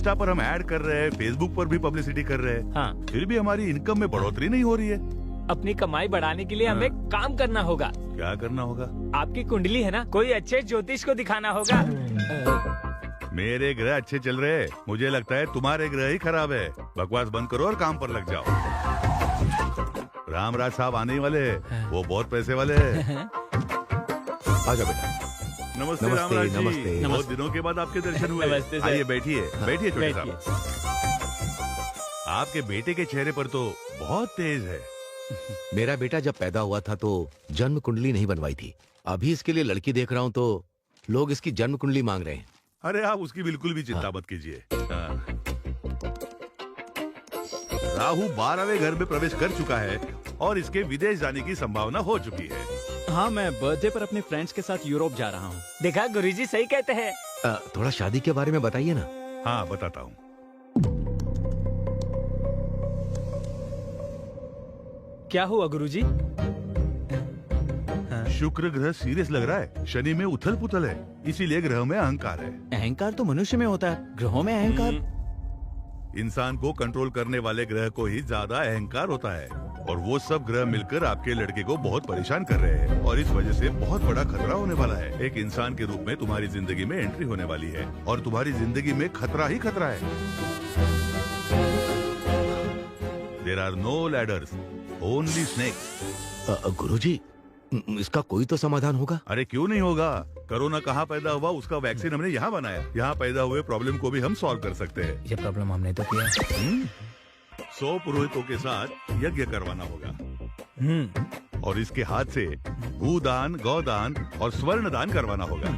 Insta पर हम add कर रहे हैं, फेसबुक पर भी पब्लिसिटी कर रहे हैं, हाँ। फिर भी हमारी इनकम में बढ़ोतरी नहीं हो रही है। अपनी कमाई बढ़ाने के लिए हमें काम करना होगा। क्या करना होगा? आपकी कुंडली है ना, कोई अच्छे ज्योतिष को दिखाना होगा। मेरे ग्रह अच्छे चल रहे हैं, मुझे लगता है तुम्हारे ग्रह ही खराब है। बकवास बंद करो और काम पर लग जाओ। रामराज साहब आने ही वाले हैं, वो बहुत पैसे वाले हैं। आजा बेटा। नमस्ते नमस्ते, रामराज जी। नमस्ते। बहुत दिनों के बाद आपके दर्शन हुए। नमस्ते सर। आइए बैठिए, बैठिए छोटे बैठिए। साहब। आपके बेटे के चेहरे पर तो बहुत तेज है। मेरा बेटा जब पैदा हुआ था तो जन्म कुंडली नहीं बनवाई थी। अभी इसके लिए लड़की देख रहा हूँ तो लोग इसकी जन्म कुंडली मांग रहे हैं। अरे आप उसकी बिल्कुल भी चिंता मत कीजिए। राहु 12वें घर में प्रवेश कर चुका है और इसके विदेश जाने की संभावना हो चुकी है। हाँ, मैं बर्थडे पर अपने फ्रेंड्स के साथ यूरोप जा रहा हूँ। देखा गुरुजी सही कहते हैं। थोड़ा शादी के बारे में बताइए ना। हाँ बताता हूँ। क्या हुआ गुरुजी? शुक्र ग्रह सीरियस लग रहा है, शनि में उथल पुथल है, इसीलिए ग्रह में अहंकार है। अहंकार तो मनुष्य में होता है, ग्रहों में अहंकार। इंसान को कंट्रोल करने वाले ग्रह को ही ज्यादा अहंकार होता है और वो सब ग्रह मिलकर आपके लड़के को बहुत परेशान कर रहे हैं और इस वजह से बहुत बड़ा खतरा होने वाला है। एक इंसान के रूप में तुम्हारी जिंदगी में एंट्री होने वाली है और तुम्हारी जिंदगी में खतरा ही खतरा है। There are no ladders, only snakes. गुरुजी, इसका कोई तो समाधान होगा? अरे क्यों नहीं होगा? कोरोना कहाँ पैदा हुआ, उसका वैक्सीन हमने यहाँ बनाया। यहाँ पैदा हुए प्रॉब्लम को भी हम सॉल्व कर सकते हैं। ये प्रॉब्लम हमने तो किया। 100 पुरोहितों के साथ यज्ञ करवाना होगा और इसके हाथ से भूदान, गौदान और स्वर्ण दान करवाना होगा।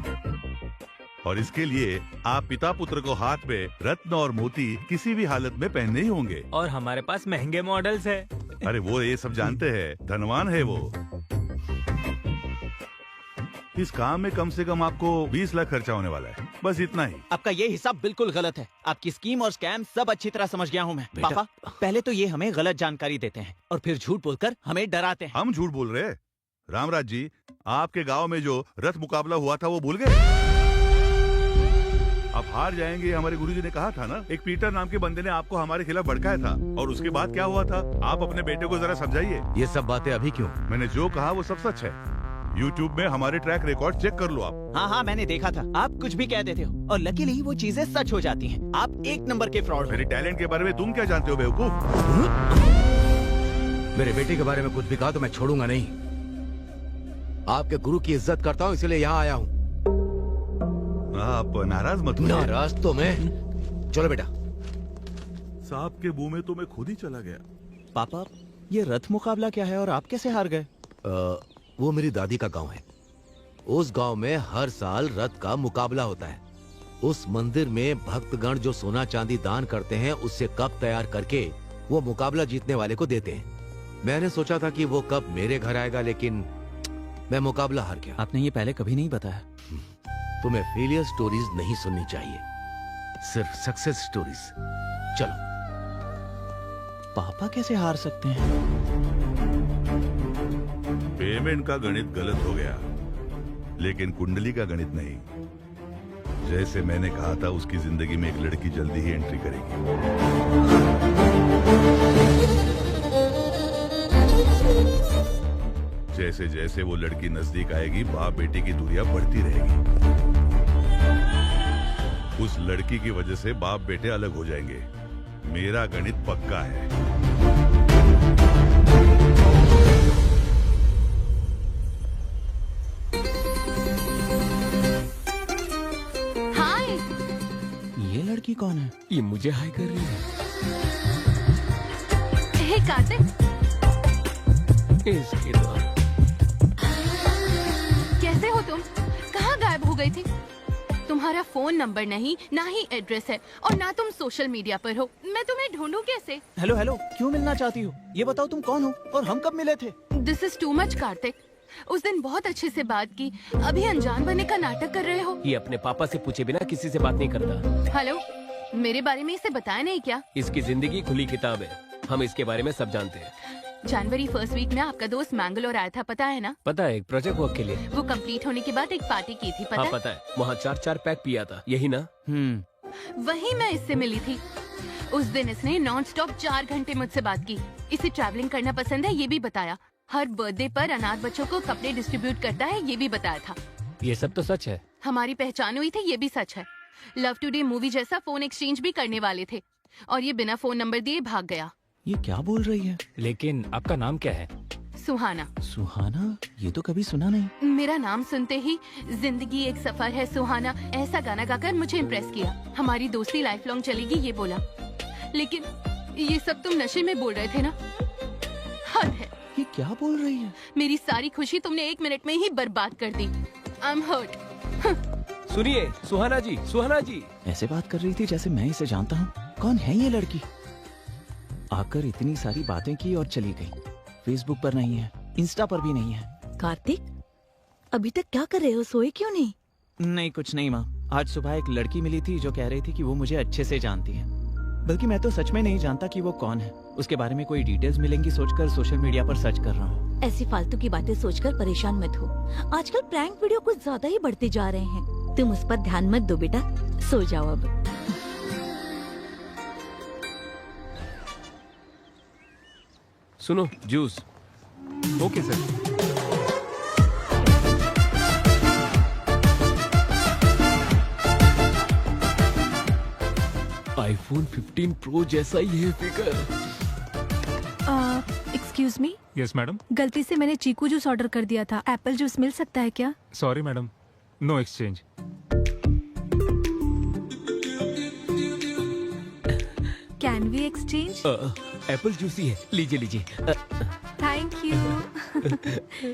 और इसके लिए आप पिता पुत्र को हाथ में रत्न और मोती किसी भी हालत में पहनने ही होंगे। और हमारे पास महंगे मॉडल्स है। अरे वो ये सब जानते हैं, धनवान है वो। इस काम में कम से कम आपको 20 लाख खर्चा होने वाला है, बस इतना ही। आपका ये हिसाब बिल्कुल गलत है। आपकी स्कीम और स्कैम सब अच्छी तरह समझ गया हूँ मैं। बेटा। पापा, पहले तो ये हमें गलत जानकारी देते हैं और फिर झूठ बोलकर हमें डराते हैं। हम झूठ बोल रहे हैं? रामराज जी, आपके गांव में जो रथ मुकाबला हुआ था वो भूल गए? आप हार जाएंगे, हमारे गुरुजी ने कहा था ना। एक पीटर नाम के बंदे ने आपको हमारे खिलाफ भड़काया था और उसके बाद क्या हुआ था? आप अपने बेटे को जरा समझाइए। ये सब बातें अभी क्यों? मैंने जो कहा वो सब सच है। YouTube में हमारे ट्रैक रिकॉर्ड चेक कर लो आप। हाँ, मैंने देखा था। आप कुछ भी कह देते हो और लकीली वो चीजें सच हो जाती हैं। आप एक नंबर के फ्रॉड हो। मेरे टैलेंट के बारे में तुम क्या जानते हो बेवकूफ? मेरे बेटे के बारे में कुछ भी कहा तो मैं छोड़ूंगा नहीं। आपके गुरु की इज्जत करता हूँ, इसलिए यहाँ आया हूँ। आप नाराज मत होइए। नाराज तो मैं। चलो बेटा। सांप के मुंह में तो मैं खुद ही चला गया। पापा, ये रथ मुकाबला क्या है और आप कैसे हार गए? वो मेरी दादी का गांव है। उस गांव में हर साल रथ का मुकाबला होता है। उस मंदिर में भक्तगण जो सोना चांदी दान करते हैं, उससे कप तैयार करके वो मुकाबला जीतने वाले को देते हैं। मैंने सोचा था कि वो कप मेरे घर आएगा, लेकिन मैं मुकाबला हार गया। आपने ये पहले कभी नहीं बताया। तुम्हें फेलियर स्टोरीज नहीं सुननी चाहिए, सिर्फ सक्सेस स्टोरीज। चलो। पापा कैसे हार सकते हैं? पेमेंट का गणित गलत हो गया, लेकिन कुंडली का गणित नहीं। जैसे मैंने कहा था, उसकी जिंदगी में एक लड़की जल्दी ही एंट्री करेगी। जैसे जैसे वो लड़की नजदीक आएगी, बाप बेटे की दूरियां बढ़ती रहेगी। उस लड़की की वजह से बाप बेटे अलग हो जाएंगे। मेरा गणित पक्का है। हाय, ये लड़की कौन है? ये मुझे हाई कर रही है। हे कार्तिक, इसकी तो कैसे हो तुम? कहाँ गायब हो गई थी? तुम्हारा फोन नंबर नहीं, ना ही एड्रेस है और ना तुम सोशल मीडिया पर हो। मैं तुम्हें ढूंढूं कैसे? हेलो, क्यों मिलना चाहती हो? ये बताओ तुम कौन हो और हम कब मिले थे? This is too much Kartik. उस दिन बहुत अच्छे से बात की, अभी अनजान बनने का नाटक कर रहे हो। ये अपने पापा से पूछे बिना किसी से बात नहीं करता। हेलो, मेरे बारे में इसे बताया नहीं क्या? इसकी जिंदगी खुली किताब है, हम इसके बारे में सब जानते हैं। जनवरी फर्स्ट वीक में आपका दोस्त मैंगलोर आया था, पता है ना? पता है, एक प्रोजेक्ट वर्क के लिए। वो कंप्लीट होने के बाद एक पार्टी की थी, पता हाँ है? पता है, वहाँ 4 पैक पिया था, यही ना? वही मैं इससे मिली थी। उस दिन इसने नॉन स्टॉप 4 घंटे मुझसे बात की। इसे ट्रैवलिंग करना पसंद है, ये भी बताया। हर बर्थडे पर अनाथ बच्चों को कपड़े डिस्ट्रीब्यूट करता है, ये भी बताया था। ये सब तो सच है। हमारी पहचान हुई थी, ये भी सच है। लव टुडे मूवी जैसा फोन एक्सचेंज भी करने वाले थे और ये बिना फोन नंबर दिए भाग गया। ये क्या बोल रही है? लेकिन आपका नाम क्या है? सुहाना। सुहाना? ये तो कभी सुना नहीं। मेरा नाम सुनते ही जिंदगी एक सफर है सुहाना ऐसा गाना गाकर मुझे इम्प्रेस किया। हमारी दोस्ती लाइफ लॉन्ग चलेगी, ये बोला। लेकिन ये सब तुम नशे में बोल रहे थे ना? हद है। ये क्या बोल रही है? मेरी सारी खुशी तुमने 1 मिनट में ही बर्बाद कर दी। I am hurt. सुनिए सुहाना जी, सुहाना जी। ऐसे बात कर रही थी जैसे मैं इसे जानता हूँ। कौन है ये लड़की? आकर इतनी सारी बातें की और चली गई। फेसबुक पर नहीं है, इंस्टा पर भी नहीं है। कार्तिक, अभी तक क्या कर रहे हो? सोए क्यों नहीं? नहीं, कुछ नहीं माँ। आज सुबह एक लड़की मिली थी जो कह रही थी कि वो मुझे अच्छे से जानती है। बल्कि मैं तो सच में नहीं जानता कि वो कौन है। उसके बारे में कोई डिटेल्स मिलेंगी सोचकर सोशल मीडिया पर सर्च कर रहा हूँ। ऐसी फालतू की बातें सोचकर परेशान मत हो। आजकल प्रैंक वीडियो कुछ ज्यादा ही बढ़ते जा रहे हैं। तुम उस पर ध्यान मत दो बेटा, सो जाओ अब। सुनो, juice. Okay sir. IPhone 15 pro जैसा ही है figure. Excuse me, yes madam. गलती से मैंने चीकू जूस ऑर्डर कर दिया था। एप्पल जूस मिल सकता है क्या? Sorry madam, no exchange. Can we exchange? Apple juice ही है, लीजिए लीजिए। Thank you.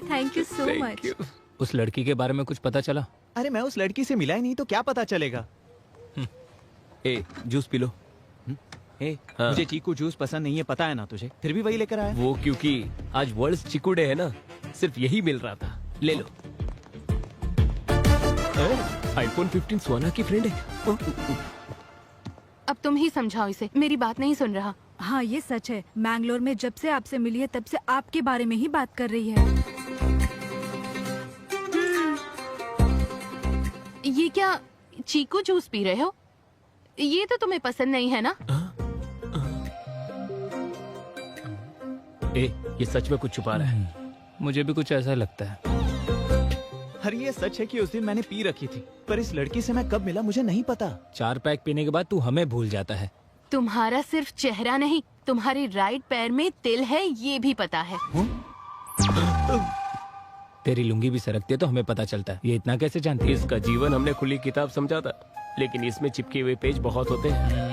Thank you so Thank much. you। उस लड़की के बारे में कुछ पता चला? अरे मैं उस लड़की से मिला ही नहीं तो क्या पता चलेगा। ए, जूस पी लो। ए, हाँ। मुझे चीकू जूस पसंद नहीं है, पता है ना तुझे। फिर भी वही लेकर आया। वो क्योंकि आज वर्ल्ड चिकू डे है ना, सिर्फ यही मिल रहा था। ले लो। आईफोन 15 सुहाना की फ्रेंड है। अब तुम ही समझाओ इसे, मेरी बात नहीं सुन रहा। हाँ ये सच है, मैंगलोर में जब से आपसे मिली है तब से आपके बारे में ही बात कर रही है। ये क्या चीकू जूस पी रहे हो? ये तो तुम्हें पसंद नहीं है ना? ए, ये सच में कुछ छुपा रहा है। मुझे भी कुछ ऐसा लगता है। अरे ये सच है कि उस दिन मैंने पी रखी थी, पर इस लड़की से मैं कब मिला मुझे नहीं पता। 4 पैक पीने के बाद तू हमें भूल जाता है। तुम्हारा सिर्फ चेहरा नहीं, तुम्हारे राइट पैर में तिल है, ये भी पता है। तेरी लुंगी भी सरकती है तो हमें पता चलता है। ये इतना कैसे जानती है? इसका जीवन हमने खुली किताब समझा था, लेकिन इसमें चिपके हुए पेज बहुत होते हैं।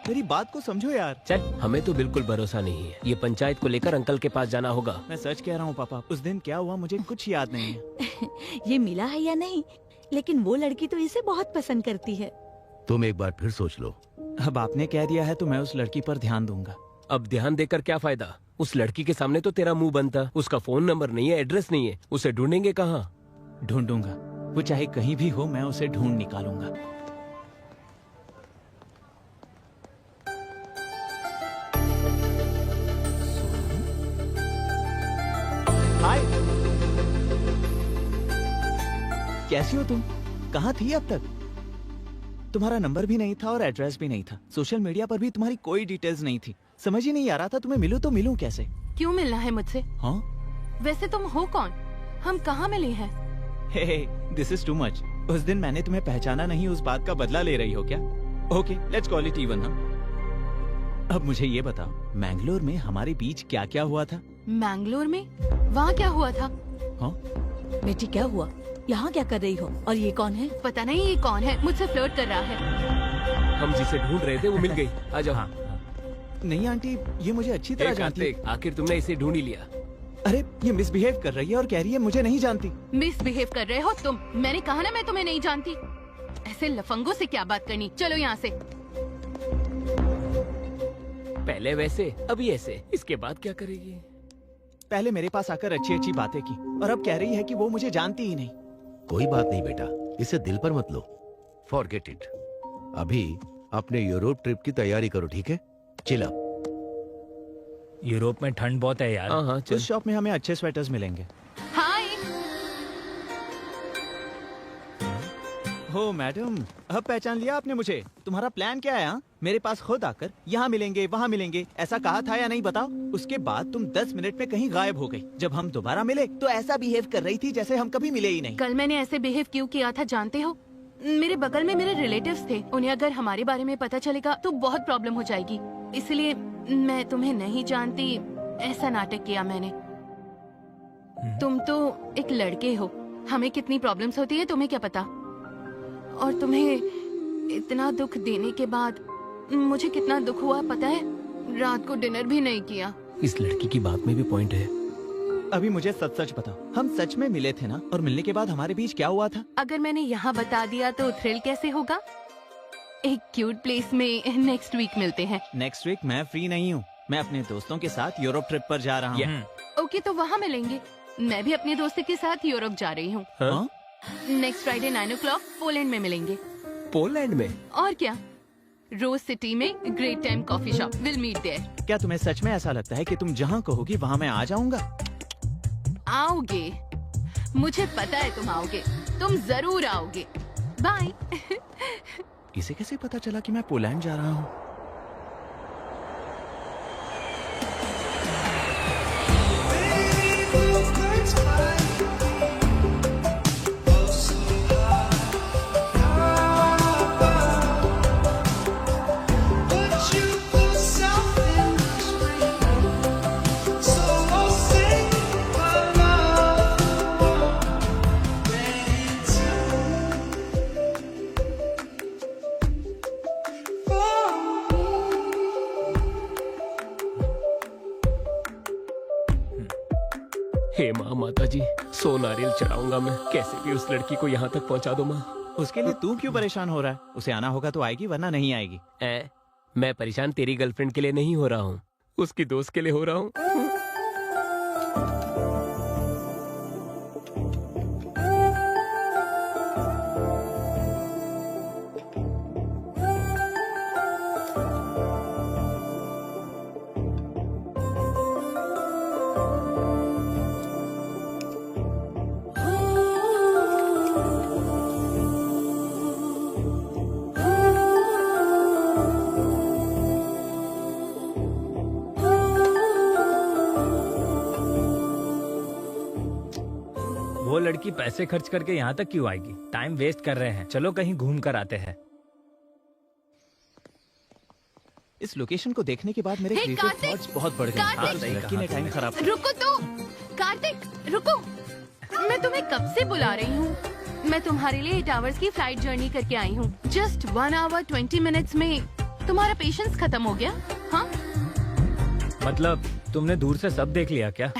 मेरी बात को समझो यार। चल, हमें तो बिल्कुल भरोसा नहीं है। ये पंचायत को लेकर अंकल के पास जाना होगा। मैं सच कह रहा हूँ पापा, उस दिन क्या हुआ मुझे कुछ याद नहीं है। ये मिला है या नहीं, लेकिन वो लड़की तो इसे बहुत पसंद करती है। तुम एक बार फिर सोच लो। अब आपने कह दिया है तो मैं उस लड़की पर ध्यान दूंगा। अब ध्यान देकर क्या फायदा? उस लड़की के सामने तो तेरा मुंह बंद था। उसका फोन नंबर नहीं है, एड्रेस नहीं है, उसे ढूंढेंगे कहाँ? ढूंढूंगा, वो चाहे कहीं भी हो, मैं उसे ढूंढ निकालूंगा। हाय, कैसी हो तुम? कहाँ थी अब तक? तुम्हारा नंबर भी नहीं था और एड्रेस भी नहीं था। सोशल मीडिया पर भी तुम्हारी कोई डिटेल्स नहीं थी। समझ ही नहीं आ रहा था तुम्हें मिलूं तो मिलूं कैसे। क्यों मिलना है मुझसे? हाँ? वैसे तुम हो कौन? हम कहाँ मिले हैं? हे, दिस इज टू मच। उस दिन मैंने तुम्हें पहचाना नहीं, उस बात का बदला ले रही हो क्या? Okay, let's call it even. अब मुझे ये बताओ, मैंगलोर में हमारे बीच क्या क्या हुआ था? मैंगलोर में? वहाँ क्या हुआ था? हाँ? बेटी क्या हुआ? यहाँ क्या कर रही हो? और ये कौन है? पता नहीं ये कौन है, मुझसे फ्लर्ट कर रहा है। हम जिसे ढूंढ रहे थे वो मिल गई। आ जाओ। हाँ। नहीं आंटी, ये मुझे अच्छी तरह जानती है। आखिर तुमने इसे ढूंढ ही लिया। अरे ये मिसबिहेव कर रही है और कह रही है मुझे नहीं जानती। मिसबिहेव कर रहे हो तुम? मैंने कहा ना मैं तुम्हें नहीं जानती। ऐसे लफंगों से क्या बात करनी, चलो यहाँ से। पहले वैसे, अभी ऐसे, इसके बाद क्या करेगी? पहले मेरे पास आकर अच्छी अच्छी बातें की और अब कह रही है कि वो मुझे जानती ही नहीं। कोई बात नहीं बेटा, इसे दिल पर मत लो। Forget it. अभी अपने यूरोप ट्रिप की तैयारी करो, ठीक है? Chill up. यूरोप में ठंड बहुत है यार। हाँ, उस शॉप में हमें अच्छे स्वेटर्स मिलेंगे। हाय। हो मैडम, अब पहचान लिया आपने मुझे। तुम्हारा प्लान क्या है? हाँ? मेरे पास खुद आकर यहाँ मिलेंगे वहाँ मिलेंगे ऐसा कहा था या नहीं बताओ? उसके बाद तुम 10 मिनट में कहीं गायब हो गई। जब हम दोबारा मिले तो ऐसा बिहेव कर रही थी जैसे हम कभी मिले ही नहीं। कल मैंने ऐसे बिहेव क्यों किया था जानते हो? मेरे बगल में मेरे रिलेटिव्स थे, उन्हें अगर हमारे बारे में पता चलेगा तो बहुत प्रॉब्लम हो जाएगी, इसलिए मैं तुम्हें नहीं जानती ऐसा नाटक किया मैंने। तुम तो एक लड़के हो, हमें कितनी प्रॉब्लम्स होती है तुम्हें क्या पता? और तुम्हें इतना दुख देने के बाद मुझे कितना दुख हुआ पता है? रात को डिनर भी नहीं किया। इस लड़की की बात में भी पॉइंट है। अभी मुझे सच सच बताओ, हम सच में मिले थे ना? और मिलने के बाद हमारे बीच क्या हुआ था? अगर मैंने यहाँ बता दिया तो थ्रिल कैसे होगा? एक क्यूट प्लेस में नेक्स्ट वीक मिलते हैं। नेक्स्ट वीक मैं फ्री नहीं हूँ, मैं अपने दोस्तों के साथ यूरोप ट्रिप पर जा रहा हूँ। ओके, तो वहाँ मिलेंगे। मैं भी अपने दोस्त के साथ यूरोप जा रही हूँ। नेक्स्ट फ्राइडे 9 o'clock पोलैंड में मिलेंगे। पोलैंड में? और क्या, रोज सिटी में great time coffee shop, will meet there. क्या तुम्हें सच में ऐसा लगता है कि तुम जहाँ कहोगी वहाँ मैं आ जाऊँगा? आओगे, मुझे पता है तुम आओगे, तुम जरूर आओगे। बाय। इसे कैसे पता चला कि मैं पोलैंड जा रहा हूँ? हे माँ, माता जी, 100 नारियल चढ़ाऊंगा मैं, कैसे भी उस लड़की को यहाँ तक पहुँचा दो माँ। उसके लिए तू क्यों परेशान हो रहा है? उसे आना होगा तो आएगी, वरना नहीं आएगी। मैं परेशान तेरी गर्लफ्रेंड के लिए नहीं हो रहा हूँ, उसकी दोस्त के लिए हो रहा हूँ। वो लड़की पैसे खर्च करके यहाँ तक क्यों आएगी? टाइम वेस्ट कर रहे हैं, चलो कहीं घूम कर आते हैं। इस लोकेशन को देखने के बाद मेरे हे, क्रिएटिव कार्तिक! थॉट्स बहुत बढ़ गए। कार्तिक! हाँ, उस लड़की ने टाइम खराब किया। रुको तो, कार्तिक रुको, मैं तुम्हें कब से बुला रही हूँ। मैं तुम्हारे लिए 8 hours की फ्लाइट जर्नी करके आई हूँ। जस्ट 1 hour 20 minutes में तुम्हारा पेशेंस खत्म हो गया? हाँ, मतलब तुमने दूर से सब देख लिया क्या?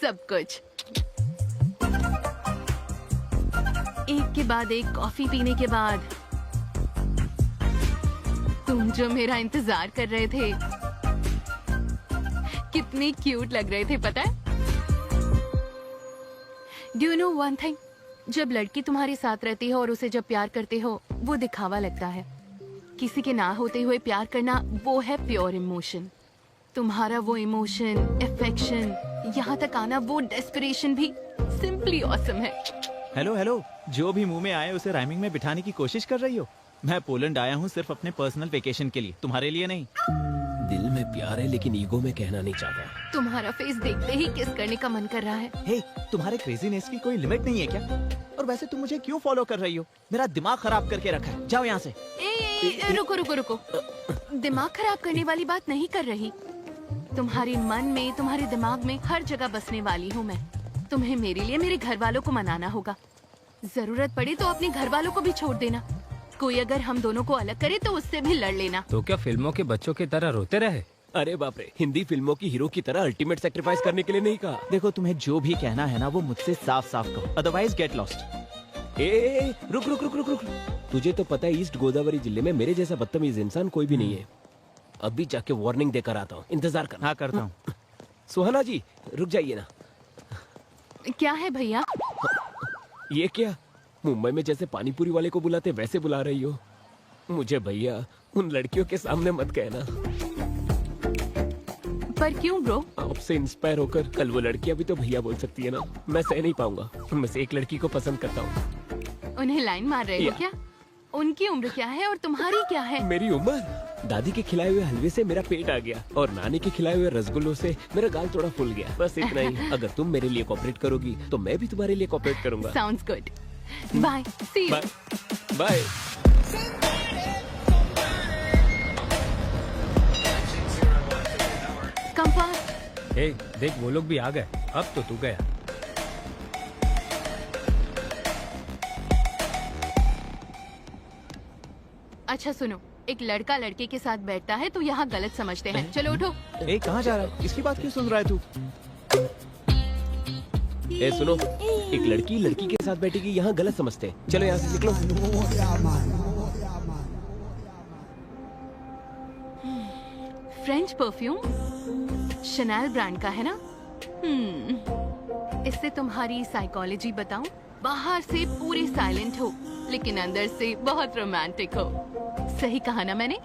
सब कुछ। एक के बाद एक कॉफी पीने के बाद तुम जो मेरा इंतजार कर रहे थे, कितनी क्यूट लग रहे थे पता है? Do you know one thing, जब लड़की तुम्हारे साथ रहती है और उसे जब प्यार करते हो वो दिखावा लगता है। किसी के ना होते हुए प्यार करना वो है प्योर इमोशन। तुम्हारा वो इमोशन, अफेक्शन, यहाँ तक आना, वो डेस्परेशन भी सिंपली ऑसम है। हेलो हेलो, जो भी मुंह में आए उसे राइमिंग में बिठाने की कोशिश कर रही हो। मैं पोलैंड आया हूँ सिर्फ अपने पर्सनल वेकेशन के लिए, तुम्हारे लिए नहीं। दिल में प्यार है लेकिन ईगो में कहना नहीं चाहता। तुम्हारा फेस देखते ही किस करने का मन कर रहा है। हे, तुम्हारे क्रेजीनेस की कोई लिमिट नहीं है क्या? और वैसे तुम मुझे क्यों फॉलो कर रही हो? मेरा दिमाग खराब करके रखा है, जाओ यहाँ से। रुको रुको रुको, दिमाग खराब करने वाली बात नहीं कर रही। तुम्हारे मन में, तुम्हारे दिमाग में हर जगह बसने वाली हूँ मैं। तुम्हें मेरे लिए मेरे घर वालों को मनाना होगा। जरूरत पड़े तो अपने घर वालों को भी छोड़ देना। कोई अगर हम दोनों को अलग करे तो उससे भी लड़ लेना। तो क्या फिल्मों के बच्चों की तरह रोते रहे? अरे बाप रे, हिंदी फिल्मों की हीरो की तरह अल्टीमेट सेक्रीफाइस करने के लिए नहीं कहा। देखो, तुम्हें जो भी कहना है ना वो मुझसे साफ साफ कहो, अदरवाइज गेट लॉस्ट। रुक रुक रुक रुक रुक। तुझे तो पता है ईस्ट गोदावरी जिले में मेरे जैसा बदतमीज इंसान कोई भी नहीं है। अभी जाके वार्निंग देकर आता हूँ, इंतजार करना। हाँ, करता हूँ। सुहाना जी रुक जाइए ना। क्या है भैया? ये क्या, मुंबई में जैसे पानीपुरी वाले को बुलाते वैसे बुला रही हो मुझे? भैया उन लड़कियों के सामने मत कहना। पर क्यों ब्रो? आपसे इंस्पायर होकर कल वो लड़कियां भी तो भैया बोल सकती है ना। मैं सह नहीं पाऊंगा, उनमें से एक लड़की को पसंद करता हूँ। उन्हें लाइन मार रहे हो या। क्या? उनकी उम्र क्या है और तुम्हारी क्या है? मेरी उम्र? दादी के खिलाए हुए हलवे से मेरा पेट आ गया और नानी के खिलाए हुए रसगुल्लों से मेरा गाल थोड़ा फूल गया। बस इतना ही। अगर तुम मेरे लिए कोऑपरेट करोगी तो मैं भी तुम्हारे लिए कोऑपरेट करूंगा। Sounds good. Bye, see you. Bye bye. Come fast. ए, देख वो लोग भी आ गए। अब तो तू गया। अच्छा सुनो, एक लड़का लड़के के साथ बैठता है तो यहाँ गलत समझते हैं। चलो उठो। ए, कहाँ जा रहा है? इसकी बात क्यों सुन रहा है तू? ए सुनो, एक लड़की लड़की के साथ बैठेगी यहाँ गलत समझते हैं। चलो यहाँ से निकलो। फ्रेंच परफ्यूम शनैल ब्रांड का है ना? इससे तुम्हारी साइकोलॉजी बताऊं? बाहर से पूरे साइलेंट हो लेकिन अंदर से बहुत रोमांटिक हो। सही कहा ना मैंने?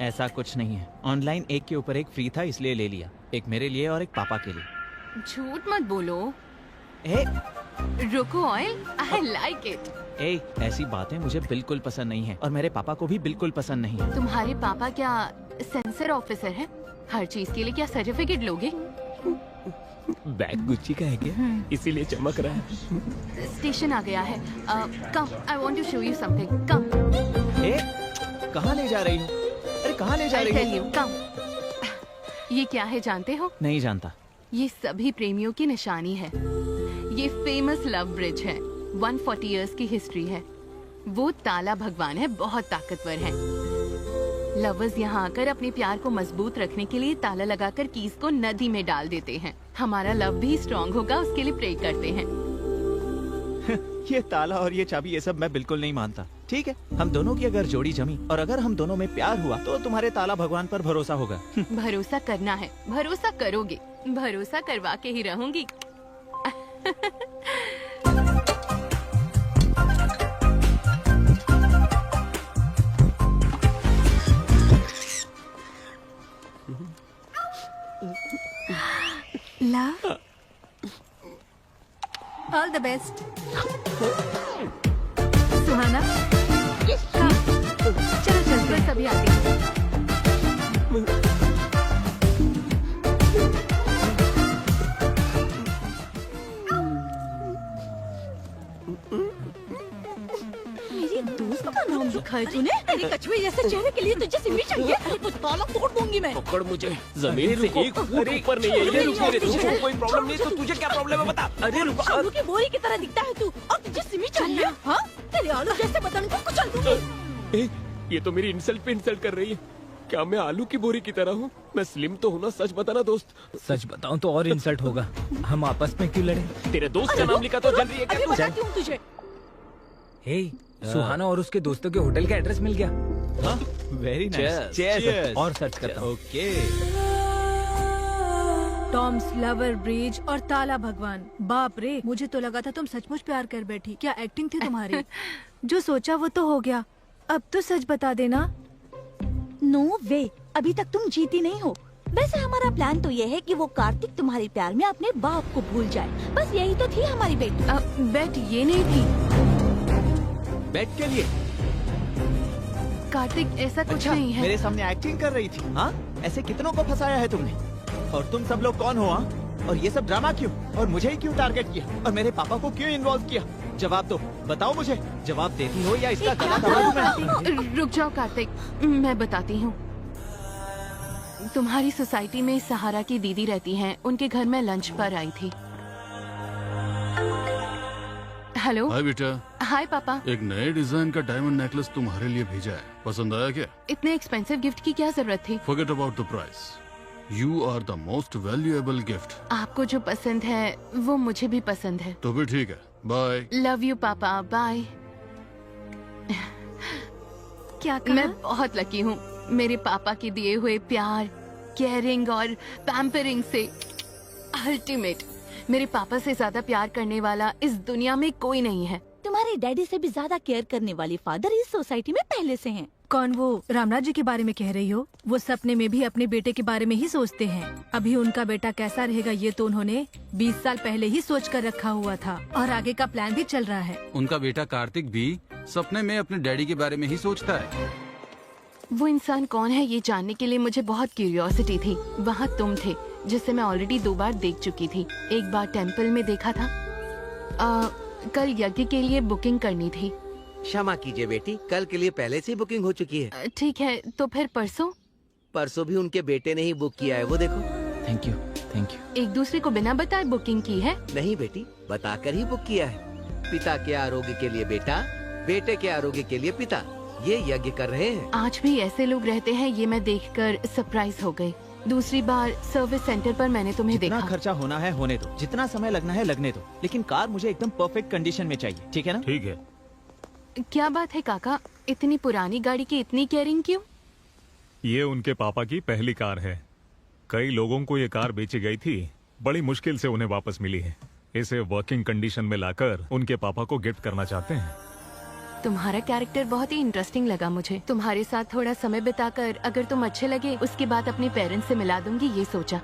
ऐसा कुछ नहीं है। ऑनलाइन एक के ऊपर एक फ्री था इसलिए ले लिया। एक मेरे लिए और एक पापा के लिए। झूठ मत बोलो। ए, रोको ऑयल, आई लाइक इट। ए, ऐसी बातें मुझे बिल्कुल पसंद नहीं है और मेरे पापा को भी बिल्कुल पसंद नहीं है। तुम्हारे पापा क्या सेंसर ऑफिसर है? हर चीज के लिए क्या सर्टिफिकेट लोगे? बैग गुच्ची का है क्या? इसीलिए चमक रहा है। स्टेशन आ गया है। Come, I want to show you something. Come. ए, कहाँ ले जा रही हो? अरे कहाँ ले जा आई रही टेल हो? यू, कम। ये क्या है जानते हो? नहीं जानता। ये सभी प्रेमियों की निशानी है। ये फेमस लव ब्रिज है। 140 इयर्स की हिस्ट्री है। वो ताला भगवान है, बहुत ताकतवर है। लवर्स यहाँ आकर अपने प्यार को मजबूत रखने के लिए ताला लगाकर कीज को नदी में डाल देते हैं। हमारा लव भी स्ट्रॉन्ग होगा उसके लिए प्रे करते हैं। ये ताला और ये चाबी ये सब मैं बिल्कुल नहीं मानता। ठीक है, हम दोनों की अगर जोड़ी जमी और अगर हम दोनों में प्यार हुआ तो तुम्हारे ताला भगवान पर भरोसा होगा। भरोसा करना है, भरोसा करोगे, भरोसा करवा के ही रहूंगी। Love, all the best. Suhana, चलो चल बस अभी आती हूँ। मेरी दोस्त का नाम लिखा है तूने? तेरे कछुए जैसे चेहरे के लिए तुझे सिमी चाहिए? तो ताला तोड़ दूंगी मैं। पकड़ मुझे। जमीन से एक फुट ऊपर नहीं है। ये रुक मेरे। तुझको कोई प्रॉब्लम नहीं तो तुझे क्या प्रॉब्लम है बता। अरे रुक। आलू की बोरी की तरह दिखता है तू और तुझे सिमी चाहिए? हाँ, तेरे आलू जैसे बदन को कुचल दूंगी। ए, ये तो मेरी इंसल्ट पे इंसल्ट कर रही है। क्या मैं आलू की बोरी की तरह हूँ? मैं स्लिम तो हूँ ना? सच बताना दोस्त। सच बताऊं तो और इंसल्ट होगा। हम आपस में क्यों लड़े? तेरे दोस्त का नाम लिखा तो जल रही है क्या अभी तू? बताती हूँ तुझे। हे, सुहाना और उसके दोस्तों के होटल का एड्रेस मिल गया। हाँ, वेरी नाइस। Cheers। और सर्च करता हूँ। ओके। टॉम्स लवर ब्रिज और ताला भगवान। बाप रे, मुझे तो लगा था तुम सचमुच प्यार कर बैठी। क्या एक्टिंग थी तुम्हारी? जो सोचा वो तो हो गया। अब तो सच बता देना। नो वे, अभी तक तुम जीती नहीं हो। वैसे हमारा प्लान तो ये है कि वो कार्तिक तुम्हारे प्यार में अपने बाप को भूल जाए। बस यही तो थी हमारी बेट। बेट ये नहीं थी। बेट के लिए कार्तिक ऐसा कुछ अच्छा, नहीं है। मेरे सामने एक्टिंग कर रही थी। हाँ, ऐसे कितनों को फंसाया है तुमने? और तुम सब लोग कौन हो? हाँ, और ये सब ड्रामा क्यों? और मुझे ही क्यों टारगेट किया? और मेरे पापा को क्यों इन्वॉल्व किया? जवाब दो, बताओ मुझे। जवाब देती हो या इसका गला दबा दूं मैं? रुक जाओ कार्तिक, मैं बताती हूँ। तुम्हारी सोसाइटी में सहारा की दीदी रहती हैं। उनके घर में लंच पर आई थी। हेलो। हाय बेटा। हाय पापा। एक नए डिजाइन का डायमंड नेकलेस तुम्हारे लिए भेजा है। पसंद आया क्या? इतने एक्सपेंसिव गिफ्ट की क्या जरूरत थी? Forget about the price. You are the most valuable gift. आपको जो पसंद है वो मुझे भी पसंद है। तो भी ठीक है, बाय। लव यू पापा, बाय। क्या कहा? मैं बहुत लकी हूँ। मेरे पापा के दिए हुए प्यार, केयरिंग और पैम्परिंग से अल्टीमेट। मेरे पापा से ज्यादा प्यार करने वाला इस दुनिया में कोई नहीं है। तुम्हारे डैडी से भी ज्यादा केयर करने वाली फादर इस सोसाइटी में पहले से हैं। कौन वो रामराज जी के बारे में कह रही हो? वो सपने में भी अपने बेटे के बारे में ही सोचते हैं। अभी उनका बेटा कैसा रहेगा ये तो उन्होंने 20 साल पहले ही सोच कर रखा हुआ था और आगे का प्लान भी चल रहा है। उनका बेटा कार्तिक भी सपने में अपने डैडी के बारे में ही सोचता है। वो इंसान कौन है ये जानने के लिए मुझे बहुत क्यूरियोसिटी थी। वहाँ तुम थे जिसे मैं ऑलरेडी 2 बार देख चुकी थी। एक बार टेम्पल में देखा था। कल यज्ञ के लिए बुकिंग करनी थी। क्षमा कीजिए बेटी, कल के लिए पहले से ही बुकिंग हो चुकी है। ठीक है, तो फिर परसों? परसों भी उनके बेटे ने ही बुक किया है, वो देखो। Thank you. एक दूसरे को बिना बताए बुकिंग की है? नहीं बेटी, बताकर ही बुक किया है। पिता के आरोग्य के लिए बेटा, बेटे के आरोग्य के लिए पिता, ये यज्ञ कर रहे हैं। आज भी ऐसे लोग रहते हैं, ये मैं देखकर सरप्राइज हो गई। दूसरी बार सर्विस सेंटर पर मैंने तुम्हें जितना देखा। खर्चा होना है होने दो, जितना समय लगना है लगने दो, लेकिन कार मुझे एकदम परफेक्ट कंडीशन में चाहिए, ठीक है ना? ठीक है। क्या बात है काका, इतनी पुरानी गाड़ी की इतनी केयरिंग क्यों? ये उनके पापा की पहली कार है। कई लोगों को ये कार बेची गई थी, बड़ी मुश्किल से उन्हें वापस मिली है। इसे वर्किंग कंडीशन में लाकर उनके पापा को गिफ्ट करना चाहते हैं। तुम्हारा कैरेक्टर बहुत ही इंटरेस्टिंग लगा मुझे। तुम्हारे साथ थोड़ा समय बिताकर अगर तुम अच्छे लगे उसके बाद अपने पेरेंट्स से मिला दूंगी, ये सोचा।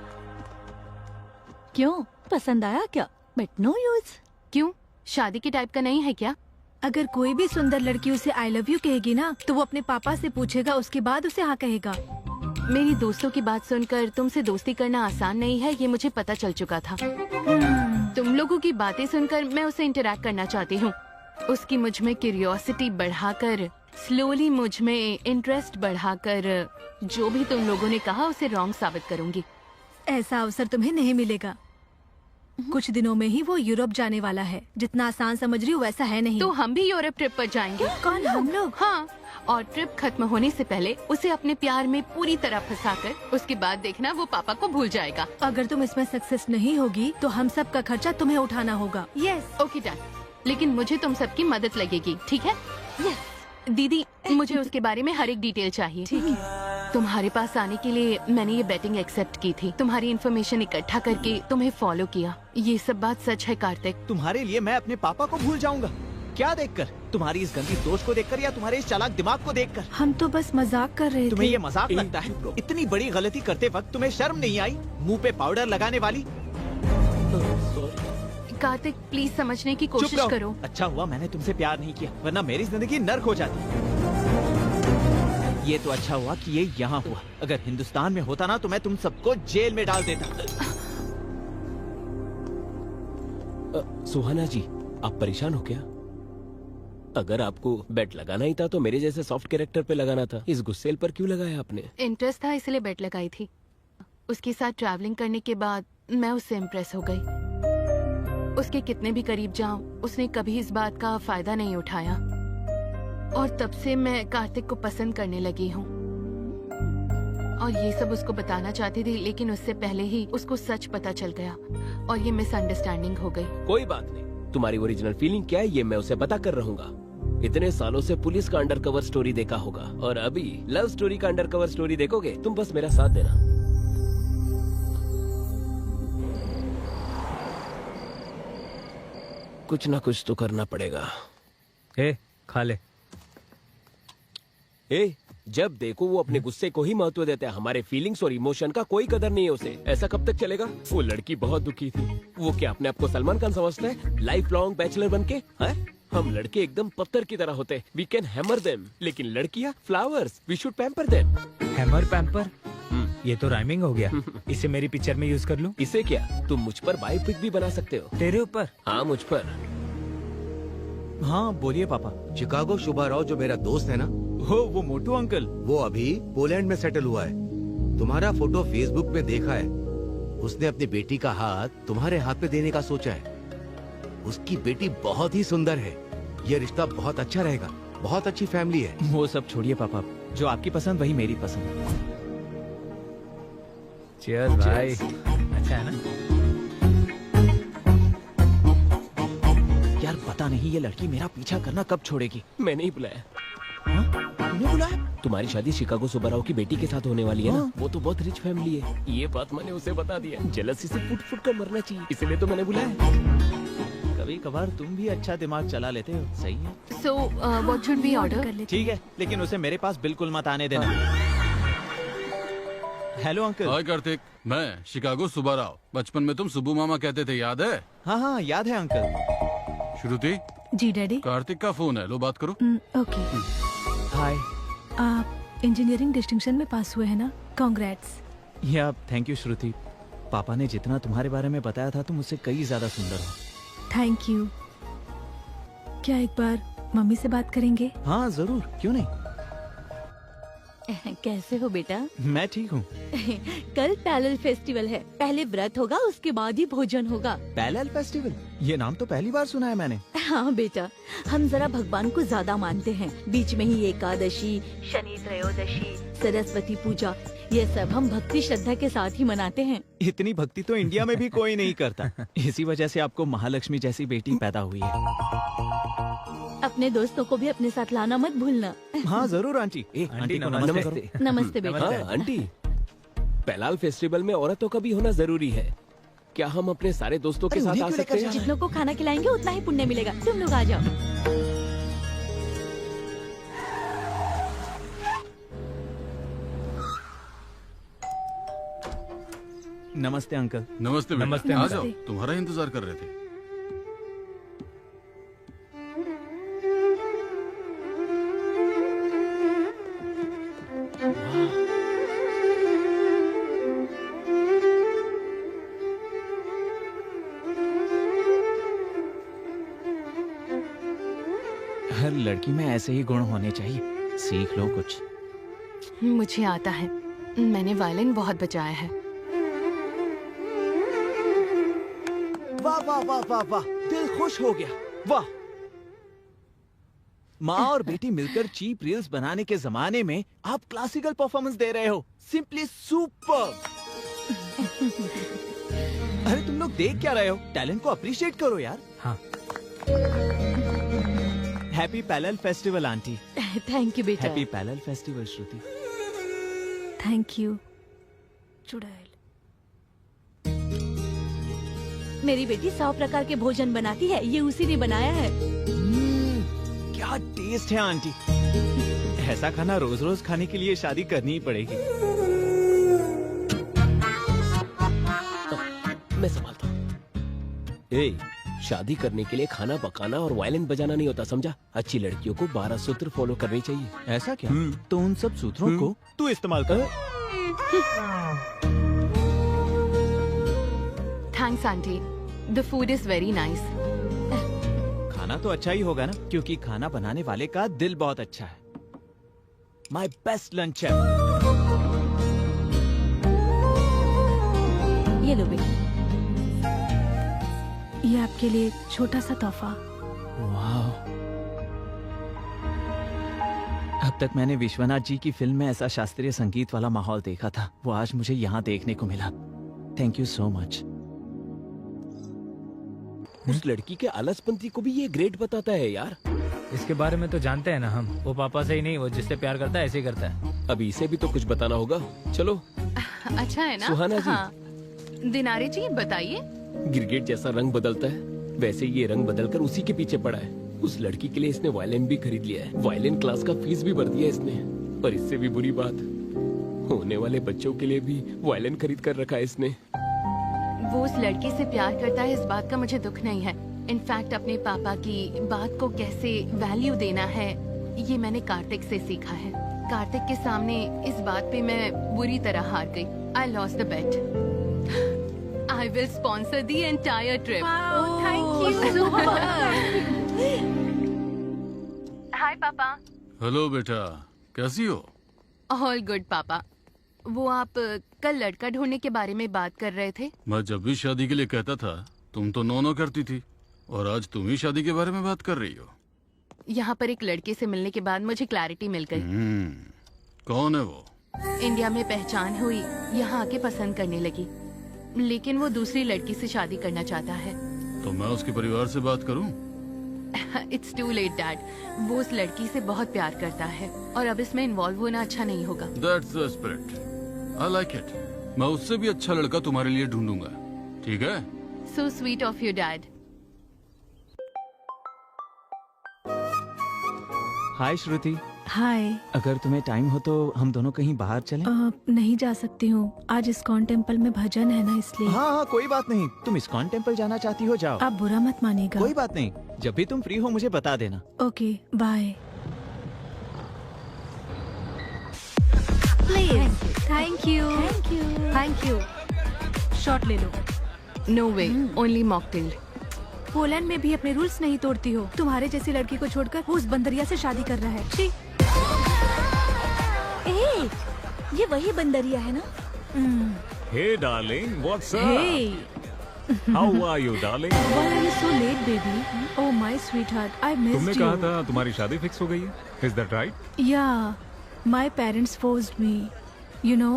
क्यों, पसंद आया क्या? But no use. क्यों, शादी के टाइप का नहीं है क्या? अगर कोई भी सुंदर लड़की उसे आई लव यू कहेगी ना तो वो अपने पापा से पूछेगा, उसके बाद उसे हाँ कहेगा। मेरी दोस्तों की बात सुनकर तुमसे दोस्ती करना आसान नहीं है, ये मुझे पता चल चुका था। तुम लोगों की बातें सुनकर मैं उसे इंटरैक्ट करना चाहती हूँ। उसकी मुझ में क्यूरियोसिटी बढ़ाकर, स्लोली मुझ में इंटरेस्ट बढ़ाकर, जो भी तुम लोगों ने कहा उसे रॉन्ग साबित करूंगी। ऐसा अवसर तुम्हें नहीं मिलेगा। कुछ दिनों में ही वो यूरोप जाने वाला है। जितना आसान समझ रही हो वैसा है नहीं। तो हम भी यूरोप ट्रिप पर जाएंगे। कौन, हम लोग? हाँ, और ट्रिप खत्म होने से पहले उसे अपने प्यार में पूरी तरह फंसाकर उसके बाद देखना वो पापा को भूल जाएगा। अगर तुम इसमें सक्सेस नहीं होगी तो हम सब का खर्चा तुम्हें उठाना होगा। Yes, okay done. लेकिन मुझे तुम सबकी मदद लगेगी, ठीक है? यस। दीदी, मुझे उसके बारे में हर एक डिटेल चाहिए। ठीक है। तुम्हारे पास आने के लिए मैंने ये बेटिंग एक्सेप्ट की थी। तुम्हारी इन्फॉर्मेशन इकट्ठा करके तुम्हें फॉलो किया। ये सब बात सच है कार्तिक? तुम्हारे लिए मैं अपने पापा को भूल जाऊंगा? क्या देखकर? तुम्हारी इस गंदी सोच को देखकर या तुम्हारे इस चालाक दिमाग को देखकर? हम तो बस मजाक कर रहे थे। तुम्हें ये मजाक लगता है? इतनी बड़ी गलती करते वक्त तुम्हें शर्म नहीं आई? मुंह पे पाउडर लगाने वाली। कार्तिक, प्लीज समझने की चुप कोशिश रहो। करो। अच्छा हुआ मैंने तुमसे प्यार नहीं किया, वरना मेरी जिंदगी नर्क हो जाती। ये तो अच्छा हुआ कि ये यहाँ हुआ। अगर हिंदुस्तान में होता ना तो मैं तुम सबको जेल में डाल देता। सुहाना जी, आप परेशान हो क्या? अगर आपको बेट लगाना ही था तो मेरे जैसे सॉफ्ट कैरेक्टर पे लगाना था। इस गुस्सेल पर क्यों लगाया आपने? इंटरेस्ट था इसलिए बेट लगाई थी। उसके साथ ट्रैवलिंग करने के बाद मैं उससे इम्प्रेस हो गई। उसके कितने भी करीब जाऊं, उसने कभी इस बात का फायदा नहीं उठाया और तब से मैं कार्तिक को पसंद करने लगी हूँ। और ये सब उसको बताना चाहती थी, लेकिन उससे पहले ही उसको सच पता चल गया और ये मिसअंडरस्टैंडिंग हो गई। कोई बात नहीं, तुम्हारी ओरिजिनल फीलिंग क्या है ये मैं उसे पता कर रहूंगा। इतने सालों से पुलिस का अंडरकवर स्टोरी देखा होगा और अभी लव स्टोरी का अंडरकवर स्टोरी देखोगे। तुम बस मेरा साथ देना। कुछ ना कुछ तो करना पड़ेगा। खा ले। जब देखो वो अपने गुस्से को ही महत्व देता है, हमारे फीलिंग्स और इमोशन का कोई कदर नहीं है उसे। ऐसा कब तक चलेगा? वो लड़की बहुत दुखी थी। वो क्या अपने आप को सलमान खान समझता है, लाइफ लॉन्ग बैचलर बन के? हम लड़के एकदम पत्थर की तरह होते हैं, वी कैन हैमर देम। लेकिन लड़कियां flowers, we should pamper them. Hammer pamper, ये तो राइमिंग हो गया। इसे मेरी पिक्चर में यूज कर लूं? इसे क्या, तुम मुझ पर बायोपिक भी बना सकते हो। तेरे ऊपर? हाँ, मुझ पर। हाँ बोलिए पापा। चिकागो शुभा राव जो मेरा दोस्त है ना, वो मोटू अंकल, वो अभी पोलैंड में सेटल हुआ है। तुम्हारा फोटो फेसबुक में देखा है। उसने अपनी बेटी का हाथ तुम्हारे हाथ पे देने का सोचा है। उसकी बेटी बहुत ही सुंदर है। ये रिश्ता बहुत अच्छा रहेगा। बहुत अच्छी फैमिली है। वो सब छोड़िए पापा, जो आपकी पसंद वही मेरी पसंद। चीयर्स भाई। अच्छा है ना? यार पता नहीं ये लड़की मेरा पीछा करना कब छोड़ेगी। मैं नहीं बुलाया। तुमने बुलाया? तुम्हारी शादी शिकागो सुब्बाराव की बेटी के साथ होने वाली है ना? वो तो बहुत रिच फैमिली है। ये बात मैंने उसे बता दिया। जेलसी से फुट फुट कर मरना चाहिए, इसलिए तो मैंने बुलाया। कभी कभार तुम भी अच्छा दिमाग चला लेते हो, सही है। So what should we order? ठीक है, लेकिन उसे मेरे पास बिल्कुल मत आने देना। Hello uncle. हाय कार्तिक, मैं शिकागो सुब्बा राव। बचपन में तुम सुब्बू मामा कहते थे, याद है? हाँ याद है अंकल। श्रुति, जी डैडी। कार्तिक का फोन है, लो बात करो। ओके। हाय। आप इंजीनियरिंग डिस्टिंक्शन में पास हुए हैं ना? कांग्रेट्स। या थैंक यू श्रुति। पापा ने जितना तुम्हारे बारे में बताया था तुम उससे कई ज्यादा सुंदर हो। Thank you. क्या एक बार मम्मी से बात करेंगे? हाँ जरूर, क्यों नहीं। कैसे हो बेटा? मैं ठीक हूँ। कल पैरेलल फेस्टिवल है, पहले व्रत होगा उसके बाद ही भोजन होगा। Parallel festival? ये नाम तो पहली बार सुना है मैंने। हाँ बेटा, हम जरा भगवान को ज्यादा मानते हैं। बीच में ही एकादशी, शनि त्रयोदशी, सरस्वती पूजा, ये सब हम भक्ति श्रद्धा के साथ ही मनाते हैं। इतनी भक्ति तो इंडिया में भी कोई नहीं करता। इसी वजह से आपको महालक्ष्मी जैसी बेटी पैदा हुई है। अपने दोस्तों को भी अपने साथ लाना मत भूलना। हाँ जरूर आंटी। आंटी को नमस्ते करो। नमस्ते बेटा। हाँ आंटी, पैलाल फेस्टिवल में औरतों का भी होना जरूरी है। क्या हम अपने सारे दोस्तों के साथ आ सकते हैं? जितनों को खाना खिलाएंगे उतना ही पुण्य मिलेगा। तुम लोग आ जाओ। नमस्ते अंकल। नमस्ते बेटा। नमस्ते, आ नमस्ते। जाओ, तुम्हारा इंतजार कर रहे थे। हर लड़की में ऐसे ही गुण होने चाहिए। सीख लो कुछ। मुझे आता है, मैंने वायलिन बहुत बजाया है। वाह वाह वाह वाह वाह, दिल खुश हो गया। वाह। माँ और बेटी मिलकर चीप रील्स बनाने के जमाने में आप क्लासिकल परफॉर्मेंस दे रहे हो। Simply super. अरे तुम लोग देख क्या रहे हो? टैलेंट को अप्रिशिएट करो यार। हाँ। Happy parallel festival aunty. Thank you बेटा। Happy parallel festival Shruti. Thank you चुड़ैल। मेरी बेटी 100 प्रकार के भोजन बनाती है, ये उसी ने बनाया है। क्या टेस्ट है आंटी। ऐसा खाना रोज रोज खाने के लिए शादी करनी ही पड़ेगी। मैं संभालता हूँ। शादी करने के लिए खाना पकाना और वायलिन बजाना नहीं होता, समझा? अच्छी लड़कियों को 12 सूत्र फॉलो करनी चाहिए। ऐसा क्या? तो उन सब सूत्रों को तू इस्तेमाल कर। Thanks aunty, the food is very nice. खाना तो अच्छा ही होगा ना, क्योंकि खाना बनाने वाले का दिल बहुत अच्छा है। माई बेस्ट लंच है। ये लो बेटी। ये आपके लिए एक छोटा सा तोहफा। वाह। अब तक मैंने विश्वनाथ जी की फिल्म में ऐसा शास्त्रीय संगीत वाला माहौल देखा था, वो आज मुझे यहाँ देखने को मिला। Thank you so much. उस लड़की के आलसपंती को भी ये ग्रेट बताता है यार। इसके बारे में तो जानते हैं ना हम। वो पापा से ही नहीं, वो जिससे प्यार करता है ऐसे ही करता है। अभी इसे भी तो कुछ बताना होगा। चलो। अच्छा है ना? सुहाना जी। हाँ। दिनारे जी बताइए। गिरगिट जैसा रंग बदलता है, वैसे ये रंग बदलकर उसी के पीछे पड़ा है। उस लड़की के लिए इसने वायलिन भी खरीद लिया है। वायलिन क्लास का फीस भी भर दिया इसने। और इससे भी बुरी बात, होने वाले बच्चों के लिए भी वायलिन खरीद कर रखा है इसने। वो उस लड़की से प्यार करता है, इस बात का मुझे दुख नहीं है। इनफैक्ट अपने पापा की बात को कैसे वैल्यू देना है, ये मैंने कार्तिक से सीखा है। कार्तिक के सामने इस बात पे मैं बुरी तरह हार गई। I lost the bet. I will sponsor the entire trip. Wow, thank you so much. Hi पापा। हेलो बेटा, कैसी हो? All good पापा। वो आप कल लड़का ढूंढने के बारे में बात कर रहे थे। मैं जब भी शादी के लिए कहता था तुम तो नो करती थी, और आज तुम ही शादी के बारे में बात कर रही हो। यहाँ पर एक लड़के से मिलने के बाद मुझे क्लैरिटी मिल गई। कौन है वो? इंडिया में पहचान हुई, यहाँ आके पसंद करने लगी, लेकिन वो दूसरी लड़की से शादी करना चाहता है। तो मैं उसके परिवार से बात करूं? It's too late dad. वो उस लड़की से बहुत प्यार करता है और अब इसमें इन्वॉल्व होना अच्छा नहीं होगा। That's the spirit. I like it. मैं उससे भी अच्छा लड़का तुम्हारे लिए ढूंढूंगा, ठीक है? So sweet of you, Dad. हाय श्रुति। हाय। अगर तुम्हें टाइम हो तो हम दोनों कहीं बाहर चलें? नहीं जा सकती हूँ, आज इस्कॉन टेम्पल में भजन है ना, इसलिए। हाँ, कोई बात नहीं, तुम इस्कॉन टेम्पल जाना चाहती हो, जाओ। आप बुरा मत मानिएगा। कोई बात नहीं, जब भी तुम फ्री हो मुझे बता देना। Okay, bye. Please. Thank you. Thank you. Thank you. Shot ले लो। No way, only mocktail. Poland में भी अपने रूल्स नहीं तोड़ती हो। तुम्हारे जैसी लड़की को छोड़कर वो उस बंदरिया से शादी कर रहा है। छी। ये वही बंदरिया है ना? Hey darling, what's up? Hey. How are you, darling? Why are you so late, baby? Oh my sweetheart, I missed तुमने you. कहा था तुम्हारी शादी फिक्स हो गई है? Is that right? Yeah, my parents forced me. You know,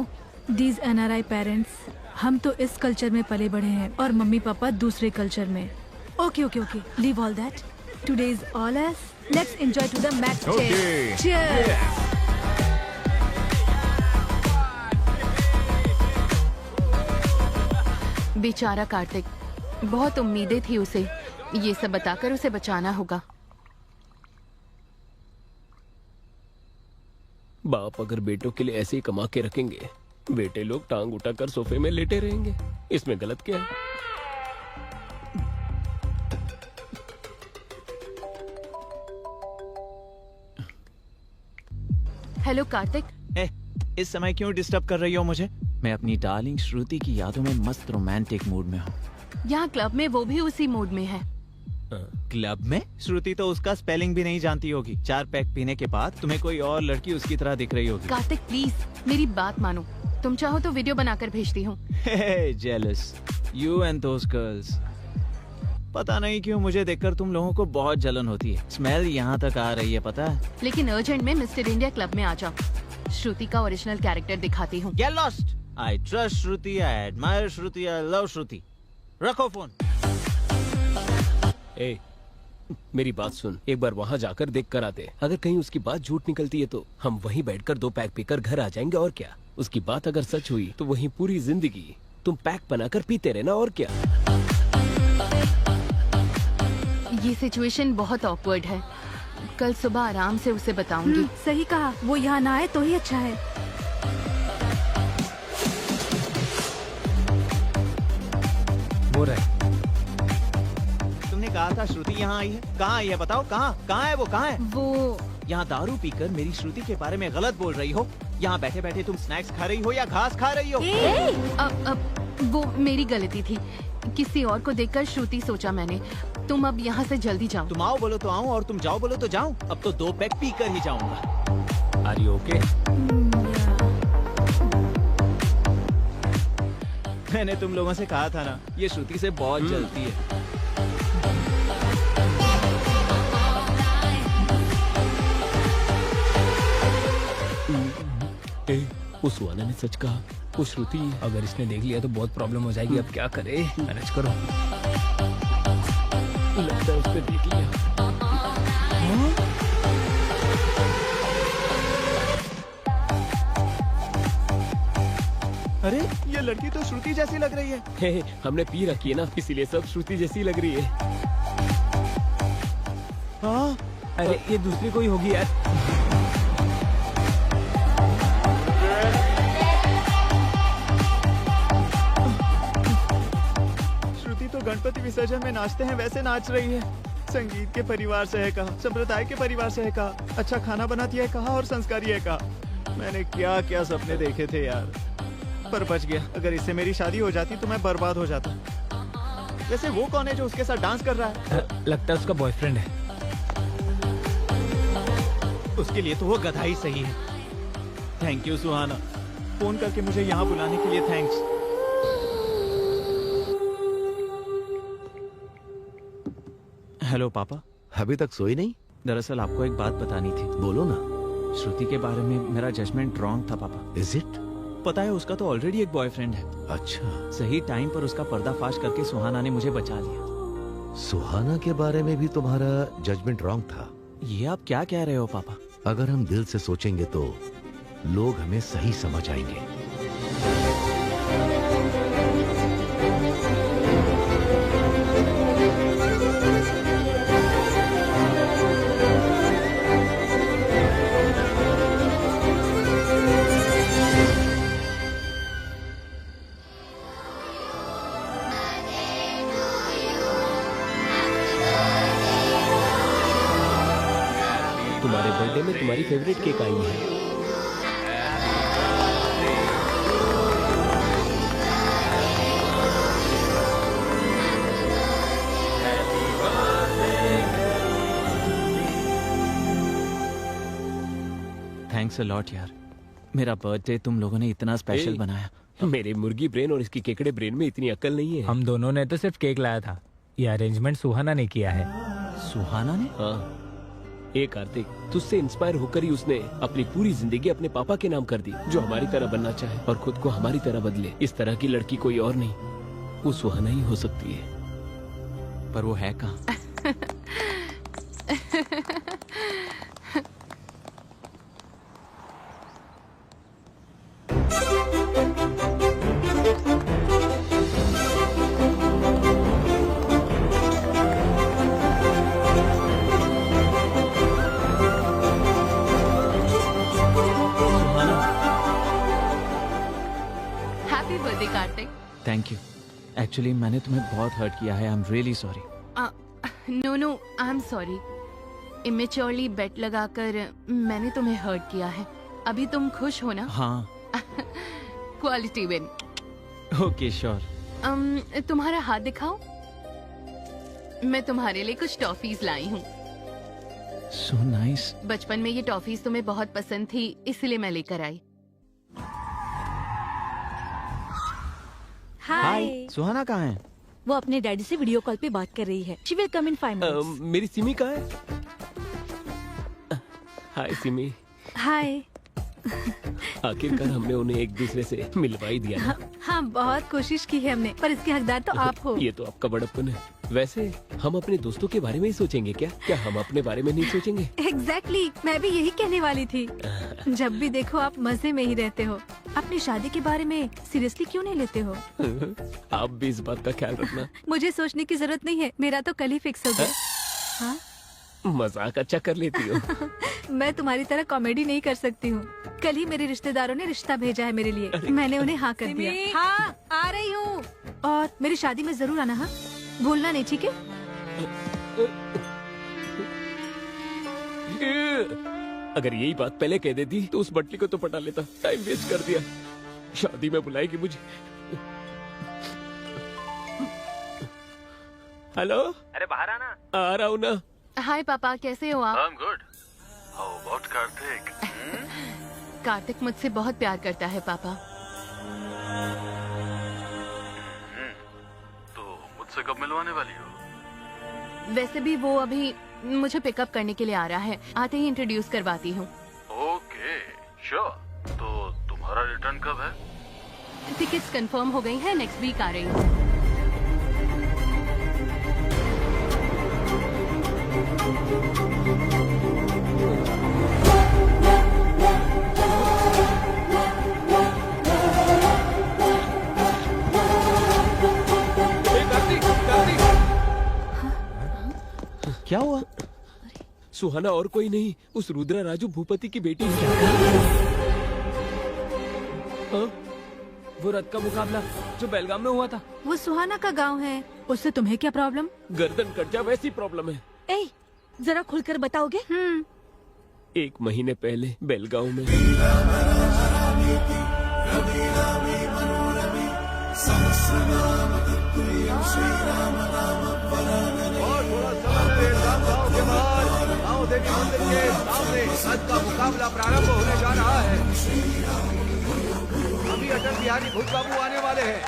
these NRI parents. हम तो इस कल्चर में पले बढ़े हैं और मम्मी पापा दूसरे कल्चर में। Okay, okay, okay. Leave all that. Today is all us. Let's enjoy to the max. Okay. Cheers. Yeah. बेचारा कार्तिक, बहुत उम्मीदें थी उसे। ये सब बताकर उसे बचाना होगा। बाप अगर बेटों के लिए ऐसे ही कमा के रखेंगे, बेटे लोग टांग उठाकर सोफे में लेटे रहेंगे। इसमें गलत क्या है? हेलो कार्तिक। इस समय क्यों डिस्टर्ब कर रही हो मुझे? मैं अपनी डार्लिंग श्रुति की यादों में मस्त रोमांटिक मूड में हूँ। यहाँ क्लब में वो भी उसी मूड में है। क्लब में? श्रुति तो उसका स्पेलिंग भी नहीं जानती होगी। 4 पैक पीने के बाद तुम्हें कोई और लड़की उसकी तरह दिख रही होगी। कार्तिक प्लीज मेरी बात मानो। तुम चाहो तो वीडियो बनाकर भेजती हूँ। Jealous you and those girls. पता नहीं क्यों मुझे देखकर तुम लोगों को बहुत जलन होती है। स्मेल यहाँ तक आ रही है, पता है? लेकिन अर्जेंट में मिस्टर इंडिया क्लब में आ जाओ। श्रुति का ओरिजिनल कैरेक्टर दिखाती हूँ। Get lost. I trust Shruti, I admire Shruti, I love श्रुति। रखो फोन। ए, मेरी बात सुन, एक बार वहाँ जाकर देख कर आते। अगर कहीं उसकी बात झूठ निकलती है तो हम वहीं बैठकर 2 पैक पीकर घर आ जाएंगे, और क्या। उसकी बात अगर सच हुई तो वहीं पूरी जिंदगी तुम पैक बनाकर पीते रहना, और क्या। ये सिचुएशन बहुत ऑकवर्ड है। कल सुबह आराम से उसे बताऊंगी। सही कहा, वो यहाँ ना आए तो ही अच्छा है। वो रहे। तुमने कहा था श्रुति यहाँ आई है। कहाँ आई है बताओ? कहाँ है वो? कहाँ है वो? यहाँ दारू पीकर मेरी श्रुति के बारे में गलत बोल रही हो। यहाँ बैठे बैठे तुम स्नैक्स खा रही हो या घास खा रही हो? अब वो मेरी गलती थी। किसी और को देखकर श्रुति सोचा मैंने। तुम अब यहाँ से जल्दी जाओ। तुम आओ बोलो तो आऊँ और तुम जाओ बोलो तो जाऊँ। अब तो 2 पैक पी कर ही जाऊंगा। Are you okay? मैंने तुम लोगों से कहा था ना, ये श्रुति से बहुत जलती है। उस सुहाना ने सच कहा, वो श्रुति। अगर इसने देख लिया तो बहुत प्रॉब्लम हो जाएगी। अब क्या करे? मैनेज करो। लगता है उसने देख लिया। अरे ये लड़की तो श्रुति जैसी लग रही है। हमने पी रखी है ना, इसीलिए सब श्रुति जैसी लग रही है। हाँ? अरे ये दूसरी कोई होगी यार। श्रुति तो गणपति विसर्जन में नाचते हैं वैसे नाच रही है। संगीत के परिवार से है कहा, संप्रदाय के परिवार से है कहा, अच्छा खाना बनाती है कहा और संस्कारी है कहा। मैंने क्या क्या सपने देखे थे यार, पर बच गया। अगर इससे मेरी शादी हो जाती तो मैं बर्बाद हो जाता। वैसे वो कौन है जो उसके साथ डांस कर रहा है? लगता है उसका बॉयफ्रेंड है। उसके लिए तो वो गधा ही सही है। थैंक यू सुहाना, फोन करके मुझे यहाँ बुलाने के लिए थैंक्स। हेलो पापा। अभी तक सोई नहीं? दरअसल आपको एक बात बतानी थी। बोलो ना। श्रुति के बारे में मेरा जजमेंट रॉन्ग था पापा। Is it? पता है उसका तो ऑलरेडी एक बॉयफ्रेंड है। अच्छा। सही टाइम पर उसका पर्दाफाश करके सुहाना ने मुझे बचा लिया। सुहाना के बारे में भी तुम्हारा जजमेंट रॉन्ग था? ये आप क्या कह रहे हो पापा? अगर हम दिल से सोचेंगे तो लोग हमें सही समझ आएंगे। बर्थडे में तुम्हारी फेवरेट केक आई है। थैंक्स अ लॉट यार, मेरा बर्थडे तुम लोगों ने इतना स्पेशल बनाया। मेरे मुर्गी ब्रेन और इसकी केकड़े ब्रेन में इतनी अक्ल नहीं है। हम दोनों ने तो सिर्फ केक लाया था, ये अरेंजमेंट सुहाना ने किया है। सुहाना ने? हाँ। ए कार्तिक, तुझसे इंस्पायर होकर ही उसने अपनी पूरी जिंदगी अपने पापा के नाम कर दी, जो हमारी तरह बनना चाहे और खुद को हमारी तरह बदले। इस तरह की लड़की कोई और नहीं, वो सुहाना ही हो सकती है। पर वो है कहाँ? Happy birthday Kartik. Thank you. Actually मैंने तुम्हें बहुत हर्ट किया है। I am really sorry. No I am sorry. Immaturely bet लगाकर मैंने तुम्हें हर्ट किया है। अभी तुम खुश हो ना? हाँ। Quality win. Okay sure. तुम्हारा हाथ दिखाओ। मैं तुम्हारे लिए कुछ टॉफीज लाई हूँ। So nice. बचपन में ये टॉफीज तुम्हें बहुत पसंद थी, इसलिए मैं लेकर आई। हाय। सुहाना कहाँ है? वो अपने डैडी से वीडियो कॉल पे बात कर रही है। She will come in 5 minutes. मेरी सिमी कहाँ है? हाय सिमी। हाय। आखिरकार हमने उन्हें एक दूसरे से मिलवा ही दिया ना। हाँ, बहुत कोशिश की है हमने, पर इसके हकदार तो आप हो। ये तो आपका बड़प्पन है। वैसे हम अपने दोस्तों के बारे में ही सोचेंगे क्या? क्या हम अपने बारे में नहीं सोचेंगे? एग्जैक्टली, मैं भी यही कहने वाली थी। जब भी देखो आप मजे में ही रहते हो। अपनी शादी के बारे में सीरियसली क्यों नहीं लेते हो? आप भी इस बात का ख्याल रखना। मुझे सोचने की जरूरत नहीं है, मेरा तो कल ही फिक्स हो गया। हाँ? मजाक अच्छा कर लेती हो। मैं तुम्हारी तरह कॉमेडी नहीं कर सकती हूँ। कल ही मेरे रिश्तेदारों ने रिश्ता भेजा है मेरे लिए, मैंने उन्हें हाँ कर दिया। हाँ, आ रही हूँ। और मेरी शादी में जरूर आना, हाँ? भूलना नहीं, ठीक है? अगर यही बात पहले कह देती तो उस बट्टी को तो पटा लेता। टाइम वेस्ट कर दिया। शादी में बुलाएगी मुझे। हेलो। अरे बाहर आना। आ रहा हूँ ना। हाय पापा, कैसे हो आप? I'm good. How about Kartik? Kartik मुझसे बहुत प्यार करता है पापा। तो मुझसे कब मिलवाने वाली हो? वैसे भी वो अभी मुझे पिकअप करने के लिए आ रहा है, आते ही इंट्रोड्यूस करवाती हूँ। Okay, sure. तो तुम्हारा रिटर्न कब है? टिकट्स कंफर्म हो गई हैं, नेक्स्ट वीक आ रही हूँ। क्या हुआ? सुहाना और कोई नहीं, उस रुद्रा राजू भूपति की बेटी है। हाँ? वो रथ का मुकाबला जो बेलगाम में हुआ था, वो सुहाना का गांव है, उससे तुम्हें क्या प्रॉब्लम? गर्दन कट जा वैसी प्रॉब्लम है। ए, जरा खुलकर बताओगे? 1 महीने पहले बेलगांव में। देवी मंदिर के सामने रथ का मुकाबला प्रारंभ होने जा रहा है। अभी अटल बिहारी भूत बाबू आने वाले हैं,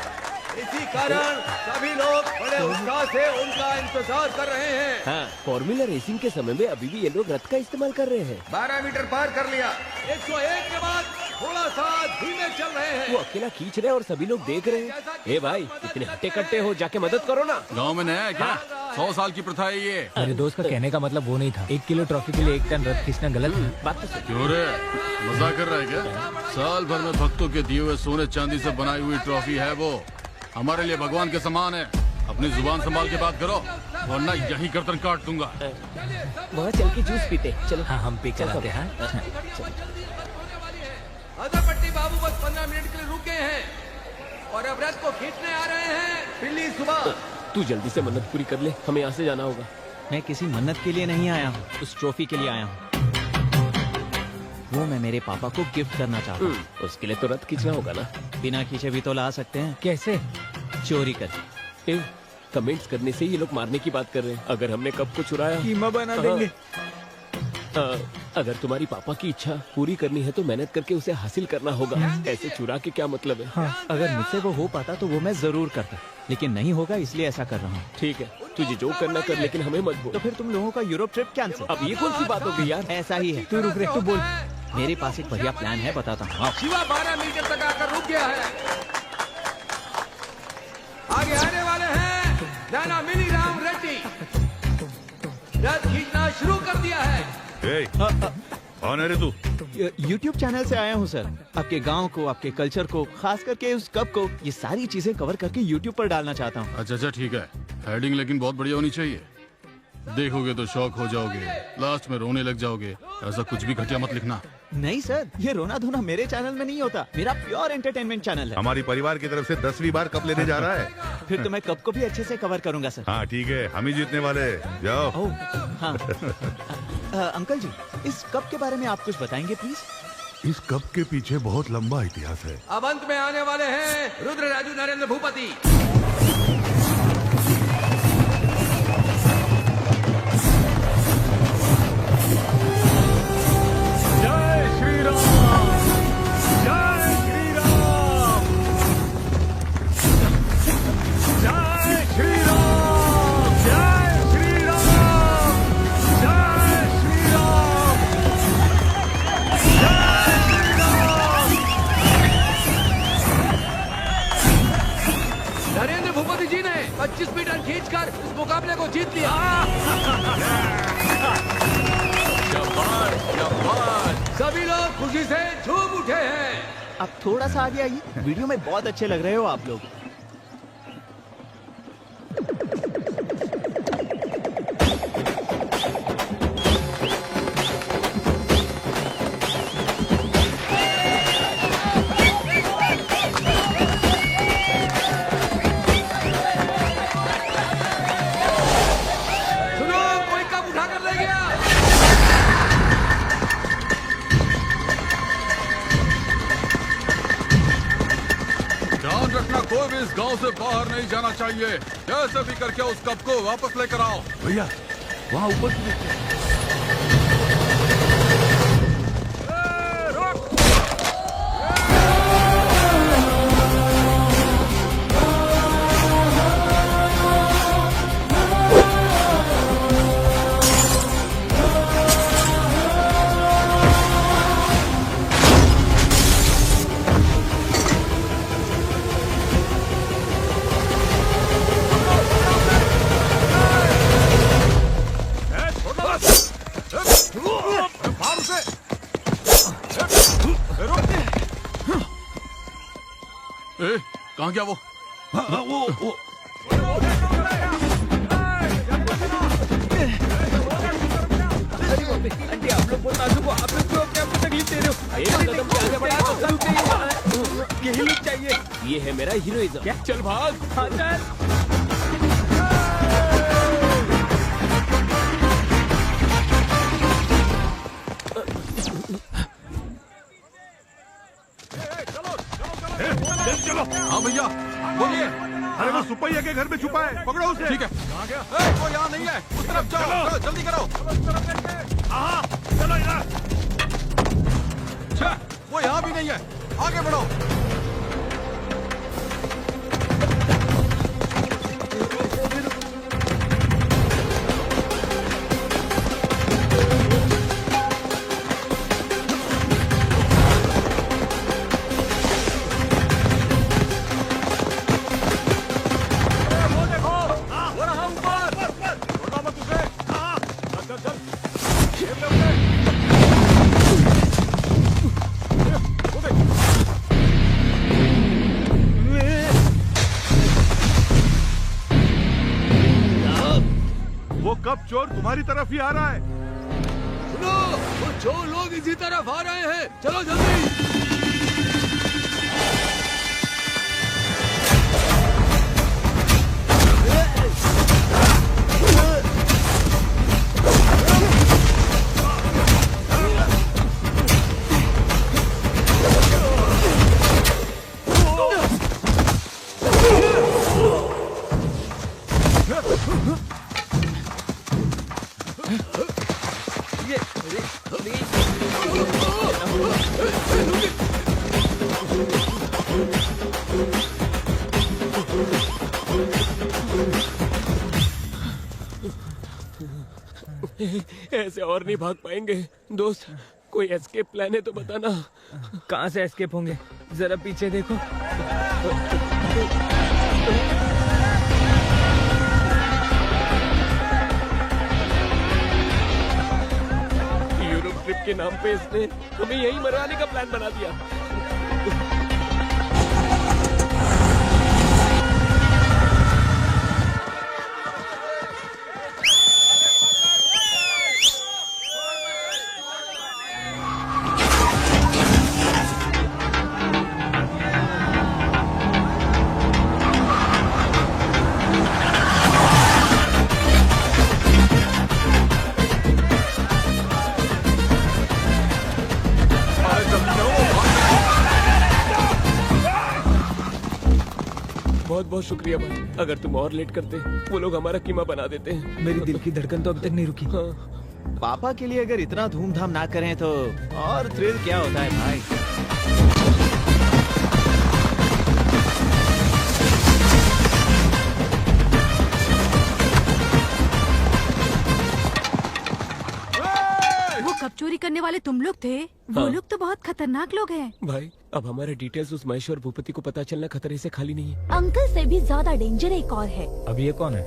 इसी कारण सभी लोग बड़े उत्साह से उनका इंतजार कर रहे हैं। हाँ, फॉर्मूला रेसिंग के समय में अभी भी ये लोग रथ का इस्तेमाल कर रहे हैं। 12 मीटर पार कर लिया। 101 के बाद थोड़ा सा धीमे चल रहे हैं। वो अकेला खींच रहे हैं और सभी लोग देख रहे हैं। ए भाई, इतने हट्टे कट्टे हो, जाके मदद करो ना। गांव में नया है क्या? 100 साल की प्रथा है ये। मेरे दोस्त का कहने का मतलब वो नहीं था। 1 किलो ट्रॉफी के लिए 1 टन रथ खींचना गलत है। बात तो सही। क्यों रे, मजाक कर रहा है क्या? साल भर में भक्तों के दिए हुए सोने चांदी से बनाई हुई ट्रॉफी है वो। हमारे लिए भगवान के समान है। अपनी जुबान संभाल के बात करो, वरना यही गर्दन काट दूंगा। वहाँ चल के जूस पीते। चलो। हाँ, हम पी कर आते हैं। अदरपट्टी बाबू बस 15 मिनट के लिए रुके हैं और अब रथ को खींचने आ रहे हैं। बिल्ली सुबह, तू जल्दी से मन्नत पूरी कर ले, हमें यहाँ से जाना होगा। मैं किसी मन्नत के लिए नहीं आया हूँ, उस ट्रॉफी के लिए आया हूँ। वो मैं मेरे पापा को गिफ्ट करना चाहता हूँ। उसके लिए तो रथ खींचना होगा ना। बिना खींचे भी तो ला सकते हैं। कैसे? चोरी कर। कमेंट्स करने से ये लोग मारने की बात कर रहे हैं। अगर हमने कप को चुराया, कीमा बना देंगे। अगर तुम्हारी पापा की इच्छा पूरी करनी है तो मेहनत करके उसे हासिल करना होगा। ऐसे चुरा के क्या मतलब है? हाँ, अगर मुझसे वो हो पाता तो वो मैं जरूर करता, लेकिन नहीं होगा इसलिए ऐसा कर रहा हूँ। ठीक है, तुझे जो करना कर, लेकिन हमें मत बोल। तो फिर तुम लोगों का यूरोप ट्रिप कैंसिल। अब ये कौन सी बात होगी यार? ऐसा ही है। तू रुक रे, तू बोल। मेरे पास एक बढ़िया प्लान है, बताता हूँ। शिवा 12 मीटर तक आकर रुक गया है। आगे आने वाले हैं नाना मिनी राम रेड्डी। रथ खींचना शुरू कर दिया है। कौन है रे तू? YouTube चैनल से आया हूँ सर। आपके गांव को, आपके कल्चर को, खास करके उस कप को, ये सारी चीजें कवर करके YouTube पर डालना चाहता हूँ। अच्छा ठीक है, हेडिंग लेकिन बहुत बढ़िया होनी चाहिए। देखोगे तो शौक हो जाओगे, लास्ट में रोने लग जाओगे। ऐसा कुछ भी घटिया मत लिखना। नहीं सर, ये रोना धोना मेरे चैनल में नहीं होता। मेरा प्योर एंटरटेनमेंट चैनल है। हमारी परिवार की तरफ से 10वीं बार कप लेने जा रहा है। फिर तो मैं कप को भी अच्छे से कवर करूंगा सर। हाँ ठीक है, हम ही जीतने वाले। जाओ। हाँ। अंकल जी, इस कप के बारे में आप कुछ बताएंगे प्लीज? इस कप के पीछे बहुत लंबा इतिहास है। अब अंत में आने वाले हैं रुद्र राजू नरेंद्र भूपति। जय श्री राम, जय श्री राम, जय श्री राम, जय श्री राम, जय श्री राम, जय श्री राम। नरेंद्र भूपति जी ने 25 मीटर खींचकर इस मुकाबले को जीत लिया। सभी लोग खुशी से झूम उठे हैं। आप थोड़ा सा आगे आइए, वीडियो में बहुत अच्छे लग रहे हो आप लोग। सुनो, कोई कप उठा कर ले गया। ध्यान रखना, कोई भी इस गांव से बाहर नहीं जाना चाहिए। कैसे भी करके उस कप को वापस लेकर आओ। भैया वहाँ ऊपर कहाँ गया वो? वो आंटी, आप लोग बहुत नाजुक हो। आप लोग क्यों अपने आप को तकलीफ दे रहे हो? एक कदम भी आगे बढ़ा तो सब चाहिए। यही लोग चाहिए। ये है मेरा हीरोइज्म। क्या? चल भाग। हाँ, चल। चलो। हाँ भैया बोलिए। अरे वो सुपैया के घर में छुपा है, पकड़ो उसे। ठीक है। वो यहाँ नहीं है, उस तरफ जाओ। जल्दी करो। चलो इधर। वो यहाँ भी नहीं है, आगे बढ़ो। वो कप चोर तुम्हारी तरफ ही आ रहा है। सुनो, वो चोर लोग इसी तरफ आ रहे हैं। चलो जल्दी। ऐसे और नहीं भाग पाएंगे। दोस्त, कोई एस्केप प्लान है तो बताना। कहाँ से एस्केप होंगे? जरा पीछे देखो। यूरोप ट्रिप के नाम पे इसने हमें यही मरवाने का प्लान बना दिया। बहुत बहुत शुक्रिया भाई। अगर तुम और लेट करते वो लोग हमारा कीमा बना देते हैं। मेरी दिल की धड़कन तो अभी तक नहीं रुकी। हाँ। पापा के लिए अगर इतना धूमधाम ना करें तो और थ्रिल क्या होता है भाई। वो कब चोरी करने वाले तुम लोग थे? वो हाँ। लोग तो बहुत खतरनाक लोग हैं। भाई अब हमारे डिटेल्स उस महेश्वर भूपति को पता चलना खतरे से खाली नहीं है। अंकल से भी ज्यादा डेंजर एक और है। अब ये कौन है?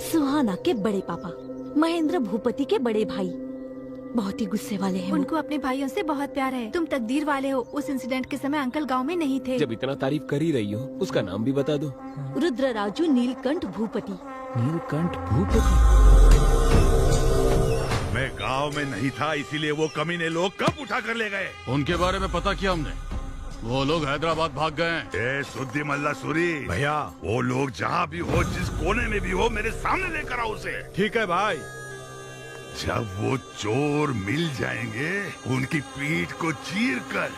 सुहाना के बड़े पापा, महेंद्र भूपति के बड़े भाई। बहुत ही गुस्से वाले हैं। उनको अपने भाइयों से बहुत प्यार है। तुम तकदीर वाले हो। उस इंसिडेंट के समय अंकल गांव में नहीं थे। जब इतना तारीफ कर ही रही हो उसका नाम भी बता दो। रुद्रराजू नीलकंठ भूपति। नीलकंठ भूपति? मैं गांव में नहीं था, इसीलिए वो कमीने लोग कब उठा कर ले गए? उनके बारे में पता किया हमने, वो लोग हैदराबाद भाग गए हैं। ए सुद्दी मल्ला सूरी भैया, वो लोग जहाँ भी हो, जिस कोने में भी हो, मेरे सामने लेकर आओ उसे। ठीक है भाई। जब वो चोर मिल जाएंगे, उनकी पीठ को चीर कर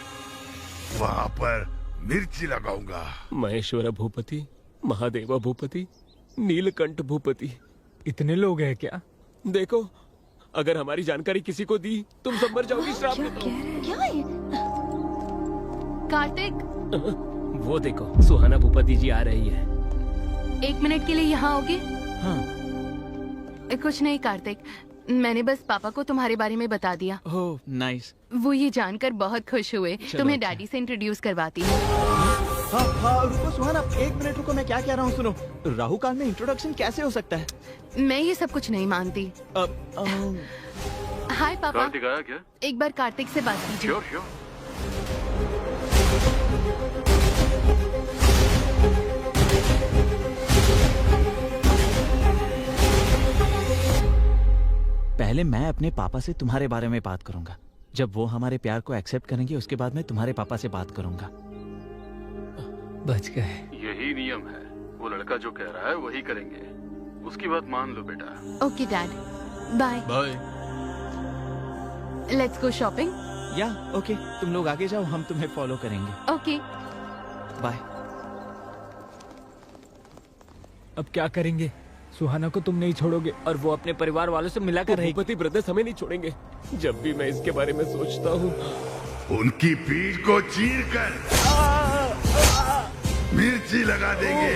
वहाँ पर मिर्ची लगाऊंगा। महेश्वर भूपति, महादेवा भूपति, नीलकंठ भूपति, इतने लोग हैं क्या? देखो अगर हमारी जानकारी किसी को दी तुम सब मर जाओगी। श्राप देता हूं। क्या है? कार्तिक, वो देखो सुहाना भूपति जी आ रही है। 1 मिनट के लिए यहाँ आओगे? हाँ। कुछ नहीं कार्तिक, मैंने बस पापा को तुम्हारे बारे में बता दिया। Oh nice. वो ये जानकर बहुत खुश हुए। तुम्हें डैडी से इंट्रोड्यूस करवाती हूँ। हाँ, रुको सुहाना, 1 मिनट रुको, मैं क्या कह रहा हूँ सुनो। राहु काल में इंट्रोडक्शन कैसे हो सकता है? मैं ये सब कुछ नहीं मानती। हाय पापा। कार्तिक आया क्या? एक बार कार्तिक से बात कीजिए। Sure sure. पहले मैं अपने पापा से तुम्हारे बारे में बात करूंगा। जब वो हमारे प्यार को एक्सेप्ट करेंगे उसके बाद मैं तुम्हारे पापा से बात करूंगा। बच गए। यही नियम है, वो लड़का जो कह रहा है वही करेंगे। उसकी बात मान लो बेटा। Okay dad, bye. Bye. Let's go shopping. या ओके, तुम लोग आगे जाओ, हम तुम्हें फॉलो करेंगे। Okay bye. अब क्या करेंगे? सुहाना को तुम नहीं छोड़ोगे और वो अपने परिवार वालों से मिला कर रहेगी। भूपति ब्रदर्स हमें नहीं छोड़ेंगे। जब भी मैं इसके बारे में सोचता हूँ उनकी पीठ को चीर कर मिर्ची लगा देंगे।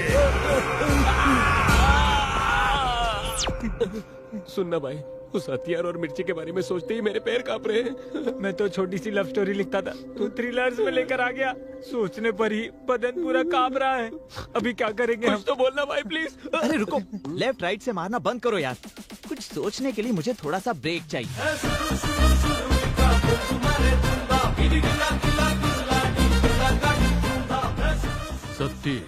सुनना भाई, उस हथियार और मिर्ची के बारे में सोचते ही मेरे पैर कांप रहे हैं। मैं तो छोटी सी लव स्टोरी लिखता था, तू थ्रिलर्स में लेकर आ गया। सोचने पर ही बदन पूरा कांप रहा है। अभी क्या करेंगे हम? कुछ तो बोलना भाई प्लीज। अरे रुको, लेफ्ट राइट से मारना बंद करो यार। कुछ सोचने के लिए मुझे थोड़ा सा ब्रेक चाहिए। सत्ती,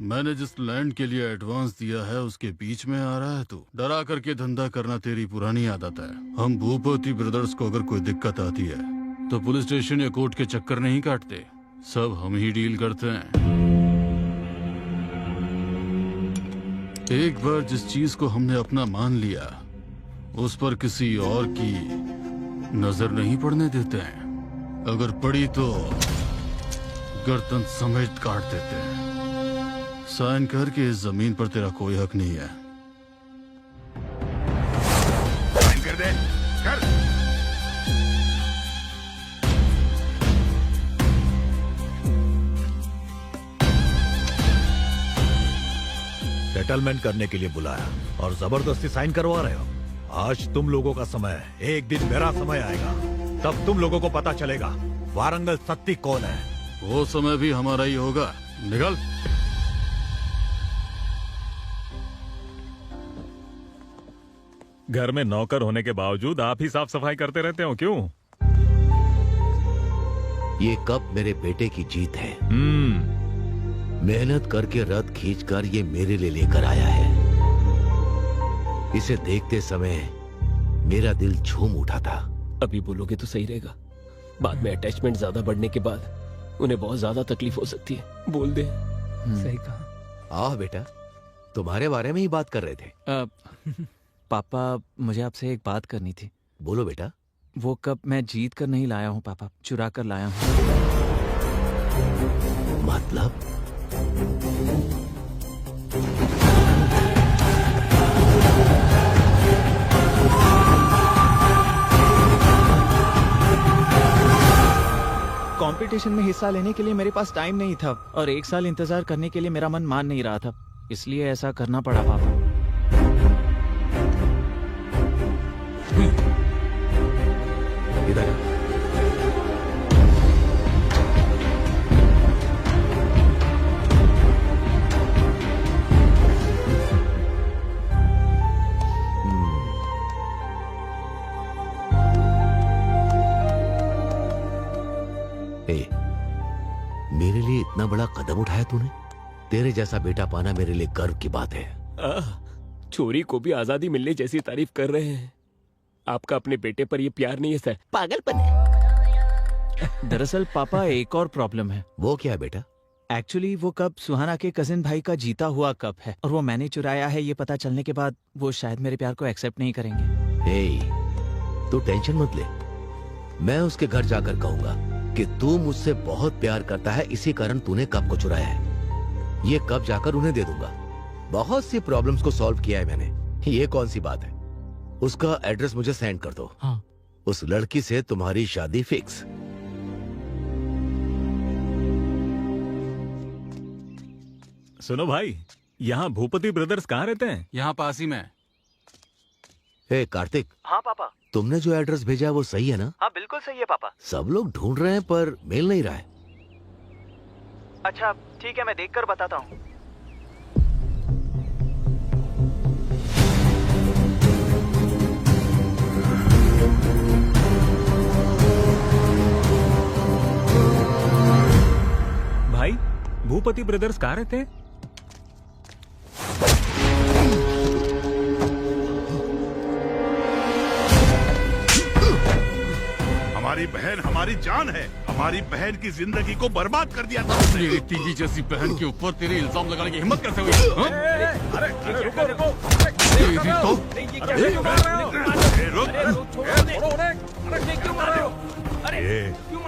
मैंने जिस लैंड के लिए एडवांस दिया है उसके बीच में आ रहा है तू। डरा करके धंधा करना तेरी पुरानी आदत है। हम भूपति ब्रदर्स को अगर कोई दिक्कत आती है तो पुलिस स्टेशन या कोर्ट के चक्कर नहीं काटते, सब हम ही डील करते हैं। एक बार जिस चीज को हमने अपना मान लिया उस पर किसी और की नजर नहीं पड़ने देते हैं। अगर पड़ी तो गर्दन समेत काट देते हैं। साइन कर के इस जमीन पर तेरा कोई हक नहीं है। साइन कर दे, कर। सेटलमेंट करने के लिए बुलाया और जबरदस्ती साइन करवा रहे हो। आज तुम लोगों का समय है, एक दिन मेरा समय आएगा, तब तुम लोगों को पता चलेगा वारंगल सत्ती कौन है। वो समय भी हमारा ही होगा। निकल। घर में नौकर होने के बावजूद आप ही साफ सफाई करते रहते हो क्यों? ये कप मेरे बेटे की जीत है। मेहनत करके रथ खींचकर ये मेरे लिए लेकर आया है। इसे देखते समय मेरा दिल झूम उठा था। अभी बोलोगे तो सही रहेगा, बाद में अटैचमेंट ज्यादा बढ़ने के बाद उन्हें बहुत ज्यादा तकलीफ हो सकती है। बोल दे। सही कहा। आओ बेटा, तुम्हारे बारे में ही बात कर रहे थे। पापा, मुझे आपसे एक बात करनी थी। बोलो बेटा। वो कप मैं जीत कर नहीं लाया हूँ पापा, चुरा कर लाया हूँ। मतलब? कंपटीशन में हिस्सा लेने के लिए मेरे पास टाइम नहीं था और 1 साल इंतजार करने के लिए मेरा मन मान नहीं रहा था, इसलिए ऐसा करना पड़ा पापा। इधर मेरे लिए इतना बड़ा कदम उठाया तूने। तेरे जैसा बेटा पाना मेरे लिए गर्व की बात है। चोरी को भी आजादी मिलने जैसी तारीफ कर रहे हैं। आपका अपने बेटे पर ये प्यार नहीं है सर, पागलपन है। दरअसल पापा एक और प्रॉब्लम है। वो क्या है बेटा? एक्चुअली वो कप सुहाना के कजिन भाई का जीता हुआ कप है और वो मैंने चुराया है। ये पता चलने के बाद वो शायद मेरे प्यार को एक्सेप्ट नहीं करेंगे। तू टेंशन मत ले, मैं उसके घर जाकर कहूंगा कि तू मुझसे बहुत प्यार करता है, इसी कारण तूने कप को चुराया है। ये कप जाकर उन्हें दे दूंगा। बहुत सी प्रॉब्लम्स को सॉल्व किया है मैंने, ये कौन सी बात है। उसका एड्रेस मुझे सेंड कर दो। हाँ। उस लड़की से तुम्हारी शादी फिक्स। सुनो भाई, यहाँ भूपति ब्रदर्स कहाँ रहते हैं? यहाँ पास ही में। हे कार्तिक। हाँ पापा। तुमने जो एड्रेस भेजा है वो सही है ना? हाँ बिल्कुल सही है पापा। सब लोग ढूंढ रहे हैं पर मिल नहीं रहा है। अच्छा ठीक है, मैं देखकर बताता हूँ। भाई, भूपति ब्रदर्स कहाँ रहते हैं? हमारी बहन हमारी जान है। हमारी बहन की जिंदगी को बर्बाद कर दिया था उसने। मेरी टीवी जैसी बहन के ऊपर तेरे इल्जाम लगाने की हिम्मत कैसे हुई?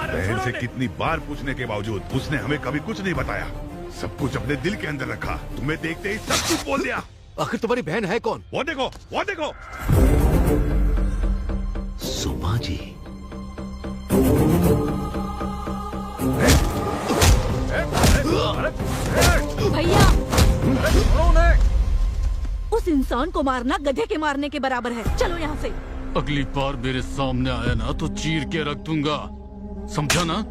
बहन से कितनी बार पूछने के बावजूद उसने हमें कभी कुछ नहीं बताया। सब कुछ अपने दिल के अंदर रखा। तुम्हें देखते ही सब कुछ बोल दिया। आखिर तुम्हारी बहन है कौन? वो देखो, वो देखो। सुमा जी। भैया, उस इंसान को मारना गधे के मारने के बराबर है। चलो यहाँ से। अगली बार मेरे सामने आया ना तो चीर के रख दूंगा, समझा ना?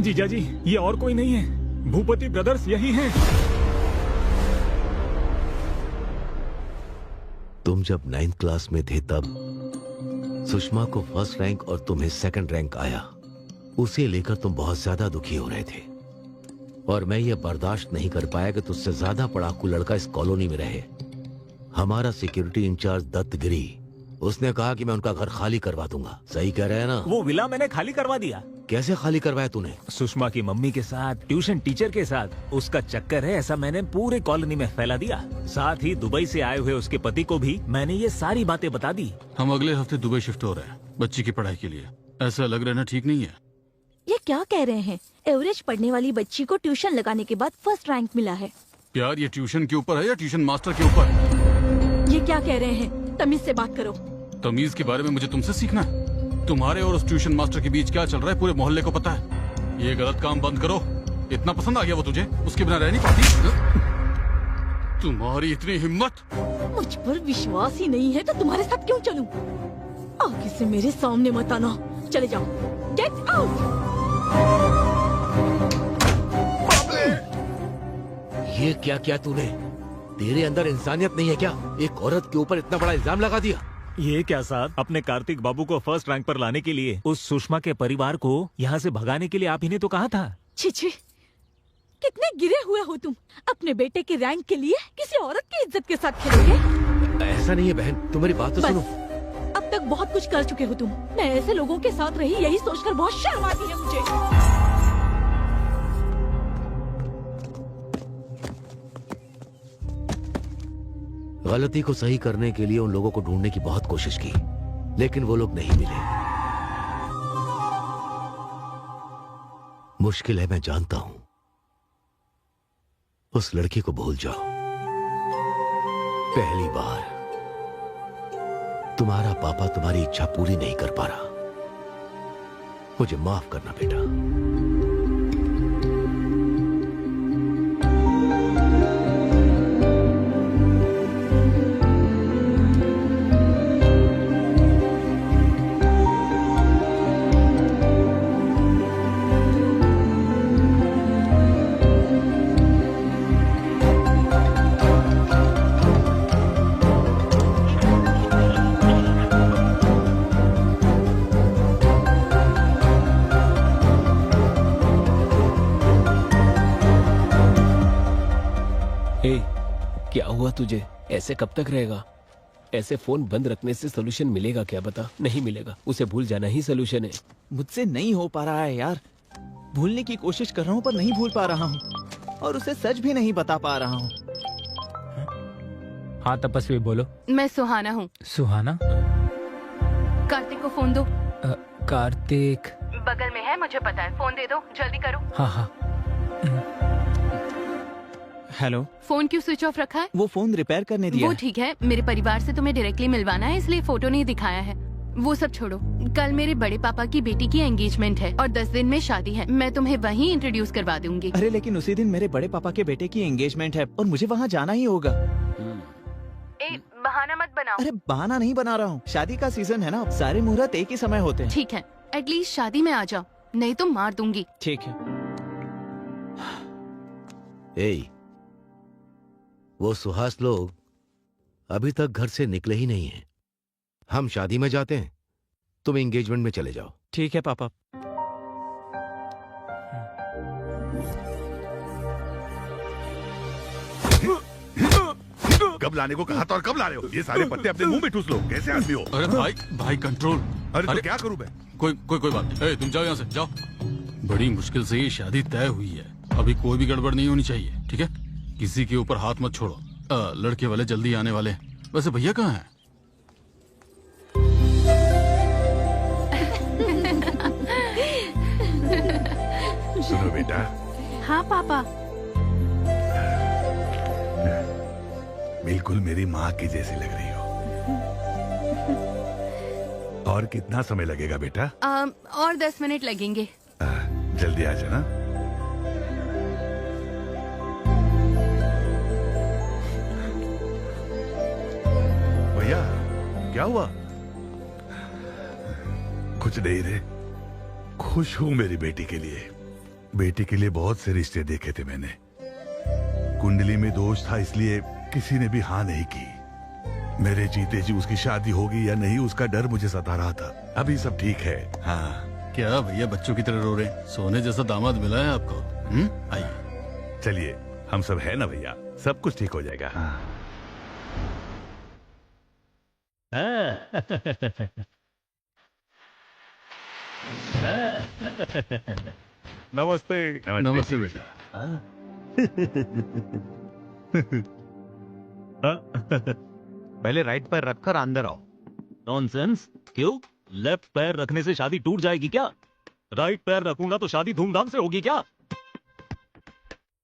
जीजा जी, ये और कोई नहीं है, भूपति ब्रदर्स यही हैं। तुम जब 9th क्लास में थे तब सुषमा को फर्स्ट रैंक और तुम्हें सेकंड रैंक आया। उसे लेकर तुम बहुत ज्यादा दुखी हो रहे थे और मैं ये बर्दाश्त नहीं कर पाया कि तुझसे ज्यादा पढ़ाकू लड़का इस कॉलोनी में रहे। हमारा सिक्योरिटी इंचार्ज दत्तगिरी, उसने कहा कि मैं उनका घर खाली करवा दूंगा। सही कह रहे हैं ना? वो विला मैंने खाली करवा दिया। कैसे खाली करवाया तूने? सुषमा की मम्मी के साथ, ट्यूशन टीचर के साथ उसका चक्कर है ऐसा मैंने पूरे कॉलोनी में फैला दिया। साथ ही दुबई से आए हुए उसके पति को भी मैंने ये सारी बातें बता दी। हम अगले हफ्ते दुबई शिफ्ट हो रहे हैं बच्ची की पढ़ाई के लिए। ऐसा लग रहा है ठीक नहीं है। ये क्या कह रहे हैं? एवरेज पढ़ने वाली बच्ची को ट्यूशन लगाने के बाद फर्स्ट रैंक मिला है। प्यार ये ट्यूशन के ऊपर है या ट्यूशन मास्टर के ऊपर? ये क्या कह रहे हैं? तमीज से बात करो। तमीज के बारे में मुझे तुमसे सीखना है। तुम्हारे और उस ट्यूशन मास्टर के बीच क्या चल रहा है पूरे मोहल्ले को पता है। ये गलत काम बंद करो। इतना पसंद आ गया वो तुझे, उसके बिना रह नहीं पाती। तुम्हारी इतनी हिम्मत? मुझ पर विश्वास ही नहीं है तो तुम्हारे साथ क्यों चलूं? आगे से मेरे सामने मत आना। चले जाओ। Get out. ये क्या किया तूने? तेरे अंदर इंसानियत नहीं है क्या? एक औरत के ऊपर इतना बड़ा इल्जाम लगा दिया। ये क्या साहब, अपने कार्तिक बाबू को फर्स्ट रैंक पर लाने के लिए उस सुषमा के परिवार को यहाँ से भगाने के लिए आप ही ने तो कहा था। छी छी, कितने गिरे हुए हो तुम। अपने बेटे के रैंक के लिए किसी औरत की इज्जत के साथ खेलोगे? ऐसा नहीं है बहन, तुम मेरी बात तो सुनो। अब तक बहुत कुछ कर चुके हो तुम। मैं ऐसे लोगों के साथ रही यही सोचकर बहुत शर्म आती है मुझे। गलती को सही करने के लिए उन लोगों को ढूंढने की बहुत कोशिश की, लेकिन वो लोग नहीं मिले। मुश्किल है, मैं जानता हूं। उस लड़की को भूल जाओ। पहली बार तुम्हारा पापा तुम्हारी इच्छा पूरी नहीं कर पा रहा। मुझे माफ करना बेटा। क्या हुआ तुझे? ऐसे कब तक रहेगा? ऐसे फोन बंद रखने से सोल्यूशन मिलेगा क्या? बता। नहीं मिलेगा। उसे भूल जाना ही सोल्यूशन है। मुझसे नहीं हो पा रहा है यार। भूलने की कोशिश कर रहा हूँ पर नहीं भूल पा रहा हूँ, और उसे सच भी नहीं बता पा रहा हूँ। हाँ तपस्वी बोलो। मैं सुहाना हूँ। सुहाना? कार्तिक को फोन दो। कार्तिक बगल में है, मुझे पता है। फोन दे दो, जल्दी करो। हाँ हाँ। हेलो। फोन क्यों स्विच ऑफ रखा है? वो फोन रिपेयर करने दिया वो है। ठीक है, मेरे परिवार से तुम्हें डायरेक्टली मिलवाना है, इसलिए फोटो नहीं दिखाया है। वो सब छोड़ो। कल मेरे बड़े पापा की बेटी की एंगेजमेंट है और 10 दिन में शादी है। मैं तुम्हें वहीं इंट्रोड्यूस करवा दूंगी। अरे लेकिन उसी दिन मेरे बड़े पापा के बेटे की एंगेजमेंट है और मुझे वहाँ जाना ही होगा। बहाना मत बनाओ। अरे बहाना नहीं बना रहा हूँ, शादी का सीजन है ना, सारे मुहूर्त एक ही समय होते हैं। ठीक है, एटलीस्ट शादी में आ जाओ, नहीं तो मार दूंगी। ठीक है। वो सुहास लोग अभी तक घर से निकले ही नहीं हैं। हम शादी में जाते हैं, तुम एंगेजमेंट में चले जाओ। ठीक है पापा। कब लाने को कहा था और कब ला रहे हो? ये सारे पत्ते अपने मुंह में ठूस लो। कैसे आदमी हो? अरे भाई कंट्रोल। अरे तो क्या करूं मैं? कोई बात नहीं। तुम जाओ यहाँ से, जाओ। बड़ी मुश्किल से ये शादी तय हुई है, अभी कोई भी गड़बड़ नहीं होनी चाहिए, ठीक है? किसी के ऊपर हाथ मत छोड़ो। लड़के वाले जल्दी आने वाले हैं। वैसे भैया कहाँ हैं? सुनो बेटा। हाँ पापा। बिल्कुल मेरी माँ की जैसी लग रही हो। और कितना समय लगेगा बेटा? और 10 मिनट लगेंगे। जल्दी आ जाना। भैया क्या हुआ? कुछ नहीं रे, खुश हूं मेरी बेटी के लिए। बेटी के लिए बहुत से रिश्ते देखे थे मैंने। कुंडली में दोष था, इसलिए किसी ने भी हाँ नहीं की। मेरे जीते जी उसकी शादी होगी या नहीं उसका डर मुझे सता रहा था। अभी सब ठीक है। हाँ। क्या भैया बच्चों की तरह रो रहे? सोने जैसा दामाद मिला है आपको। आइए। चलिए, हम सब है ना भैया, सब कुछ ठीक हो जाएगा। हाँ। नमस्ते। नमस्ते बेटा। पहले राइट पैर रखकर अंदर आओ। नॉनसेंस। क्यों? लेफ्ट पैर रखने से शादी टूट जाएगी क्या? राइट पैर रखूंगा तो शादी धूमधाम से होगी क्या?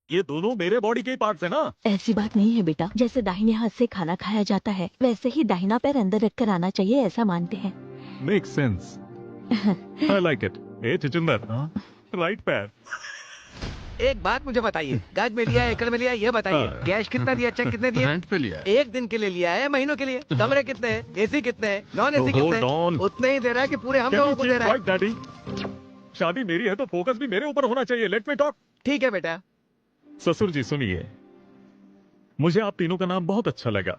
ये दोनों मेरे बॉडी के पार्ट्स है ना। ऐसी बात नहीं है बेटा, जैसे दाहिने हाथ से खाना खाया जाता है वैसे ही दाहिना पैर अंदर रखकर आना चाहिए, ऐसा मानते हैं। Make sense. I like it. ए चिचिंदर, राइट पैर। एक बात मुझे बताइए, गज में लिया एकड़ में लिया ये बताइए, कैश कितना दिया, चेक कितने दिए? रेंट पे लिया। एक दिन के लिए लिया है, महीनों के लिए? कमरे कितने हैं, एसी कितने हैं, नॉन एसी कितने हैं? उतने ही दे रहा है कि पूरे हम लोगों को दे रहा है? डैडी, शादी मेरी है तो फोकस भी मेरे ऊपर होना चाहिए। Let me talk. ठीक है बेटा। ससुर जी सुनिए, मुझे आप तीनों का नाम बहुत अच्छा लगा।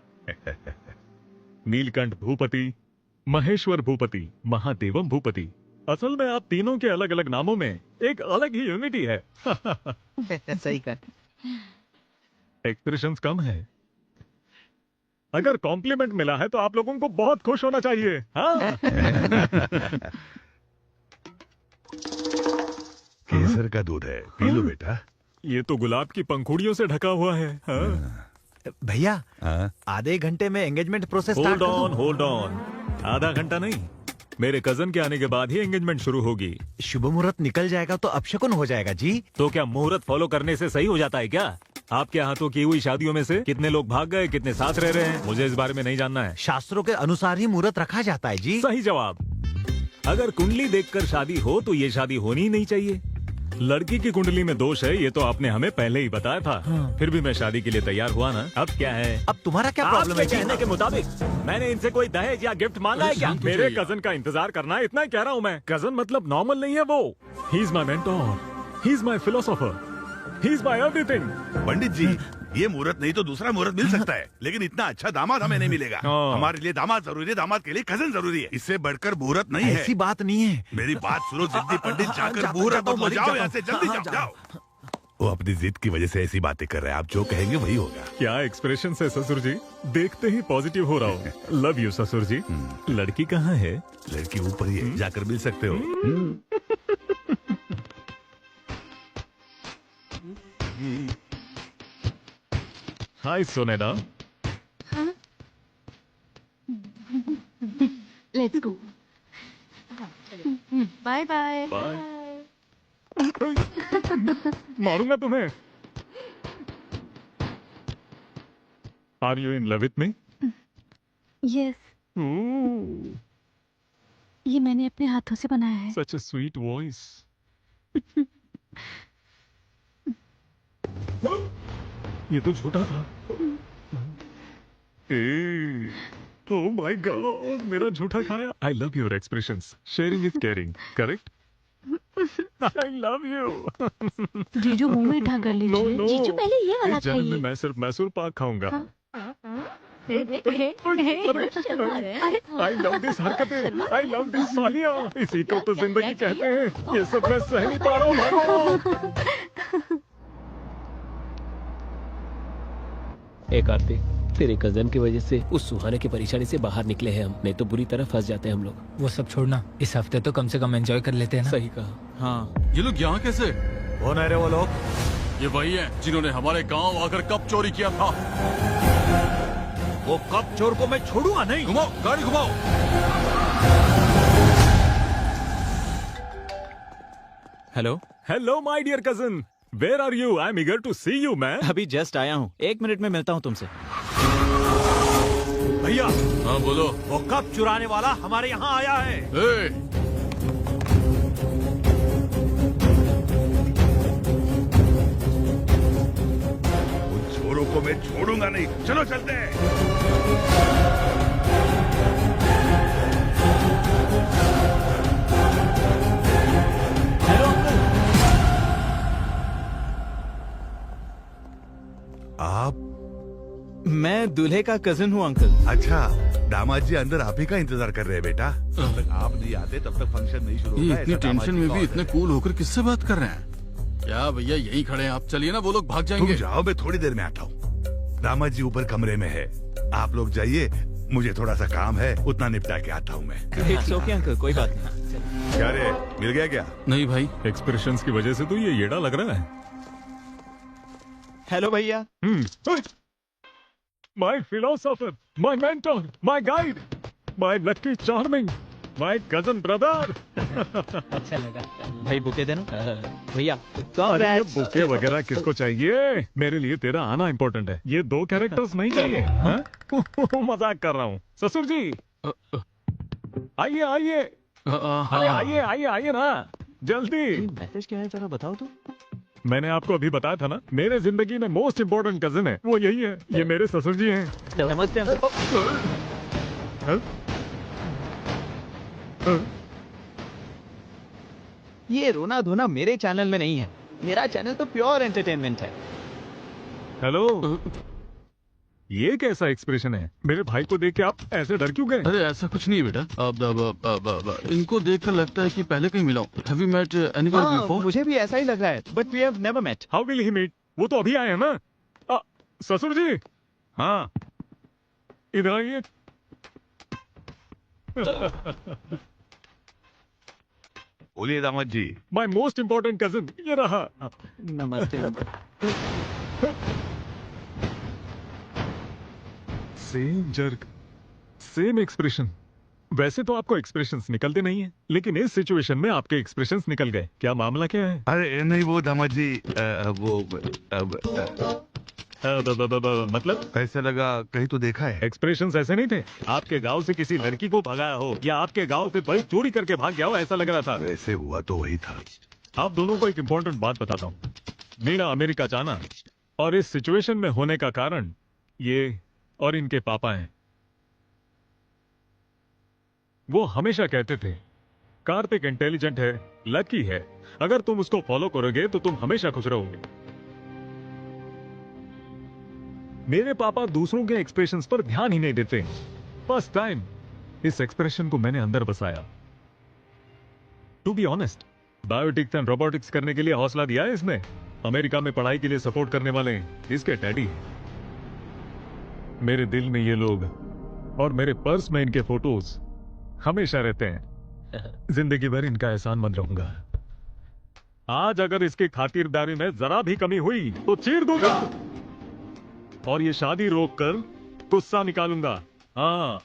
नीलकंठ भूपति, महेश्वर भूपति, महादेवम भूपति। असल में आप तीनों के अलग अलग नामों में एक अलग ही यूनिटी है। सही कर। एक्सप्रेशंस कम है। अगर कॉम्प्लीमेंट मिला है तो आप लोगों को बहुत खुश होना चाहिए। हाँ? केसर का दूध है, पी लो बेटा। ये तो गुलाब की पंखुड़ियों से ढका हुआ है। हाँ? भैया आधे घंटे में एंगेजमेंट प्रोसेस होल्ड ऑन। आधा घंटा नहीं, मेरे कजन के आने के बाद ही एंगेजमेंट शुरू होगी। शुभ मुहूर्त निकल जाएगा तो अपशकुन हो जाएगा जी। तो क्या मुहूर्त फॉलो करने से सही हो जाता है क्या? आपके हाथों की हुई शादियों में से कितने लोग भाग गए, कितने साथ रह रहे हैं, मुझे इस बारे में नहीं जानना है। शास्त्रों के अनुसार ही मुहूर्त रखा जाता है जी। सही जवाब। अगर कुंडली देखकर शादी हो तो ये शादी होनी ही नहीं चाहिए। लड़की की कुंडली में दोष है, ये तो आपने हमें पहले ही बताया था। हाँ। फिर भी मैं शादी के लिए तैयार हुआ ना। अब क्या है? अब तुम्हारा क्या प्रॉब्लम है? कहने के मुताबिक मैंने इनसे कोई दहेज या गिफ्ट मांगा है क्या? मेरे कजन का इंतजार करना है, इतना ही कह रहा हूँ मैं। कजन मतलब नॉर्मल नहीं है वो। He is my mentor, he is my philosopher, he is my everything. Pandit ji, ये मुहूर्त नहीं तो दूसरा मुहूर्त मिल सकता है, लेकिन इतना अच्छा दामाद हमें नहीं मिलेगा। हमारे लिए दामाद जरूरी है, दामाद के लिए कजन जरूरी है। इससे बढ़कर मुहूर्त नहीं है। ऐसी बात नहीं है। मेरी बात सुनो जिद्दी पंडित, जाकर मुहूर्त मत जाओ यहाँ से, जल्दी जाओ। वो अपनी जिद की वजह से ऐसी बातें कर रहे हैं, आप जो कहेंगे वही होगा। क्या एक्सप्रेशन है ससुर जी, देखते ही पॉजिटिव हो रहा हूँ। लव यू ससुर जी। लड़की कहाँ है? लड़की ऊपर ही है, जाकर मिल सकते हो। Hi Soneda. Let's go. Bye bye. मारूंगा तुम्हें। Are you in love with me? Yes, ये मैंने अपने हाथों से बनाया है। Such a sweet voice. ये तो झूठा था। ओह माय गॉड, मेरा झूठा खाया। I love your expressions. Sharing is caring, correct? I love you. जीजू मुंह में उठा कर लीजिए। जीजू पहले ये वाला खाइए। मैं सिर्फ मैसूर पाक खाऊंगा। आई लव दिस हरकतें, आई लव दिस सालियां। इसी को तो जिंदगी कहते हैं। ये सब मैं सह नहीं पा रहा हूँ। एक आरती, तेरे कजन की वजह से उस सुहाने की परेशानी से बाहर निकले हैं हम, नहीं तो बुरी तरह फंस जाते हैं हम लोग। वो सब छोड़ना, इस हफ्ते तो कम से कम एंजॉय कर लेते हैं ना। सही कहा। हाँ, ये लोग यहाँ कैसे? कौन है रे वो लोग? ये वही है जिन्होंने हमारे गांव आकर कप चोरी किया था। वो कप चोर को मैं छोड़ूंगा नहीं। घुमाओ, गाड़ी घुमाओ। Hello hello my dear cousin, where are you? I am eager to see you man. अभी जस्ट आया हूँ, 1 मिनट में मिलता हूँ तुमसे। भैया। हाँ बोलो। वो कप चुराने वाला हमारे यहाँ आया है। उन चोरों को मैं छोड़ूंगा नहीं। चलो चलते हैं। आप? मैं दूल्हे का कजिन हूँ अंकल। अच्छा, दामाद जी अंदर आप ही का इंतजार कर रहे हैं बेटा। जब तक आप नहीं आते तब तक फंक्शन नहीं शुरू होगा। इतनी टेंशन में भी इतने कूल होकर किससे बात कर रहे हैं? क्या भैया यही खड़े हैं आप? चलिए ना, वो लोग भाग जाएंगे। तुम जाओ, मैं थोड़ी देर में आता हूँ। दामाद जी ऊपर कमरे में है, आप लोग जाइए, मुझे थोड़ा सा काम है, उतना निपटा के आता हूँ मैं। इट्स ओके अंकल, कोई बात नहीं। क्या रे, मिल गया क्या? नहीं भाई, एक्सप्रेशंस की वजह से तो ये येड़ा लग रहा है। हेलो भैया। My philosopher, my mentor, my guide, my lucky charming, my cousin brother. अच्छा लगा भाई, बुके देना भैया। बुके वगैरह किसको चाहिए? मेरे लिए तेरा आना इम्पोर्टेंट है। ये 2 कैरेक्टर्स नहीं चाहिए। मजाक कर रहा हूँ। ससुर जी आइए आइए। अरे आइए आइए आइए ना, जल्दी। मैसेज क्या है जरा बताओ तो। मैंने आपको अभी बताया था ना, मेरे जिंदगी में मोस्ट इम्पोर्टेंट कजिन है, वो यही है। ये मेरे ससुर जी हैं। नमस्ते हाँ? ये रोना धोना मेरे चैनल में नहीं है। मेरा चैनल तो प्योर एंटरटेनमेंट है। हेलो, ये कैसा एक्सप्रेशन है? मेरे भाई को देख के आप ऐसे डर क्यों गए? अरे ऐसा कुछ नहीं है बेटा। अब इनको देखकर लगता है कि पहले कहीं मिला हूँ। Have you met anyone before? मुझे भी ऐसा ही लग रहा है, but we have never met. How will he meet? वो तो अभी आए हैं ना। ससुर जी, हाँ इधर आइए। बोलिए दामाद जी। माय मोस्ट इम्पोर्टेंट कजिन ये रहा। नमस्ते। Same jerk, same expression. वैसे तो आपको एक्सप्रेशंस निकलते नहीं हैं, लेकिन इस सिचुएशन में आपके एक्सप्रेशंस निकल गए। क्या मामला क्या है? अरे नहीं वो दामाद जी, मतलब ऐसा लगा कहीं तो देखा है। एक्सप्रेशंस ऐसे नहीं थे। आपके गांव से किसी लड़की को भगाया हो या आपके गांव से कोई चोरी करके भाग गया हो, ऐसा लग रहा था। वैसे हुआ तो वही था। आप दोनों को एक इम्पोर्टेंट बात बताता हूँ। मेरा अमेरिका जाना और इस सिचुएशन में होने का कारण ये और इनके पापा हैं। वो हमेशा कहते थे कार्तिक इंटेलिजेंट है, लकी है, अगर तुम उसको फॉलो करोगे तो तुम हमेशा खुश रहोगे। मेरे पापा दूसरों के एक्सप्रेशंस पर ध्यान ही नहीं देते। फर्स्ट टाइम इस एक्सप्रेशन को मैंने अंदर बसाया। To be honest, biotics and robotics करने के लिए हौसला दिया है इसने। अमेरिका में पढ़ाई के लिए सपोर्ट करने वाले इसके डैडी। मेरे दिल में ये लोग और मेरे पर्स में इनके फोटोज हमेशा रहते हैं। जिंदगी भर इनका एहसान मंद रहूंगा। आज अगर इसकी खातिरदारी में जरा भी कमी हुई तो चीर दूंगा और ये शादी रोक कर गुस्सा निकालूंगा। हाँ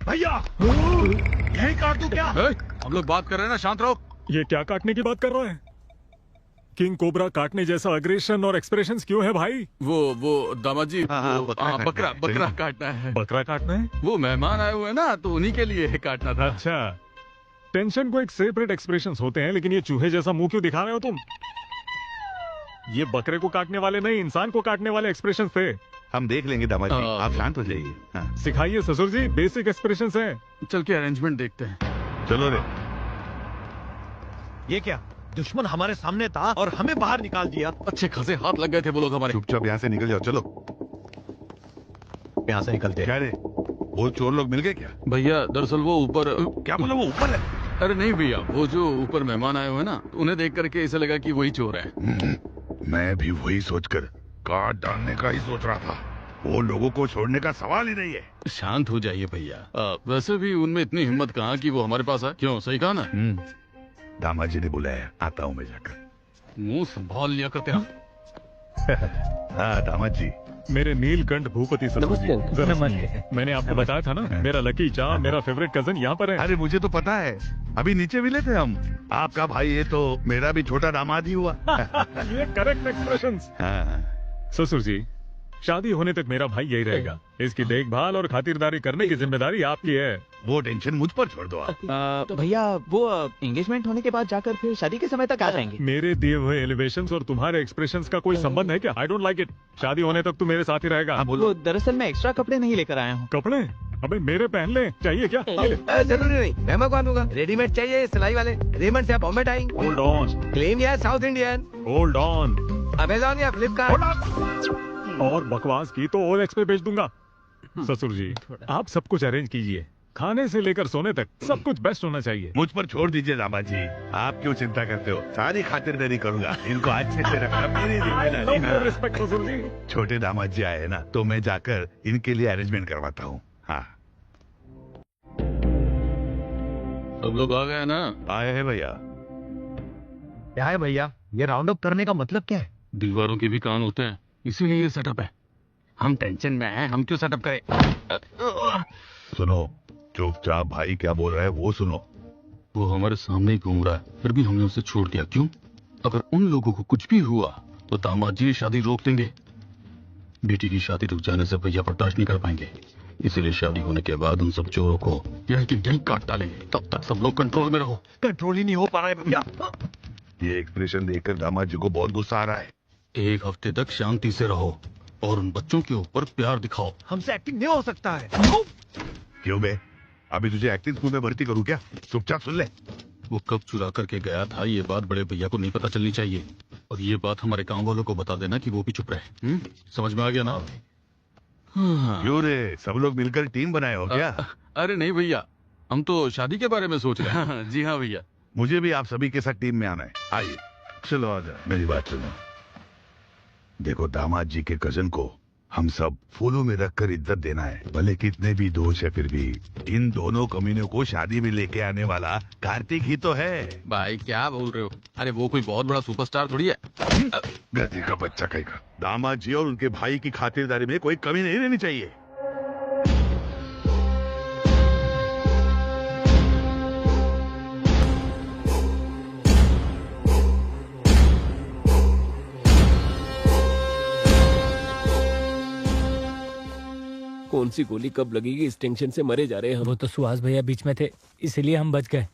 भैया, यही काट दूं क्या? हम लोग बात कर रहे हैं ना, शांत रहो। ये क्या काटने की बात कर रहा है? किंग कोबरा काटने जैसा अग्रेशन और एक्सप्रेशंस क्यों है भाई? वो दामाद जी, बकरा काटना है। बकरा काटना है? वो मेहमान आए हुए हैं ना, तो उन्हीं के लिए काटना था। अच्छा, टेंशन को एक सेपरेट एक्सप्रेशंस होते हैं, लेकिन ये चूहे जैसा मुंह क्यों दिखा रहे हो तुम? ये बकरे को काटने वाले नहीं, इंसान को काटने वाले एक्सप्रेशंस थे। हम देख लेंगे दामाद जी, आप शांत हो जाइए। हाँ। सिखाइए ससुर जी, बेसिक एक्सप्रेशंस हैं। चल के अरेंजमेंट देखते हैं। चलो रे। ये क्या, दुश्मन हमारे सामने था और हमें बाहर निकाल दिया। अच्छे खासे हाथ लग गए थे वो लोग हमारे। चुपचाप यहाँ से निकल जाओ। चलो यहाँ से निकलते। क्या रे, वो चोर लोग मिल गए क्या? भैया दरअसल वो ऊपर। क्या बोला, वो ऊपर है? अरे नहीं भैया, वो जो ऊपर मेहमान आए हुए हैं ना, उन्हें देख करके ऐसा लगा कि वही चोर है। मैं भी वही सोचकर काट डालने का ही सोच रहा था। वो लोगों को छोड़ने का सवाल ही नहीं है। शांत हो जाइए भैया। वैसे भी उनमें इतनी हिम्मत कहाँ कि वो हमारे पास आए। क्यों, सही कहा ना? दामाद जी ने बुलाया, आता हूँ मैं जाकर। मुंह संभाल लिया करते हैं। हाँ दामाद जी। मेरे नीलकंठ भूपति ससुर जी, जरा मैंने आपको बताया था ना, मेरा लकी चार्म, मेरा फेवरेट कजन यहाँ पर है। अरे मुझे तो पता है, अभी नीचे मिले थे हम। आपका भाई है तो मेरा भी छोटा दामाद ही हुआ। ये करेक्ट एक्सप्रेशंस। हाँ। ससुर जी, शादी होने तक मेरा भाई यही रहेगा। इसकी देखभाल और खातिरदारी करने की जिम्मेदारी आपकी है। वो टेंशन मुझ पर छोड़ दो आप। तो भैया वो एंगेजमेंट होने के बाद जाकर फिर शादी के समय तक आ जाएंगे। मेरे दिए हुए एलिवेशंस और तुम्हारे एक्सप्रेशंस का कोई संबंध है क्या? I don't like it. शादी होने तक तू मेरे साथ ही रहेगा। वो दरअसल मैं एक्स्ट्रा कपड़े नहीं लेकर आया हूँ। कपड़े? अबे मेरे पहन ले, चाहिए क्या? जरूरी नहीं, मैं मंगवा दूंगा। रेडीमेड चाहिए सिलाई वाले? रेमंड से Bombay Dyeing. Hold on. Clean या South Indian? Hold on. Amazon या फ्लिपकार्ट? और बकवास की तो OLX पे भेज दूंगा। ससुर जी, आप सब कुछ अरेंज कीजिए, खाने से लेकर सोने तक सब कुछ बेस्ट होना चाहिए। मुझ पर छोड़ दीजिए दामाद जी, आप क्यों चिंता करते हो? सारी खातिरदारी करूंगा। इनको अच्छे से रखना मेरी जिम्मेदारी। रिस्पेक्ट ससुर जी। छोटे दामाद जी आए ना, तो मैं जाकर इनके लिए अरेंजमेंट करवाता हूँ। हाँ, सब लोग आ गए ना? आए हैं भैया। क्या है भैया, ये राउंड अप करने का मतलब क्या है? दीवारों के भी कान होते हैं, इसीलिए ये सेटअप है। हम टेंशन में हैं, हम क्यों सेटअप करें? सुनो, चुपचाप भाई क्या बोल रहा है वो सुनो। वो हमारे सामने ही घूम रहा है, फिर भी हमने उसे छोड़ दिया। क्यों? अगर उन लोगों को कुछ भी हुआ तो दामाद जी शादी रोक देंगे। बेटी की शादी रुक जाने से भैया बर्दाश्त नहीं कर पाएंगे, इसीलिए शादी होने के बाद उन सब चोरों को यहीं काट डालेंगे। तब तक सब लोग कंट्रोल में रहो। कंट्रोल ही नहीं हो पा रहा है भैया। ये एक्सप्रेशन देखकर दामाद जी को बहुत गुस्सा आ रहा है। 1 हफ्ते तक शांति से रहो और उन बच्चों के ऊपर प्यार दिखाओ। हमसे एक्टिंग नहीं हो सकता है। क्यों बे, अभी तुझे एक्टिंग स्कूल में भर्ती करूँ क्या? चुपचाप सुन ले। वो कब चुरा करके गया था ये बात बड़े भैया को नहीं पता चलनी चाहिए, और ये बात हमारे गांव वालों को बता देना कि वो भी चुप रहे। समझ में आ गया ना? क्यों रे, सब लोग मिलकर टीम बनाए हो क्या? अरे नहीं भैया, हम तो शादी के बारे में सोच रहे हैं। जी हाँ भैया। मुझे भी आप सभी के साथ टीम में आना है। आइए, चलो आजा, मेरी बात सुनो। देखो, दामाद जी के कजन को हम सब फूलों में रखकर इज्जत देना है। भले कितने भी दोष है, फिर भी इन दोनों कमीनों को शादी में लेके आने वाला कार्तिक ही तो है। भाई क्या बोल रहे हो? अरे वो कोई बहुत बड़ा सुपरस्टार थोड़ी है। गधी का बच्चा कहेगा। दामाद जी और उनके भाई की खातिरदारी में कोई कमी नहीं रहनी चाहिए। कौन सी गोली कब लगेगी, इस टेंशन से मरे जा रहे हैं हम। वो तो सुहास भैया बीच में थे, इसीलिए हम बच गए,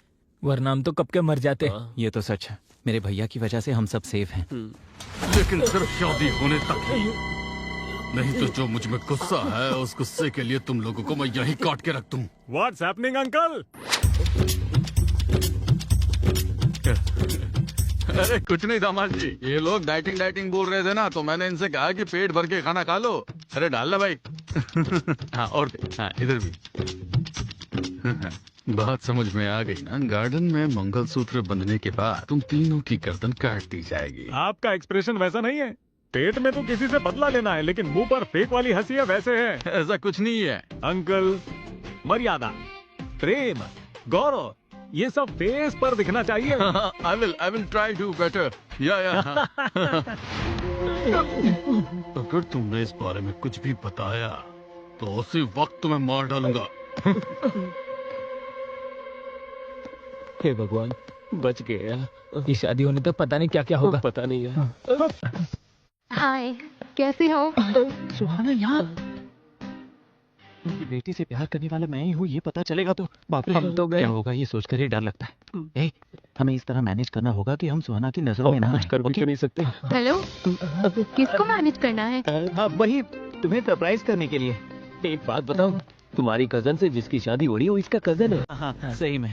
वरना हम तो कब के मर जाते। ये तो सच है, मेरे भैया की वजह से हम सब सेफ हैं। लेकिन सिर्फ शादी होने तक ही। नहीं तो जो मुझ में गुस्सा है, उस गुस्से के लिए तुम लोगों को मैं यहीं काट के रख दूं। What's happening, uncle? अरे कुछ नहीं दामाद जी, ये लोग डाइटिंग बोल रहे थे ना, तो मैंने इनसे कहा कि पेट भर के खाना खा लो। अरे डाल ना भाई। हाँ, और हाँ, इधर भी। बात समझ में आ गई ना? गार्डन में मंगलसूत्र बंधने के बाद तुम तीनों की गर्दन काट दी जाएगी। आपका एक्सप्रेशन वैसा नहीं है। पेट में तो किसी से बदला लेना है, लेकिन मुंह पर फेक वाली हंसी है वैसे है। ऐसा कुछ नहीं है अंकल। मर्यादा, प्रेम, गौरव, ये सब फेस पर दिखना चाहिए। I will try to better. या। अगर तुमने इस बारे में कुछ भी बताया तो उसी वक्त तुम्हें मार डालूंगा। हे भगवान, बच गया। ये शादी होने तक पता नहीं क्या क्या होगा। पता नहीं है। हाय, कैसे हो? सुहाना यहाँ? उनकी बेटी से प्यार करने वाला मैं ही हूँ, ये पता चलेगा तो बाप रे, हम तो गए। क्या होगा ये सोचकर ही डर लगता है। ए, हमें इस तरह मैनेज करना होगा कि हम सुहाना की नजरों में ना आए। कर भी क्यों नहीं सकते? हेलो, किसको मैनेज करना है? हाँ, वही तुम्हें सरप्राइज करने के लिए। एक बात बताओ, तुम्हारी कजन से जिसकी शादी हो रही है वो इसका कजन है? हाँ, सही में।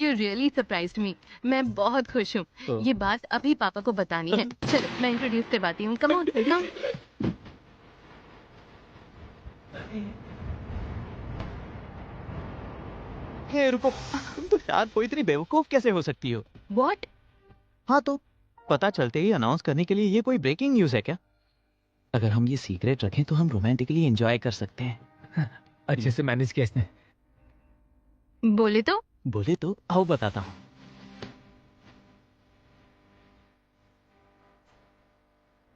You really surprised me. मैं बहुत खुश हूँ। ये बात अभी पापा को बतानी है। चलो मैं इंट्रोड्यूस करवाती हूँ। कम ऑन, कम। हे रुको, तुम तो शायद कोई इतनी बेवकूफ कैसे हो सकती हो? What? हाँ तो पता चलते ही अनाउंस करने के लिए ये कोई ब्रेकिंग न्यूज है क्या? अगर हम ये सीक्रेट रखें तो हम रोमांटिकली एंजॉय कर सकते हैं। अच्छे से मैनेज किया इसने। बोले तो आओ बताता हूँ।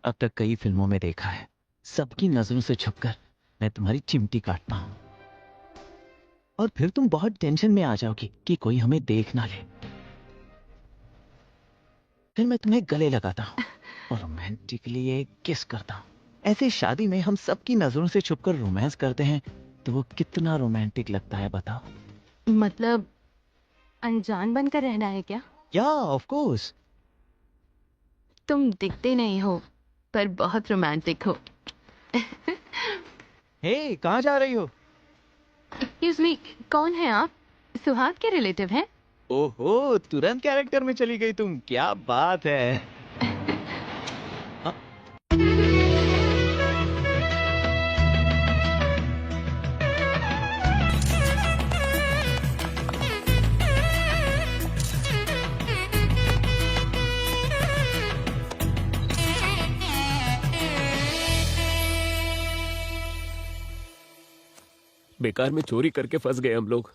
अब तक कई फिल्मों में देखा है, सबकी नजरों से छुपकर मैं तुम्हारी चिमटी काटता हूँ और फिर तुम बहुत टेंशन में आ जाओगी कि कोई हमें देख ना ले। फिर मैं तुम्हें गले लगाता हूँ और रोमांटिकली एक किस करता हूँ। ऐसे शादी में हम सबकी नजरों से छुपकर रोमांस करते हैं तो वो कितना रोमांटिक लगता है बताओ। मतलब अनजान बनकर रहना है क्या? या ऑफ कोर्स। तुम दिखते नहीं हो पर बहुत रोमांटिक हो। हे, कहाँ जा रही हो? एक्सक्यूज मी, कौन है आप? सुहाग के रिलेटिव हैं? ओहो, तुरंत कैरेक्टर में चली गई तुम, क्या बात है। बेकार में चोरी करके फंस गए हम लोग।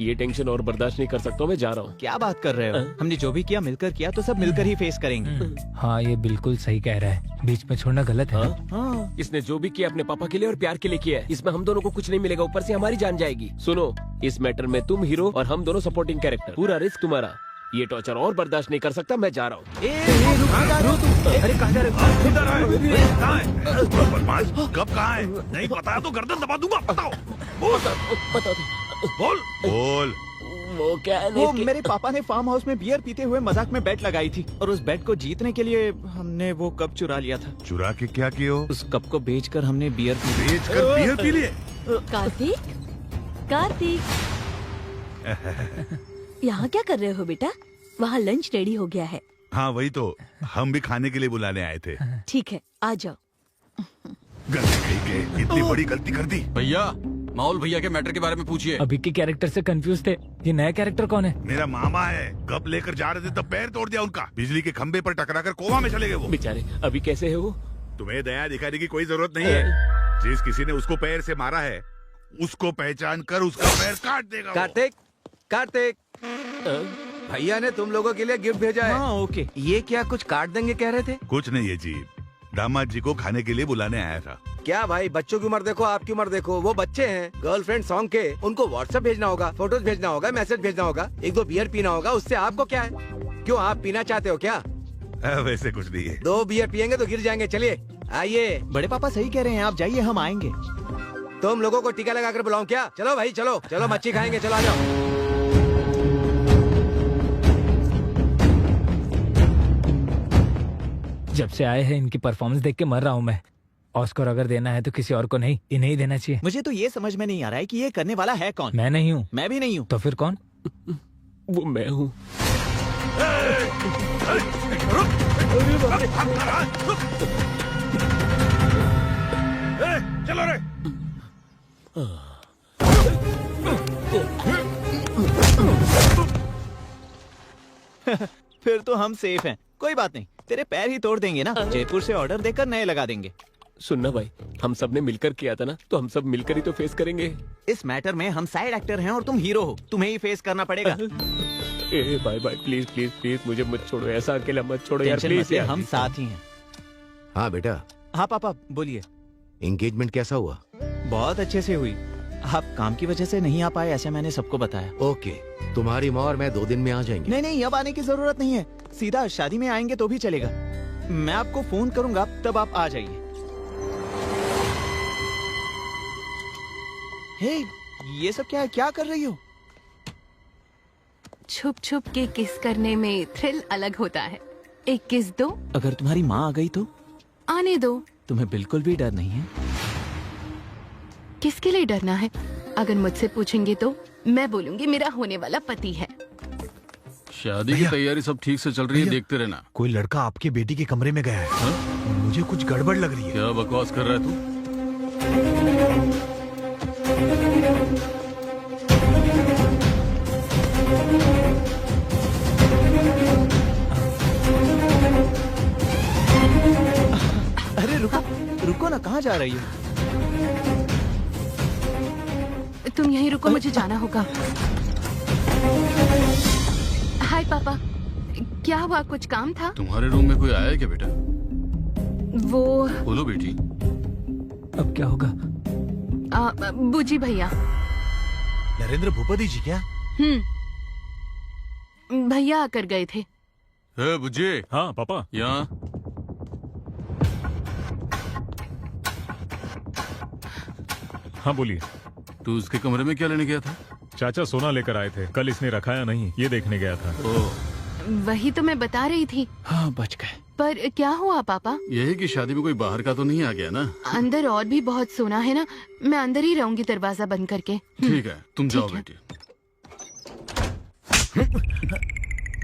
ये टेंशन और बर्दाश्त नहीं कर सकता, मैं जा रहा हूँ। क्या बात कर रहे हो? हमने जो भी किया मिलकर किया तो सब मिलकर ही फेस करेंगे। हाँ, ये बिल्कुल सही कह रहा है, बीच में छोड़ना गलत है। हाँ? इसने जो भी किया अपने पापा के लिए और प्यार के लिए किया है। इसमें हम दोनों को कुछ नहीं मिलेगा, ऊपर से हमारी जान जाएगी। सुनो, इस मैटर में तुम हीरो और हम दोनों सपोर्टिंग कैरेक्टर, पूरा रिस्क तुम्हारा। ये टॉर्चर और बर्दाश्त नहीं कर सकता, मैं जा रहा हूँ। अरे कहाँ जा रहे हो? इधर आए। बदमाश, कब कहाँ है? नहीं बताया तो गर्दन दबा दूंगा। बताओ। बोल। बता दो। बोल। बोल। वो क्या है वो मेरे पापा ने फार्म हाउस में बियर पीते हुए मजाक में बेट लगाई थी और उस बेट को जीतने के लिए हमने वो कप चुरा लिया था। चुरा के क्या किया? उस कप को बेचकर हमने बियर पी लिए? कार्तिक, कार्तिक, यहाँ क्या कर रहे हो बेटा? वहाँ लंच रेडी हो गया है। हाँ वही तो, हम भी खाने के लिए बुलाने आए थे। ठीक है, आ जाओ। गलती कही के, इतनी बड़ी गलती कर दी। भैया, माहौल भैया के मैटर के बारे में पूछिए। अभी के कैरेक्टर से कंफ्यूज थे, ये नया कैरेक्टर कौन है? मेरा मामा है। कब लेकर जा रहे थे तब पैर तोड़ दिया उनका। बिजली के खंबे पर टकराकर कोमा में चले गए वो। बेचारे, अभी कैसे है वो? तुम्हें दया दिखाने की कोई जरूरत नहीं है। जिस किसी ने उसको पैर से मारा है, उसको पहचान कर उसका पैर काट देगा। कार्तिक, कार्तिक, भैया ने तुम लोगों के लिए गिफ्ट भेजा है। हाँ, ओके। ये क्या कुछ काट देंगे कह रहे थे? कुछ नहीं है जी, दामाद जी को खाने के लिए बुलाने आया था। क्या भाई, बच्चों की उम्र देखो, आपकी उम्र देखो। वो बच्चे हैं, गर्लफ्रेंड सॉन्ग के, उनको व्हाट्सएप भेजना होगा, फोटोज भेजना होगा, मैसेज भेजना होगा, एक दो बियर पीना होगा। उससे आपको क्या है? क्यों, आप पीना चाहते हो क्या? वैसे कुछ नहीं है। 2 बियर पियेंगे तो गिर जाएंगे। चलिए आइए। बड़े पापा सही कह रहे हैं, आप जाइए, हम आएंगे। तुम लोगों को टीका लगाकर बुलाऊं क्या? चलो भाई, चलो चलो, मच्छी खाएंगे, चलो आ जाओ। जब से आए हैं इनकी परफॉर्मेंस देख के मर रहा हूँ मैं। ऑस्कर अगर देना है तो किसी और को नहीं, इन्हें ही देना चाहिए। मुझे तो ये समझ में नहीं आ रहा है कि ये करने वाला है कौन। मैं नहीं हूँ। मैं भी नहीं हूँ। तो फिर कौन? वो मैं हूँ। चलो रे। फिर तो हम सेफ हैं। कोई बात नहीं, तेरे पैर ही तोड़ देंगे ना। जयपुर से ऑर्डर देकर नए लगा देंगे। सुनना भाई, हम सब ने मिलकर किया था ना, तो हम सब मिलकर ही तो फेस करेंगे। इस मैटर में हम साइड एक्टर हैं और तुम हीरो हो, तुम्हें ही फेस करना पड़ेगा। ए भाई भाई, प्लीज प्लीज प्लीज मुझे मत छोड़ो, ऐसा अकेला मत छोड़ो यार, प्लीज यार। हम साथ ही हैं। हाँ बेटा। हाँ पापा, बोलिए। एंगेजमेंट कैसा हुआ? बहुत अच्छे से हुई। आप काम की वजह से नहीं आ पाए, ऐसे मैंने सबको बताया। ओके, तुम्हारी माँ और मैं 2 दिन में आ जाएंगे। नहीं नहीं, अब आने की जरूरत नहीं है, सीधा शादी में आएंगे तो भी चलेगा। मैं आपको फोन करूंगा, तब आप आ जाइए। हे, ये सब क्या है? क्या कर रही हो? छुप छुप के किस करने में थ्रिल अलग होता है। एक किस दो। अगर तुम्हारी माँ आ गई तो? आने दो। तुम्हें बिल्कुल भी डर नहीं है? किसके लिए डरना है? अगर मुझसे पूछेंगे तो मैं बोलूंगी मेरा होने वाला पति है। शादी की तैयारी सब ठीक से चल रही है, देखते रहना। कोई लड़का आपकी बेटी के कमरे में गया है। हा? मुझे कुछ गड़बड़ लग रही है। क्या बकवास कर रहा है तू? अरे रुको रुको ना, कहाँ जा रही हो? तुम यहीं रुको, मुझे जाना होगा। हाय पापा, क्या हुआ? कुछ काम था? तुम्हारे रूम में कोई आया है क्या बेटा? वो बोलो बेटी। अब क्या होगा? बुजी भैया। नरेंद्र भूपति जी क्या? भैया आकर गए थे। बुज्जी। हाँ पापा। यहाँ। हाँ बोलिए। तू उसके कमरे में क्या लेने गया था? चाचा सोना लेकर आए थे, कल इसने रखा या नहीं ये देखने गया था। वही तो मैं बता रही थी। हाँ, बच गए। पर क्या हुआ पापा? यही कि शादी में कोई बाहर का तो नहीं आ गया ना? अंदर और भी बहुत सोना है ना, मैं अंदर ही रहूंगी दरवाजा बंद करके। ठीक है, तुम जाओ बेटी।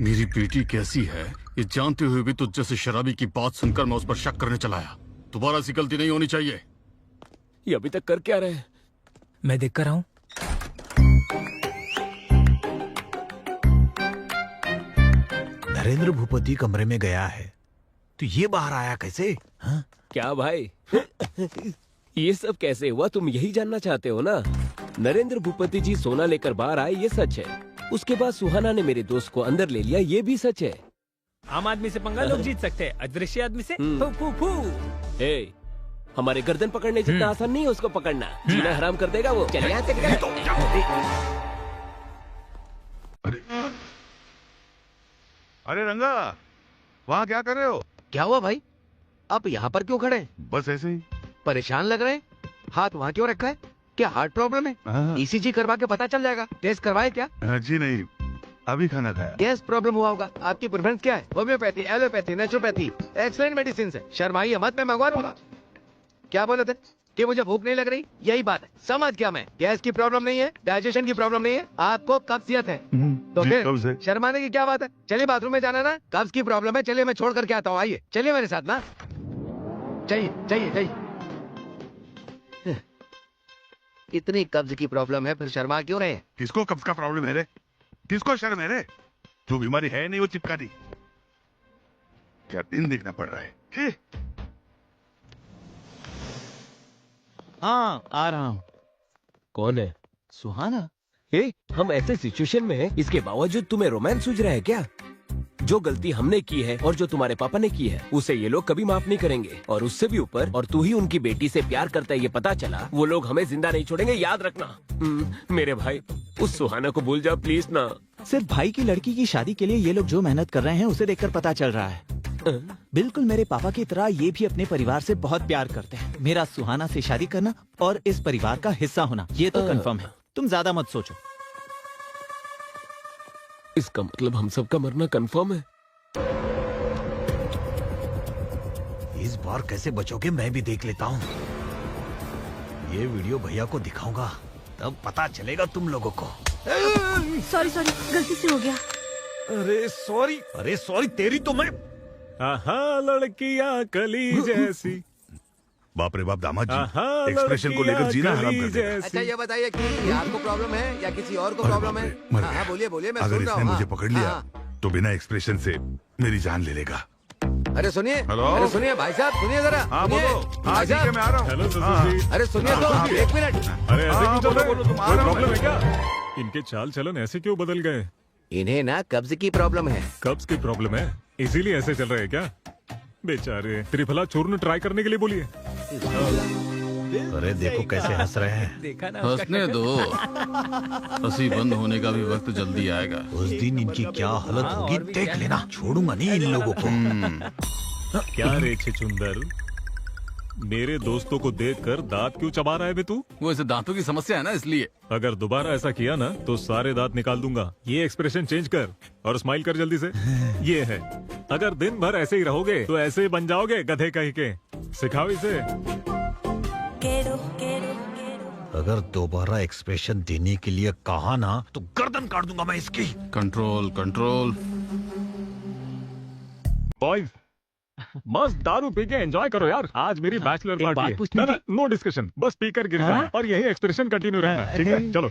मेरी बेटी कैसी है ये जानते हुए भी तुझ जैसे शराबी की बात सुनकर मैं उस पर शक करने चला आया। दोबारा ऐसी गलती नहीं होनी चाहिए। ये अभी तक कर क्या रहे हैं? मैं देख कर आऊं। नरेंद्र भूपति कमरे में गया है तो ये बाहर आया कैसे? हाँ? क्या भाई ये सब कैसे हुआ, तुम यही जानना चाहते हो ना? नरेंद्र भूपति जी सोना लेकर बाहर आए, ये सच है। उसके बाद सुहाना ने मेरे दोस्त को अंदर ले लिया, ये भी सच है। आम आदमी से पंगा लोग जीत सकते हैं, अदृश्य आदमी से फू फू फू। ए, हमारे गर्दन पकड़ने जितना आसान नहीं है उसको पकड़ना, जीना हराम कर देगा वो। चल यहाँ से। अरे रंगा, वहाँ क्या कर रहे हो? क्या हुआ भाई, आप यहाँ पर क्यों खड़े? बस ऐसे ही। परेशान लग रहे हैं। हाथ वहाँ क्यों रखा है? क्या हार्ट प्रॉब्लम है? ECG करवा के पता चल जाएगा। टेस्ट करवाए क्या? जी नहीं, अभी खाना खाया। गैस प्रॉब्लम हुआ होगा। आपकी प्रेफरेंस क्या है? Homeopathy, allopathy, naturopathy? Excellent medicine है। शर्माइए मत, मैं मंगवा दूंगा। क्या बोले थे कि मुझे भूख नहीं लग रही? यही बात है, समझ गया मैं। गैस की प्रॉब्लम नहीं है, डाइजेशन की प्रॉब्लम नहीं है, आपको कब्जियत है। तो फिर शर्माने की क्या बात है? चलिए बाथरूम में जाना ना, कब्ज की प्रॉब्लम है। चलिए मैं छोड़ करके आता हूँ, आइए चलिए मेरे साथ ना। चाहिए चाहिए चाहिए। इतनी कब्ज की प्रॉब्लम है, फिर शर्मा क्यों रहे? किसको कब्ज का प्रॉब्लम है रे? किसको शर्म है रे? जो बीमारी है नहीं वो चिपका दी। क्या दिन देखना पड़ रहा है? हाँ आ रहा हूँ। कौन है? सुहाना। हम ऐसे सिचुएशन में हैं, इसके बावजूद तुम्हें रोमांस सूझ रहा है क्या? जो गलती हमने की है और जो तुम्हारे पापा ने की है, उसे ये लोग कभी माफ नहीं करेंगे। और उससे भी ऊपर, और तू ही उनकी बेटी से प्यार करता है ये पता चला, वो लोग हमें जिंदा नहीं छोड़ेंगे, याद रखना। मेरे भाई, उस सुहाना को भूल जाओ प्लीज ना। सिर्फ भाई की लड़की की शादी के लिए ये लोग जो मेहनत कर रहे हैं उसे देखकर पता चल रहा है। बिल्कुल मेरे पापा की तरह ये भी अपने परिवार से बहुत प्यार करते हैं। मेरा सुहाना से शादी करना और इस परिवार का हिस्सा होना, ये तो कंफर्म है। तुम ज्यादा मत सोचो। इसका मतलब हम सबका मरना कंफर्म है। इस बार कैसे बचोगे मैं भी देख लेता हूँ। ये वीडियो भैया को दिखाऊंगा, तब पता चलेगा तुम लोगों को। सॉरी सॉरी, गलती से हो गया। अरे सॉरी तेरी तो मैं। लड़कियां कली जैसी। बाप रे बाप दामाद जी, एक्सप्रेशन को लेकर जीना हराम कर दिया। अच्छा ये बताइए कि आपको प्रॉब्लम है या किसी और को प्रॉब्लम है? हाँ बोलिए बोलिए, मैं अगर सुन रहा इसने हूँ। मुझे पकड़ लिया तो बिना एक्सप्रेशन से मेरी जान ले लेगा। अरे सुनिए, हेलो? अरे सुनिए भाई साहब, सुनिए जरा। हाँ सुनिए। बोलो। हाँ भाई ठीक है, साहब। मैं आ रहा हूँ। हेलो ससुर जी। अरे सुनिए तो, एक मिनट। अरे ऐसे क्यों चल रहे बोलो, तुम आ कोई रहा हूँ प्रॉब्लम मैं। है क्या? इनके चाल चलन ऐसे क्यों बदल गए? इन्हें ना कब्ज की प्रॉब्लम है। कब्ज की प्रॉब्लम है, इसीलिए ऐसे चल रहे हैं क्या? बेचारे। त्रिफला चूर्ण ट्राई करने के लिए बोलिए। अरे देखो कैसे हंस रहे हैं। देखा ना? हंसने दो, हंसी बंद होने का भी वक्त जल्दी आएगा। उस दिन इनकी क्या हालत होगी देख लेना, छोड़ूंगा नहीं इन लोगों को। क्या रे छुंदर, मेरे दोस्तों को देखकर दांत क्यों चबा रहा है बे तू? वो ऐसे दांतों की समस्या है ना, इसलिए। अगर दोबारा ऐसा किया ना तो सारे दांत निकाल दूंगा। ये एक्सप्रेशन चेंज कर और स्माइल कर जल्दी से। ये है, अगर दिन भर ऐसे ही रहोगे तो ऐसे ही बन जाओगे गधे कहीं के। सिखाओ इसे। अगर दोबारा एक्सप्रेशन देने के लिए कहा ना तो गर्दन काट दूंगा मैं इसकी। Control control. बॉयज, मस्त दारू पी के एंजॉय करो यार। आज मेरी बैचलर पार्टी है। नो डिस्कशन, बस पीकर गिर जाए और यही एक्सप्रेशन कंटिन्यू रहना, ठीक है? चलो।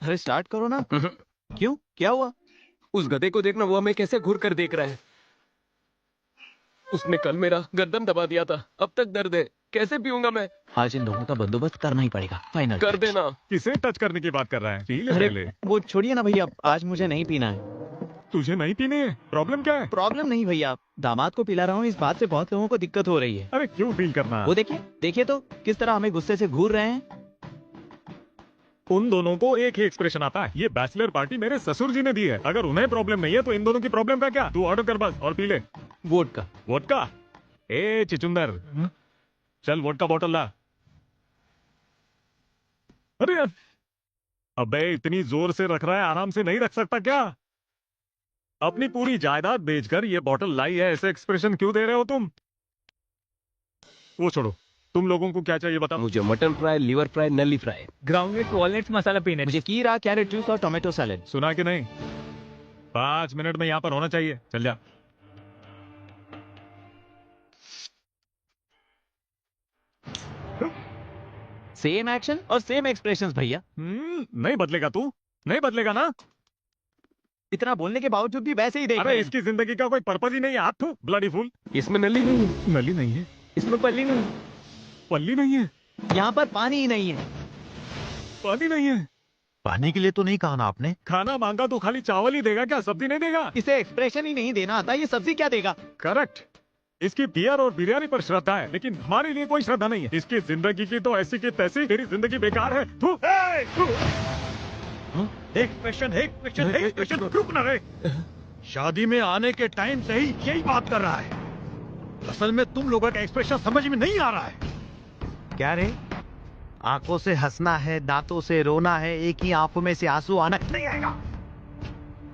अरे स्टार्ट करो ना। क्यों, क्या हुआ? उस गधे को देखना, वो हमें कैसे घूर कर देख रहा है। उसने कल मेरा गर्दन दबा दिया था, अब तक दर्द है। कैसे पीऊंगा मैं? आज इन लोगों का बंदोबस्त करना ही पड़ेगा। फाइनल कर देना। किसे टच करने की बात कर रहा है? पी ले अरे पहले। वो छोड़िए ना भैया, आज मुझे नहीं पीना है। तुझे नहीं पीनी है? प्रॉब्लम क्या है? प्रॉब्लम नहीं भैया, दामाद को पिला रहा हूँ, इस बात से बहुत लोगों को दिक्कत हो रही है। अरे क्यों फील करना? वो देखिए, देखिए तो किस तरह हमें गुस्से से घूर रहे हैं। उन दोनों को एक ही एक्सप्रेशन आता है। ये बैचलर पार्टी मेरे ससुर जी ने दी है। अगर उन्हें प्रॉब्लम नहीं है तो इन दोनों की प्रॉब्लम का क्या? तू ऑर्डर कर बस और पी ले। वोडका। वोडका? ए चिचुंदर, चल वोडका बॉटल ला। अरे यार, अबे इतनी जोर से रख रहा है, आराम से नहीं रख सकता क्या? अपनी पूरी जायदाद बेचकर ये बॉटल लाई है, ऐसे एक्सप्रेशन क्यों दे रहे हो तुम? वो छोड़ो, तुम लोगों को क्या चाहिए बताओ? मुझे मटन फ्राई, लिवर फ्राई, नली फ्राई, ग्राउंडनट वॉलनट्स मसाला पीनट। मुझे कीरा, कैरेट जूस और टोमेटो सैलेड। सुना कि नहीं? 5 मिनट में यहाँ पर होना चाहिए। चल जा। सेम एक्शन और सेम एक्सप्रेशंस भैया। नहीं बदलेगा तू? नहीं बदलेगा ना? इतना बोलने के बावजूद भी वैसे ही देख रहे अरे हैं। इसकी जिंदगी का कोई पर्पज ही नहीं है। हाथ ब्लडी फूल। इसमें नली नहीं है। नली नहीं है, इसमें पल्ली नहीं। पल्ली नहीं है, यहाँ पर पानी ही नहीं है। पानी नहीं है। पाने के लिए तो नहीं कहा ना आपने? खाना मांगा तो खाली चावल ही देगा क्या? सब्जी नहीं देगा? इसे एक्सप्रेशन ही नहीं देना आता, ये सब्जी क्या देगा? करेक्ट। इसकी बियर और बिरयानी पर श्रद्धा है, लेकिन हमारे लिए कोई श्रद्धा नहीं है। इसकी जिंदगी की तो ऐसी की तैसी, तेरी जिंदगी बेकार है। थू। एक्सप्रेशन रुक ना रे। शादी में आने के टाइम से ही यही बात कर रहा है। असल में तुम लोगों का एक्सप्रेशन समझ में नहीं आ रहा है। क्या रे? आंखों से हंसना है, दांतों से रोना है, एक ही आंखों में से आंसू आना नहीं आएगा।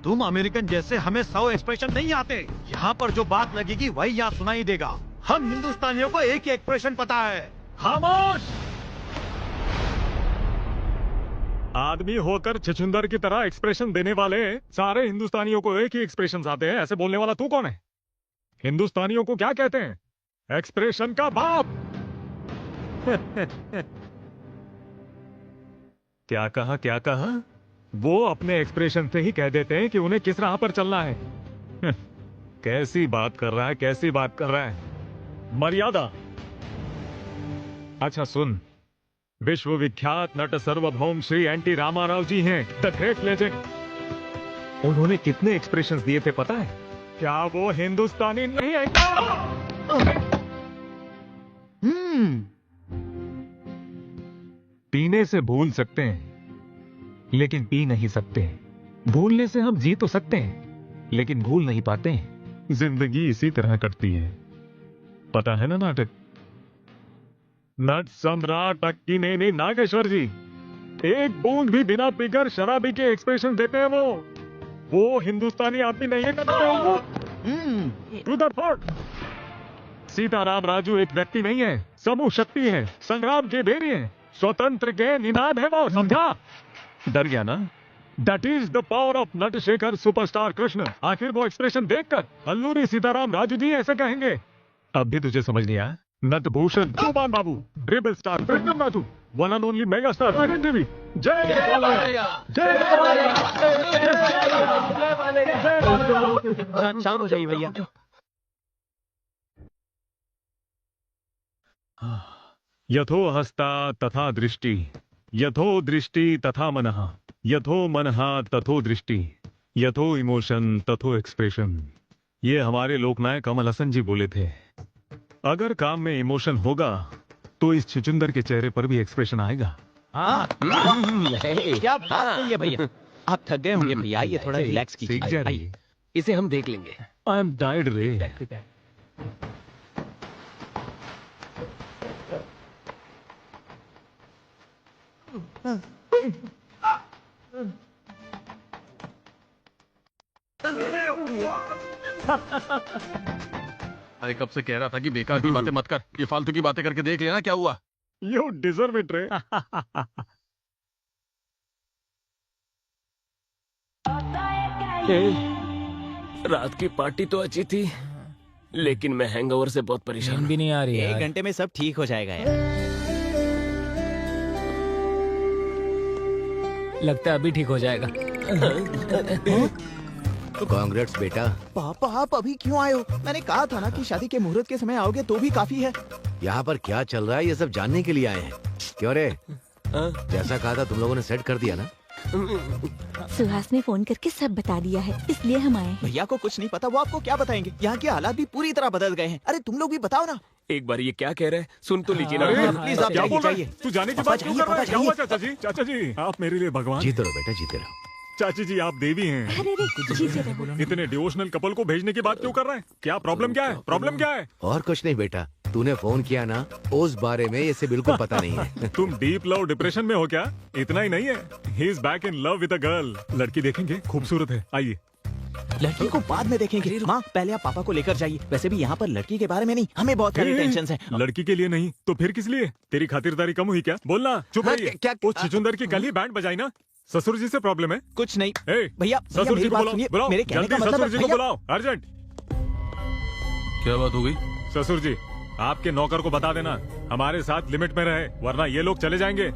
तुम अमेरिकन जैसे हमें 100 एक्सप्रेशन नहीं आते। यहाँ पर जो बात लगेगी वही यहाँ सुनाई देगा। हम हिंदुस्तानियों को एक ही एक्सप्रेशन पता है। खामोश। आदमी होकर छछुंदर की तरह एक्सप्रेशन देने वाले सारे हिंदुस्तानियों को एक ही एक्सप्रेशन आते हैं। ऐसे बोलने वाला तू कौन है? हिंदुस्तानियों को क्या कहते हैं? एक्सप्रेशन का बाप। क्या कहा, क्या कहा? वो अपने एक्सप्रेशन से ही कह देते हैं कि उन्हें किस राह पर चलना है। कैसी बात कर रहा है, कैसी बात कर रहा है। मर्यादा। अच्छा सुन, विश्वविख्यात नट सार्वभौम श्री एनटी रामाराव जी हैं, द ग्रेट लेजेंड। उन्होंने कितने एक्सप्रेशंस दिए थे पता है? क्या वो हिंदुस्तानी नहीं है? पीने से भूल सकते हैं लेकिन पी नहीं सकते। भूलने से हम जी तो सकते हैं लेकिन भूल नहीं पाते हैं। जिंदगी इसी तरह कटती है, पता है ना नाटक? नट सम्राट अक्कीनेनी नागेश्वर जी एक बूंद भी बिना पीकर शराबी के एक्सप्रेशन देते हैं। वो हिंदुस्तानी आदमी नहीं है। To the point. Sitaram Raju एक व्यक्ति नहीं है, समूह शक्ति है, संग्राम के बेरी है, स्वतंत्र के निनाद है वो, समझा? डर गया ना? That is the power of Natasekhar superstar Krishna. आखिर वो एक्सप्रेशन देखकर अल्लूरी सीताराम राजू जी ऐसे कहेंगे। अब भी तुझे समझ नहीं आया? Natabhushan Kumar Babu, rebel star Krishna Raju, one and only mega star Devi. Jai शांत हो जाइए भैया। यथो हस्ता तथा दृष्टि, यथो दृष्टि तथा मनः, यथो मनः तथो दृष्टि, यथो इमोशन तथो एक्सप्रेशन। ये हमारे लोकनायक कमल हसन जी बोले थे। अगर काम में इमोशन होगा तो इस छुचुंदर के चेहरे पर भी एक्सप्रेशन आएगा। क्या बात है भैया। आप थक गए होंगे भैया, ये थोड़ा रिलैक्स कीजिए। इसे हम देख लेंगे। आई एम टायर्ड रे। अरे कब से कह रहा था कि बेकार की बातें मत कर, ये फालतू की बातें करके देख लेना क्या हुआ। यू डिजर्व इट रे। रात की पार्टी तो अच्छी थी लेकिन मैं हैंगओवर से बहुत परेशान भी नहीं आ रही। 1 घंटे में सब ठीक हो जाएगा यार। लगता है अभी ठीक हो जाएगा। कांग्रेट्स बेटा। पापा आप अभी क्यों आए हो? मैंने कहा था ना कि शादी के मुहूर्त के समय आओगे तो भी काफी है। यहाँ पर क्या चल रहा है ये सब जानने के लिए आए हैं। क्यों रे? जैसा कहा था तुम लोगों ने सेट कर दिया ना? सुहास ने फोन करके सब बता दिया है, इसलिए हम आए हैं। भैया को कुछ नहीं पता, वो आपको क्या बताएंगे? यहाँ के हालात भी पूरी तरह बदल गए हैं। अरे तुम लोग भी बताओ ना। एक बार ये क्या कह रहे हैं सुन तो लीजिए ना। प्लीज आप जाइए। तू जाने की बात क्यों कर रहा है? क्या हुआ चाचा जी? चाचा जी आप मेरे लिए भगवान। जीते रहो बेटा, जीते रहो। चाची जी आप देवी हैं। इतने डिवोशनल कपल को भेजने की बात क्यों कर रहे हैं? क्या प्रॉब्लम क्या है? प्रॉब्लम क्या है? और कुछ नहीं बेटा, तूने फोन किया ना, उस बारे में इसे बिल्कुल पता नहीं है। तुम डीप लव डिप्रेशन में हो क्या? इतना ही नहीं है, he is back in love with a girl. लड़की देखेंगे, खूबसूरत है। आइए। लड़की को बाद में देखेंगे। माँ पहले आप पापा को लेकर जाइए। वैसे भी यहाँ पर लड़की के बारे में नहीं, हमें बहुत सारी टेंशन है। लड़की के लिए नहीं तो फिर किस लिए? तेरी खातिरदारी कम हुई क्या? बोलना। चुप रहिए। उस छुचुंदर की कल ही बैंड बजाई ना। ससुर जी से प्रॉब्लम है? कुछ नहीं भैया। ससुर जी को बुलाओ, मेरे कहने का मतलब ससुर जी को बुलाओ, अर्जेंट। क्या बात हो गई? ससुर जी आपके नौकर को बता देना हमारे साथ लिमिट में रहे, वरना ये लोग चले जाएंगे।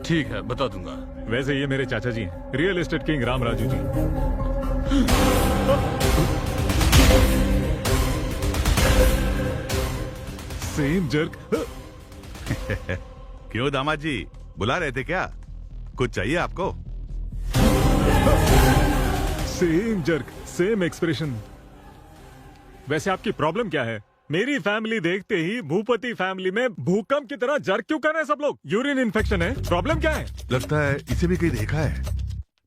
ठीक है बता दूंगा। वैसे ये मेरे चाचा जी हैं, real estate king Ram Raju ji. Same jerk. क्यों दामाद जी बुला रहे थे क्या? कुछ चाहिए आपको? Same jerk, same expression. वैसे आपकी प्रॉब्लम क्या है? मेरी फैमिली देखते ही भूपति फैमिली में भूकंप की तरह जर्क क्यों कर रहे हैं सब लोग? यूरिन इन्फेक्शन है? प्रॉब्लम क्या है? लगता है इसे भी कहीं देखा है।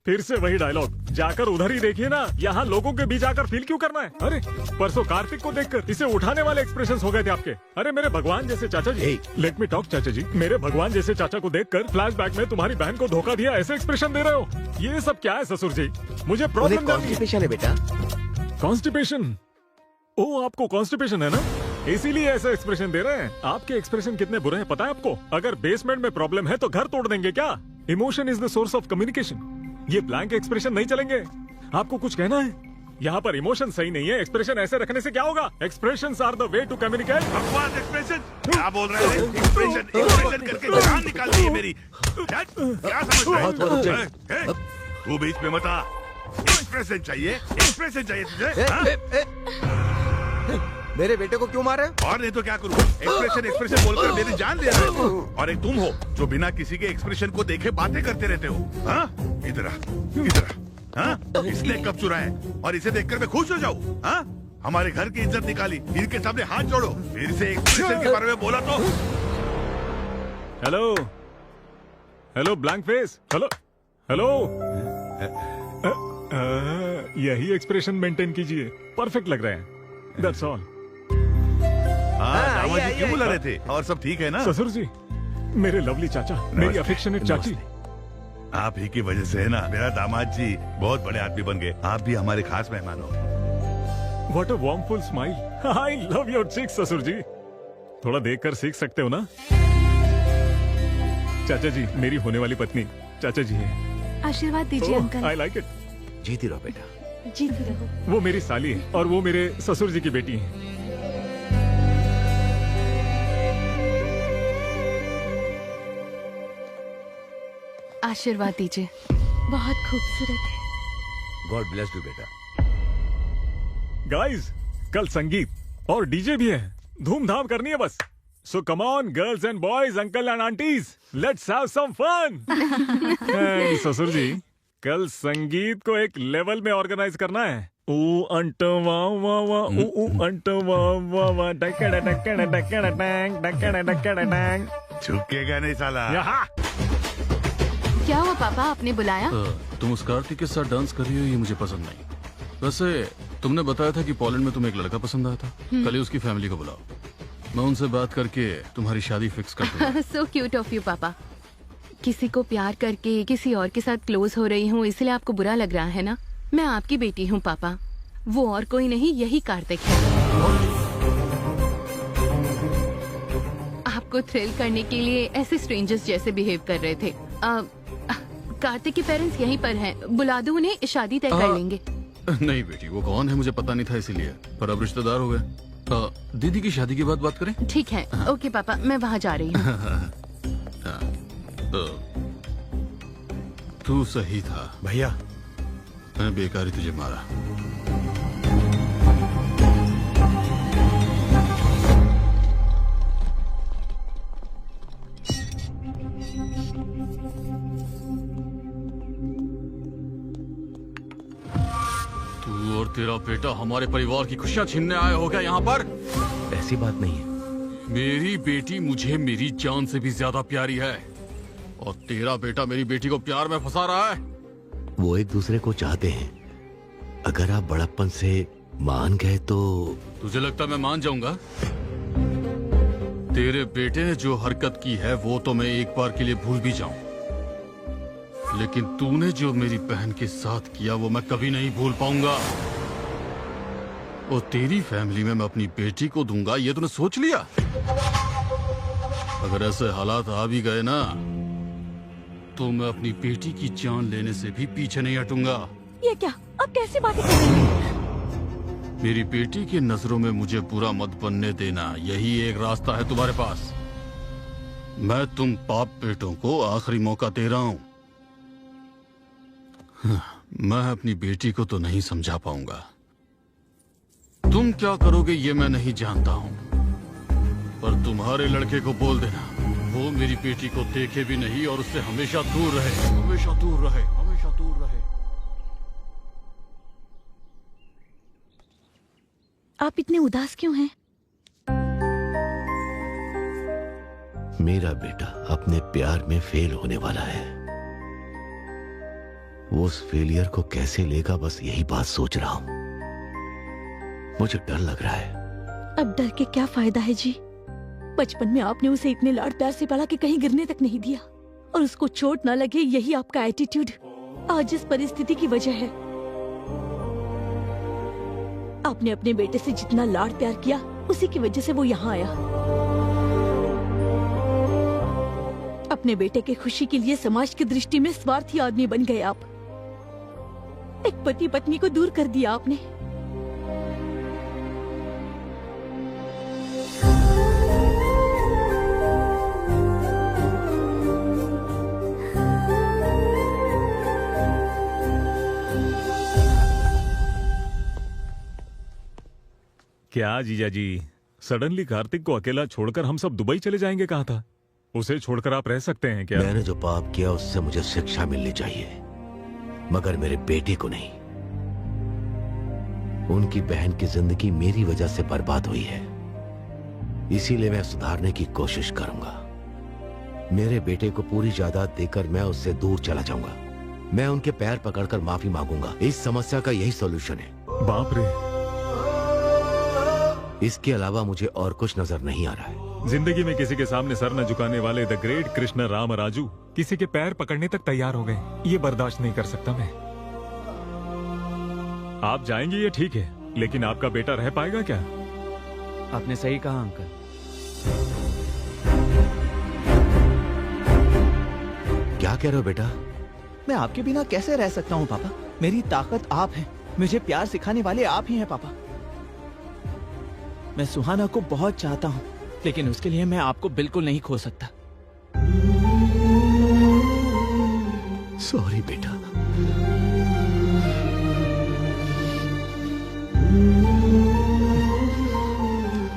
फिर से वही डायलॉग, जाकर उधर ही देखिए ना, यहाँ लोगों के बीच आकर फील क्यों करना है? अरे परसों कार्तिक को देखकर इसे उठाने वाले एक्सप्रेशंस हो गए थे आपके। अरे मेरे भगवान जैसे चाचा जी, लेट मी टॉक चाचा जी, मेरे भगवान जैसे चाचा को देखकर फ्लैशबैक में तुम्हारी बहन को धोखा दिया ऐसे एक्सप्रेशन दे रहे हो, ये सब क्या है ससुर जी? मुझे प्रॉब्लम कॉन्स्टिपेशन है बेटा। कॉन्स्टिपेशन? ओ आपको कॉन्स्टिपेशन है ना, इसीलिए ऐसा एक्सप्रेशन दे रहे हैं। आपके एक्सप्रेशन कितने बुरे हैं पता है आपको? अगर बेसमेंट में प्रॉब्लम है तो घर तोड़ देंगे क्या? Emotion is the source of communication. ये ब्लैंक एक्सप्रेशन नहीं चलेंगे। आपको कुछ कहना है? यहाँ पर इमोशन सही नहीं है, एक्सप्रेशन ऐसे रखने से क्या होगा? Expressions are the way to communicate. बकवास एक्सप्रेशन क्या बोल रहे हैं? एक्सप्रेशन करके जान निकाल दी है मेरी। क्या समझ रहे हैं? तू बीच में मत आ। एक्सप्रेशन चाहिए तुझे? मेरे बेटे को क्यों मारे? और नहीं तो क्या करूं? एक्सप्रेशन बोलकर मेरी जान ले रहे हो। और एक तुम हो जो बिना किसी के एक्सप्रेशन को देखे बातें करते रहते हो। हाँ इधर हाँ इसने कब चुरा है और इसे देखकर मैं खुश हो जाऊं? हाँ हमारे घर की इज्जत निकाली, इनके सामने हाथ जोड़ो, फिर से एक्सप्रेशन के बारे में बोला तो। Hello hello blank face, hello hello. यही एक्सप्रेशन मेंटेन कीजिए, परफेक्ट लग रहे हैं। That's all. दामाद जी क्यों बुला रहे थे? और सब ठीक है ना? ससुर जी, मेरे लवली चाचा, मेरी अफेक्शनेट चाची, आप ही की वजह से है ना मेरा दामाद जी बहुत बड़े आदमी बन गए। आप भी हमारे खास मेहमान हो। What a warmful smile. I love your cheeks, ससुर जी। थोड़ा देखकर सीख सकते हो ना? चाचा जी, मेरी होने वाली पत्नी चाचा जी है। आशीर्वाद दीजिए अंकल। I like it। जीती रहो बेटा। जीती रहो। वो मेरी साली है और वो मेरे ससुर जी की बेटी है। आशीर्वाद दीजिए। बहुत खूबसूरत है। गॉड ब्लेस यू बेटा। गाइस, कल संगीत और डीजे भी है, धूमधाम करनी है बस। So come on girls and boys, uncle and aunties, let's have some fun. ससुर जी, कल संगीत को एक लेवल में ऑर्गेनाइज करना है। ऊ अंटो वाह वाह वाह, ऊ अंटो वाह वाह वाह, डकड़ा डकड़ा डकड़ा डैंग, डकड़ा डकड़ा डैंग। झुकेगा नहीं साला। यहाँ क्या हुआ पापा, आपने बुलाया? तुम उस कार्तिक के साथ डांस कर रही हो, ये मुझे पसंद नहीं। वैसे तुमने बताया था कि पोलैंड में तुम्हें एक लड़का पसंद आया था। कल ही उसकी फैमिली को बुलाओ, मैं उनसे बात करके तुम्हारी शादी फिक्स कर दूंगा। सो क्यूट ऑफ यू पापा। किसी को प्यार करके किसी और के साथ क्लोज हो रही हूँ, इसलिए आपको बुरा लग रहा है ना? मैं आपकी बेटी हूँ पापा, वो और कोई नहीं, यही कार्तिक है। आपको थ्रिल करने के लिए ऐसे स्ट्रेंजर्स जैसे बिहेव कर रहे थे। कार्तिक के पेरेंट्स यहीं पर हैं, बुला दो उन्हें, शादी तय कर लेंगे। नहीं बेटी, वो कौन है मुझे पता नहीं था, इसीलिए, पर अब रिश्तेदार हो गए। दीदी की शादी के बाद बात करें? ठीक है। ओके पापा, मैं वहाँ जा रही हूँ। तू सही था भैया, मैं बेकार ही तुझे मारा। तू और तेरा बेटा हमारे परिवार की खुशियां छीनने आए हो क्या यहाँ पर? ऐसी बात नहीं है। मेरी बेटी मुझे मेरी जान से भी ज्यादा प्यारी है और तेरा बेटा मेरी बेटी को प्यार में फंसा रहा है। वो एक दूसरे को चाहते हैं, अगर आप बड़प्पन से मान गए तो। तुझे लगता मैं मान जाऊंगा? तेरे बेटे ने जो हरकत की है वो तो मैं एक बार के लिए भूल भी जाऊं, लेकिन तूने जो मेरी बहन के साथ किया वो मैं कभी नहीं भूल पाऊंगा। और तेरी फैमिली में मैं अपनी बेटी को दूंगा, ये तूने सोच लिया? अगर ऐसे हालात आ भी गए ना तो मैं अपनी बेटी की जान लेने से भी पीछे नहीं हटूंगा। ये क्या, अब कैसी बातें कर रहे हैं? मेरी बेटी की नजरों में मुझे बुरा मत बनने देना, यही एक रास्ता है तुम्हारे पास। मैं तुम बाप बेटों को आखिरी मौका दे रहा हूं। मैं अपनी बेटी को तो नहीं समझा पाऊंगा, तुम क्या करोगे ये मैं नहीं जानता हूं, पर तुम्हारे लड़के को बोल देना वो मेरी बेटी को देखे भी नहीं और उससे हमेशा दूर रहे, हमेशा दूर रहे, हमेशा दूर रहे। आप इतने उदास क्यों हैं? मेरा बेटा अपने प्यार में फेल होने वाला है। वो उस फेलियर को कैसे लेगा, बस यही बात सोच रहा हूं। मुझे डर लग रहा है। अब डर के क्या फायदा है जी? बचपन में आपने उसे इतने लाड प्यार से पाला कि कहीं गिरने तक नहीं दिया, और उसको चोट ना लगे यही आपका एटीट्यूड आज इस परिस्थिति की वजह है। आपने अपने बेटे से जितना लाड प्यार किया उसी की वजह से वो यहाँ आया। अपने बेटे के खुशी के लिए समाज की दृष्टि में स्वार्थी आदमी बन गए आप। एक पति पत्नी को दूर कर दिया आपने। क्या जीजा जी, सडनली कार्तिक को अकेला छोड़कर हम सब दुबई चले जाएंगे? कहा था उसे छोड़कर आप रह सकते हैं क्या? मैंने जो पाप किया उससे मुझे शिक्षा मिलनी चाहिए, मगर मेरे बेटे को नहीं। उनकी बहन की जिंदगी मेरी वजह से बर्बाद हुई है, इसीलिए मैं सुधारने की कोशिश करूंगा। मेरे बेटे को पूरी जायदाद देकर मैं उससे दूर चला जाऊंगा। मैं उनके पैर पकड़कर माफी मांगूंगा। इस समस्या का यही सॉल्यूशन है। बाप रे, इसके अलावा मुझे और कुछ नजर नहीं आ रहा है। जिंदगी में किसी के सामने सर न झुकाने वाले द ग्रेट कृष्ण राम राजू किसी के पैर पकड़ने तक तैयार हो गए। ये बर्दाश्त नहीं कर सकता मैं। आप जाएंगे ये ठीक है, लेकिन आपका बेटा रह पाएगा क्या? आपने सही कहा अंकल। क्या कह रहे हो बेटा? मैं आपके बिना कैसे रह सकता हूँ पापा? मेरी ताकत आप हैं, मुझे प्यार सिखाने वाले आप ही हैं पापा। मैं सुहाना को बहुत चाहता हूँ, लेकिन उसके लिए मैं आपको बिल्कुल नहीं खो सकता। सॉरी बेटा।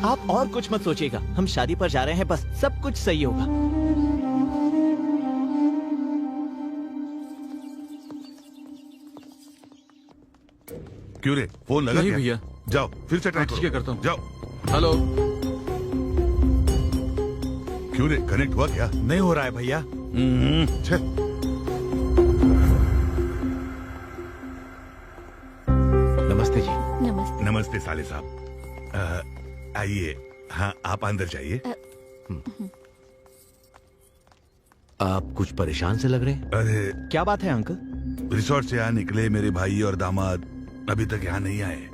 आप और कुछ मत सोचिएगा, हम शादी पर जा रहे हैं, बस सब कुछ सही होगा। क्यों रे, फोन लगा नहीं क्या? भैया। जाओ फिर से ट्राई ठीक है, करता हूँ। जाओ। हेलो। क्यों रे, कनेक्ट हुआ क्या? नहीं हो रहा है भैया। छे। नमस्ते जी। नमस्ते। नमस्ते साले साहब। आइए। हाँ, आप अंदर जाइए। आप कुछ परेशान से लग रहे हैं। अरे क्या बात है अंकल? रिसोर्ट से यहाँ निकले मेरे भाई और दामाद अभी तक यहाँ नहीं आए।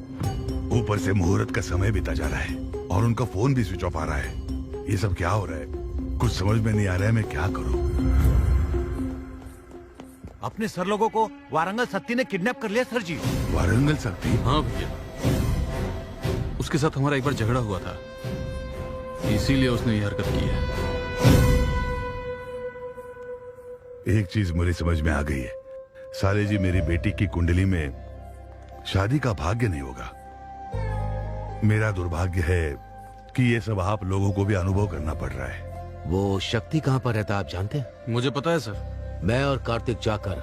ऊपर से मुहूर्त का समय बीता जा रहा है और उनका फोन भी स्विच ऑफ आ रहा है। ये सब क्या हो रहा है? कुछ समझ में नहीं आ रहा है, मैं क्या करूं? अपने सर लोगों को वारंगल सत्ती ने किडनैप कर लिया सर जी। वारंगल सत्ती? हाँ भैया, उसके साथ हमारा एक बार झगड़ा हुआ था, इसीलिए उसने ये हरकत की है। एक चीज मुझे समझ में आ गई है, साले जी, मेरी बेटी की कुंडली में शादी का भाग्य नहीं होगा। मेरा दुर्भाग्य है कि ये सब आप लोगों को भी अनुभव करना पड़ रहा है। वो शक्ति कहाँ पर रहता है आप जानते हैं? मुझे पता है सर। मैं और कार्तिक जाकर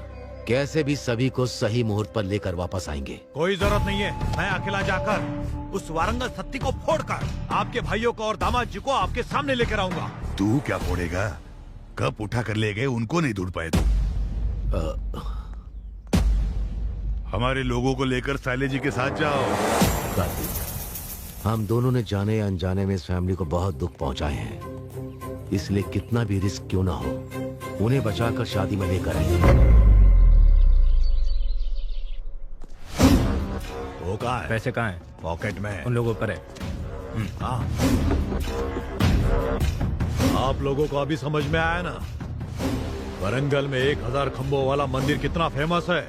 कैसे भी सभी को सही मुहूर्त पर लेकर वापस आएंगे। कोई जरूरत नहीं है, मैं अकेला जाकर उस वारंगल सत्ती को फोड़कर आपके भाइयों को और दामाद जी को आपके सामने लेकर आऊंगा। तू क्या फोड़ेगा? कब उठा कर ले गए, उनको नहीं ढूंढ पाए तुम। हमारे लोगों को लेकर साले जी के साथ जाओ। कार्तिक, हम दोनों ने जाने या अनजाने में इस फैमिली को बहुत दुख पहुंचाए हैं, इसलिए कितना भी रिस्क क्यों ना हो, उन्हें बचाकर शादी में लेकर आएंगे। वो कहाँ है? पैसे कहाँ हैं? पॉकेट में। उन लोगों पर है। हाँ। आप लोगों को अभी समझ में आया ना? वारंगल में 1000 खंभों वाला मंदिर कितना फेमस है,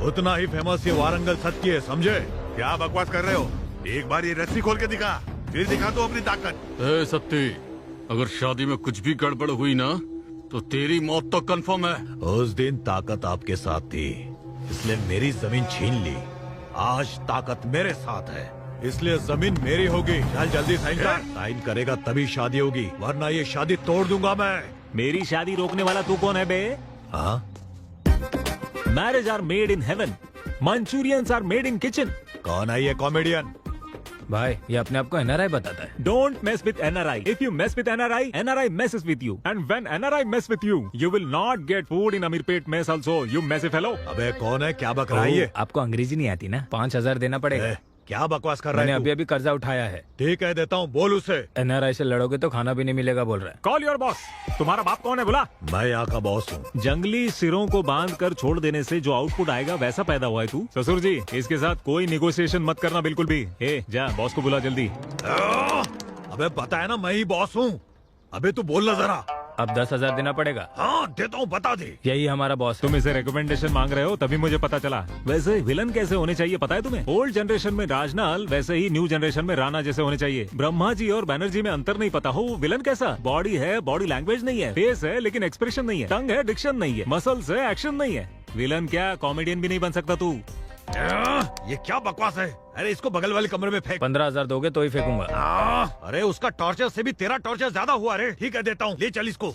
उतना ही फेमस ये वारंगल सत्ती है, समझे? क्या बकवास कर रहे हो? एक बार ये रस्सी खोल के दिखा, फिर दिखा तो अपनी ताकत। ए सत्ती, अगर शादी में कुछ भी गड़बड़ हुई ना तो तेरी मौत तो कंफर्म है। उस दिन ताकत आपके साथ थी, इसलिए मेरी जमीन छीन ली। आज ताकत मेरे साथ है, इसलिए जमीन मेरी होगी। चल जल्दी साइन कर। साइन करेगा तभी शादी होगी, वरना ये शादी तोड़ दूंगा मैं। मेरी शादी रोकने वाला तू कौन है बे? हाँ? Marriage are made in heaven, manchurians are made in kitchen. कौन है ये कॉमेडियन? भाई ये अपने आप को एनआरआई बताता है। Don't mess with NRI. If you mess with NRI, NRI messes with you. And when NRI mess with you, you will not get food in Amirpet mess also. You messy fellow. अबे कौन है, क्या बक रहा है ये? आपको अंग्रेजी नहीं आती ना? 5,000 देना पड़ेगा। क्या बकवास कर रहा है? मैंने अभी कर्जा उठाया है। ठीक है देता हूँ, बोल उसे। एनआरआई से लड़ोगे तो खाना भी नहीं मिलेगा बोल रहा है। Call your boss. तुम्हारा बाप कौन है बुला? मैं यहाँ का बॉस हूँ। जंगली सिरों को बांध कर छोड़ देने से जो आउटपुट आएगा वैसा पैदा हुआ है तू। ससुर जी, इसके साथ कोई निगोशिएशन मत करना बिल्कुल भी। ए, जा बॉस को बुला जल्दी। अबे पता है ना मैं ही बॉस हूँ। अबे तू बोलना जरा। अब 10,000 देना पड़ेगा। हाँ देता हूँ, बता दे। यही हमारा बॉस। तुम इसे रिकमेंडेशन मांग रहे हो तभी मुझे पता चला। वैसे विलन कैसे होने चाहिए पता है तुम्हें? ओल्ड जनरेशन में राजनाल, वैसे ही न्यू जनरेशन में राणा जैसे होने चाहिए। ब्रह्मा जी और बैनर्जी में अंतर नहीं पता हो, वो विलन कैसा? बॉडी है, बॉडी लैंग्वेज नहीं है, फेस है लेकिन एक्सप्रेशन नहीं है, टंग है, डिक्शन नहीं है, मसल्स है, एक्शन नहीं है। विलन क्या कॉमेडियन भी नहीं बन सकता तू। ये क्या बकवास है? अरे इसको बगल वाले कमरे में फेंक। 15,000 दोगे तो ही फेंकूंगा। अरे उसका टॉर्चर से भी तेरा टॉर्चर ज्यादा हुआ रे। ठीक है देता हूँ, ले चल इसको।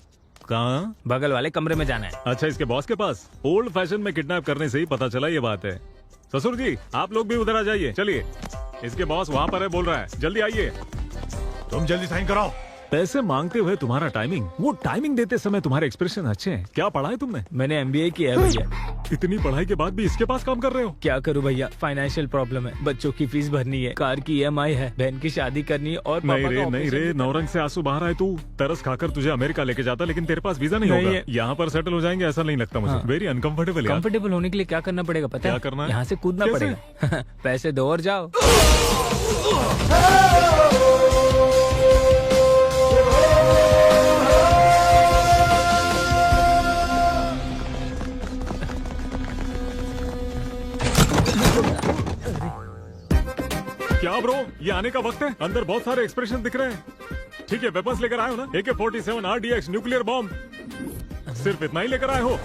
कहाँ? बगल वाले कमरे में जाना है। अच्छा, इसके बॉस के पास? ओल्ड फैशन में किडनैप करने से ही पता चला ये बात है। ससुर जी, आप लोग भी उधर आ जाइए। चलिए, इसके बॉस वहाँ पर है, बोल रहा है, जल्दी आइए। तुम जल्दी साइन कराओ। पैसे मांगते हुए तुम्हारा टाइमिंग, वो टाइमिंग देते समय तुम्हारे एक्सप्रेशन अच्छे हैं। क्या पढ़ा है तुमने? मैंने MBA किया है भैया। इतनी पढ़ाई के बाद भी इसके पास काम कर रहे हो? क्या करूं भैया, फाइनेंशियल प्रॉब्लम है। बच्चों की फीस भरनी है, कार की EMI है, बहन की शादी करनी है और नहीं रे, नौरंग से आंसू बाहर आए तू। तरस खाकर तुझे अमेरिका लेके जाता, लेकिन तेरे पास वीजा नहीं होगा। यहाँ पर सेटल हो जाएंगे ऐसा नहीं लगता मुझे। Very uncomfortable. कंफर्टेबल होने के लिए क्या करना पड़ेगा पता है? क्या करना है? यहाँ से कूदना पड़ेगा। पैसे दो और जाओ। क्या ब्रो, ये आने का वक्त है? अंदर बहुत सारे एक्सप्रेशन दिख रहे हैं। ठीक है, वेपन्स लेकर आए हो ना? AK-47 RDX न्यूक्लियर बॉम्ब, सिर्फ इतना ही लेकर आए हो?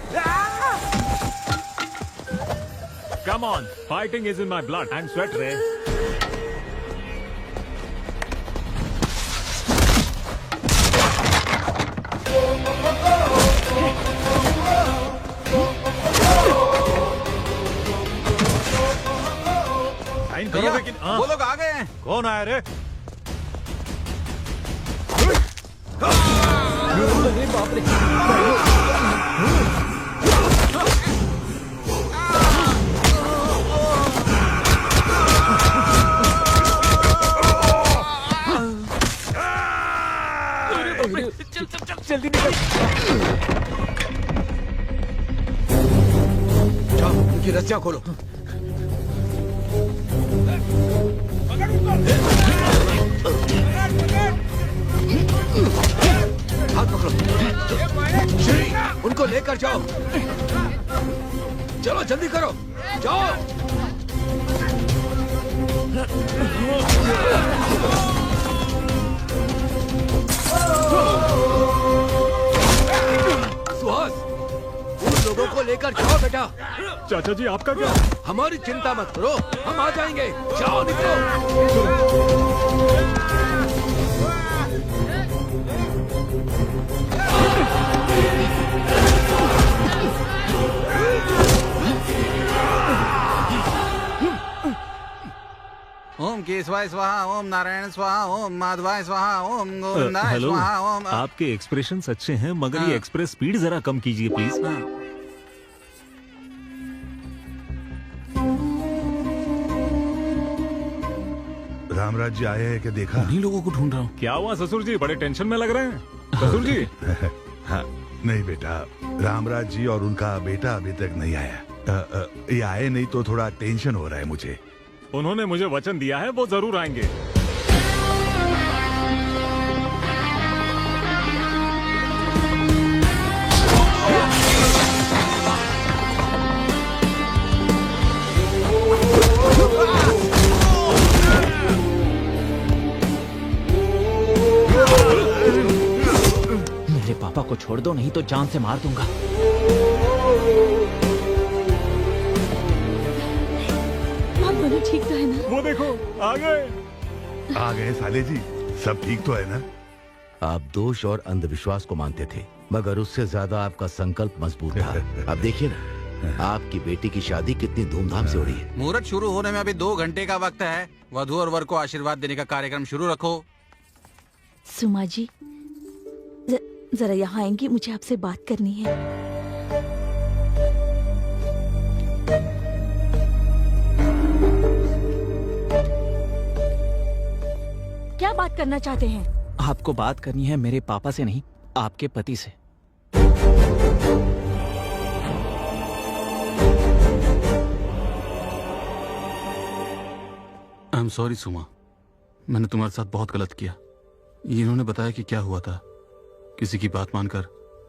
Come on, fighting is in my blood and sweat रे। साइन करोगे कि? वो लोग आ गए हैं। कौन आया रे? अरे बाप रे। जल्दी निकल। जाओ, उनकी रस्सियां खोलो। हाथ पकड़ो। उनको लेकर जाओ। चलो जल्दी करो, जाओ। सुहास, उन लोगों को लेकर जाओ बेटा। चाचा जी आपका क्या? हमारी चिंता मत करो, हम आ जाएंगे। जाओ निकलो। ओम केशवाय स्वाहा, ओम नारायण स्वाहा, ओम माधवाय स्वाहा, ओम गोविंदाय स्वाहा, ओम। आपके एक्सप्रेशंस अच्छे हैं मगर ये एक्सप्रेस स्पीड जरा कम कीजिए प्लीज। रामराज जी आए हैं क्या देखा? उन्हीं लोगों को ढूंढ रहा हूँ। क्या हुआ ससुर जी, बड़े टेंशन में लग रहे हैं ससुर जी? हाँ, नहीं बेटा, रामराज जी और उनका बेटा अभी तक नहीं आया। ये आए नहीं तो थोड़ा टेंशन हो रहा है मुझे। उन्होंने मुझे वचन दिया है वो जरूर आएंगे। मेरे पापा को छोड़ दो, नहीं तो जान से मार दूंगा। ठीक तो है ना? वो देखो आ गए साले जी, सब ठीक तो है ना? आप दोष और अंधविश्वास को मानते थे, मगर उससे ज्यादा आपका संकल्प मजबूत था। अब देखिए ना, आपकी बेटी की शादी कितनी धूमधाम से हो रही है। मुहूर्त शुरू होने में अभी 2 घंटे का वक्त है। वधू और वर को आशीर्वाद देने का कार्यक्रम शुरू रखो। सुमा जी, जरा यहाँ आएंगी, मुझे आपसे बात करनी है। क्या बात करना चाहते हैं? आपको बात करनी है मेरे पापा से नहीं, आपके पति से। आई एम सॉरी सुमा, मैंने तुम्हारे साथ बहुत गलत किया। इन्होंने बताया कि क्या हुआ था, किसी की बात मानकर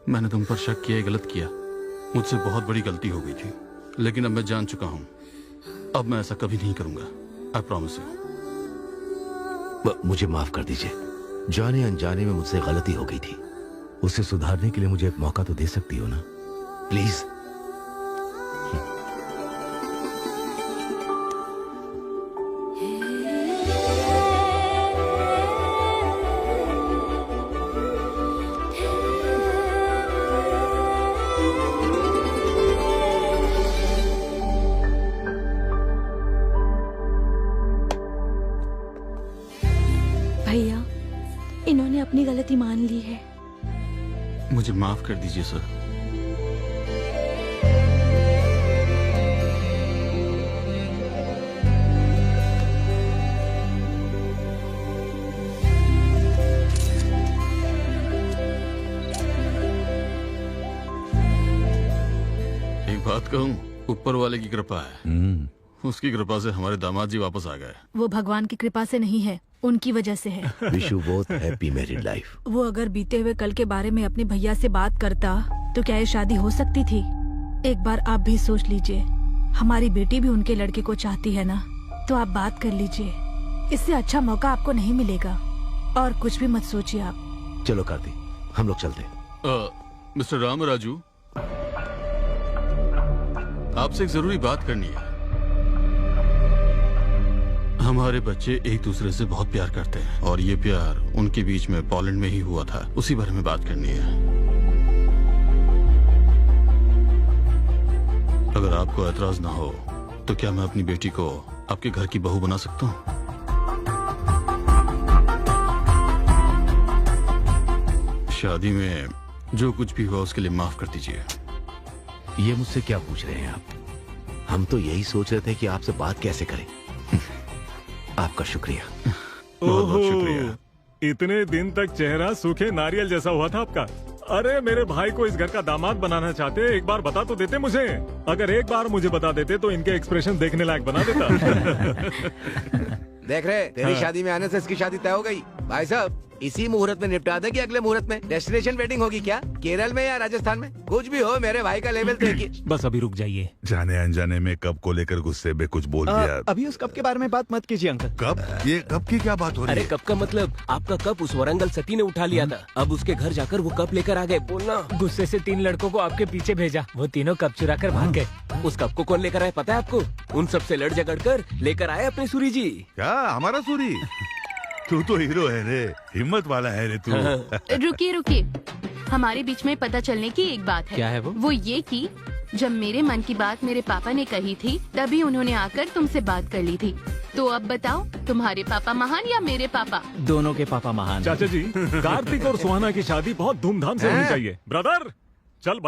मैंने तुम पर शक किया, गलत किया। मुझसे बहुत बड़ी गलती हो गई थी, लेकिन अब मैं जान चुका हूँ। अब मैं ऐसा कभी नहीं करूंगा। I promise you. मुझे माफ कर दीजिए, जाने अनजाने में मुझसे गलती हो गई थी। उसे सुधारने के लिए मुझे एक मौका तो दे सकती हो ना, प्लीज। भैया, इन्होंने अपनी गलती मान ली है। मुझे माफ कर दीजिए सर। एक बात कहूँ, ऊपर वाले की कृपा है। उसकी कृपा से हमारे दामाद जी वापस आ गए। वो भगवान की कृपा से नहीं है, उनकी वजह से है। Wish you both happy married life. वो अगर बीते हुए कल के बारे में अपने भैया से बात करता तो क्या ये शादी हो सकती थी? एक बार आप भी सोच लीजिए, हमारी बेटी भी उनके लड़के को चाहती है ना, तो आप बात कर लीजिए। इससे अच्छा मौका आपको नहीं मिलेगा। और कुछ भी मत सोचिए आप। चलो कार्तिक, हम लोग चलते हैं। मिस्टर राम राजू, आपसे एक जरूरी बात करनी है। हमारे बच्चे एक दूसरे से बहुत प्यार करते हैं और ये प्यार उनके बीच में पोलैंड में ही हुआ था। उसी बारे में बात करनी है। अगर आपको एतराज ना हो तो क्या मैं अपनी बेटी को आपके घर की बहू बना सकता हूँ? शादी में जो कुछ भी हुआ उसके लिए माफ कर दीजिए। ये मुझसे क्या पूछ रहे हैं आप? हम तो यही सोच रहे थे कि आपसे बात कैसे करें। आपका शुक्रिया। बहुत बहुत शुक्रिया। इतने दिन तक चेहरा सूखे नारियल जैसा हुआ था आपका। अरे मेरे भाई को इस घर का दामाद बनाना चाहते, एक बार बता तो देते मुझे। अगर एक बार मुझे बता देते तो इनके एक्सप्रेशन देखने लायक बना देता। देख रहे, तेरी हाँ। शादी में आने से इसकी शादी तय हो गई। भाई साहब, इसी मुहूर्त में निपटा दे कि अगले मुहूर्त में? डेस्टिनेशन वेडिंग होगी क्या, केरल में या राजस्थान में? कुछ भी हो, मेरे भाई का लेवल देखिए। बस अभी रुक जाइए। जाने अनजाने में कप को लेकर गुस्से में कुछ बोल दिया। अभी उस कप के बारे में बात मत कीजिए अंकल। कप? ये कप की क्या बात हो रही अरे है? कप का मतलब आपका कप उस वरंगल सती ने उठा लिया था। अब उसके घर जाकर वो कप लेकर आ गए। बोलना। गुस्से से 3 लड़कों को आपके पीछे भेजा, वो तीनों कप चुरा कर भाग गए। उस कप को कौन लेकर आया पता है आपको? उन सब से लड़ झगड़ कर लेकर आए अपने सूरी जी। क्या हमारा सूरी? तू तो हीरो है रे, हिम्मत वाला है रे तू। रुकिए रुकिए, हमारे बीच में पता चलने की एक बात है। क्या है वो? वो ये कि जब मेरे मन की बात मेरे पापा ने कही थी, तभी उन्होंने आकर तुमसे बात कर ली थी। तो अब बताओ, तुम्हारे पापा महान या मेरे पापा? दोनों के पापा महान। चाचा जी, कार्तिक और सुहाना की शादी बहुत धूमधाम से होनी चाहिए। ब्रदर, चल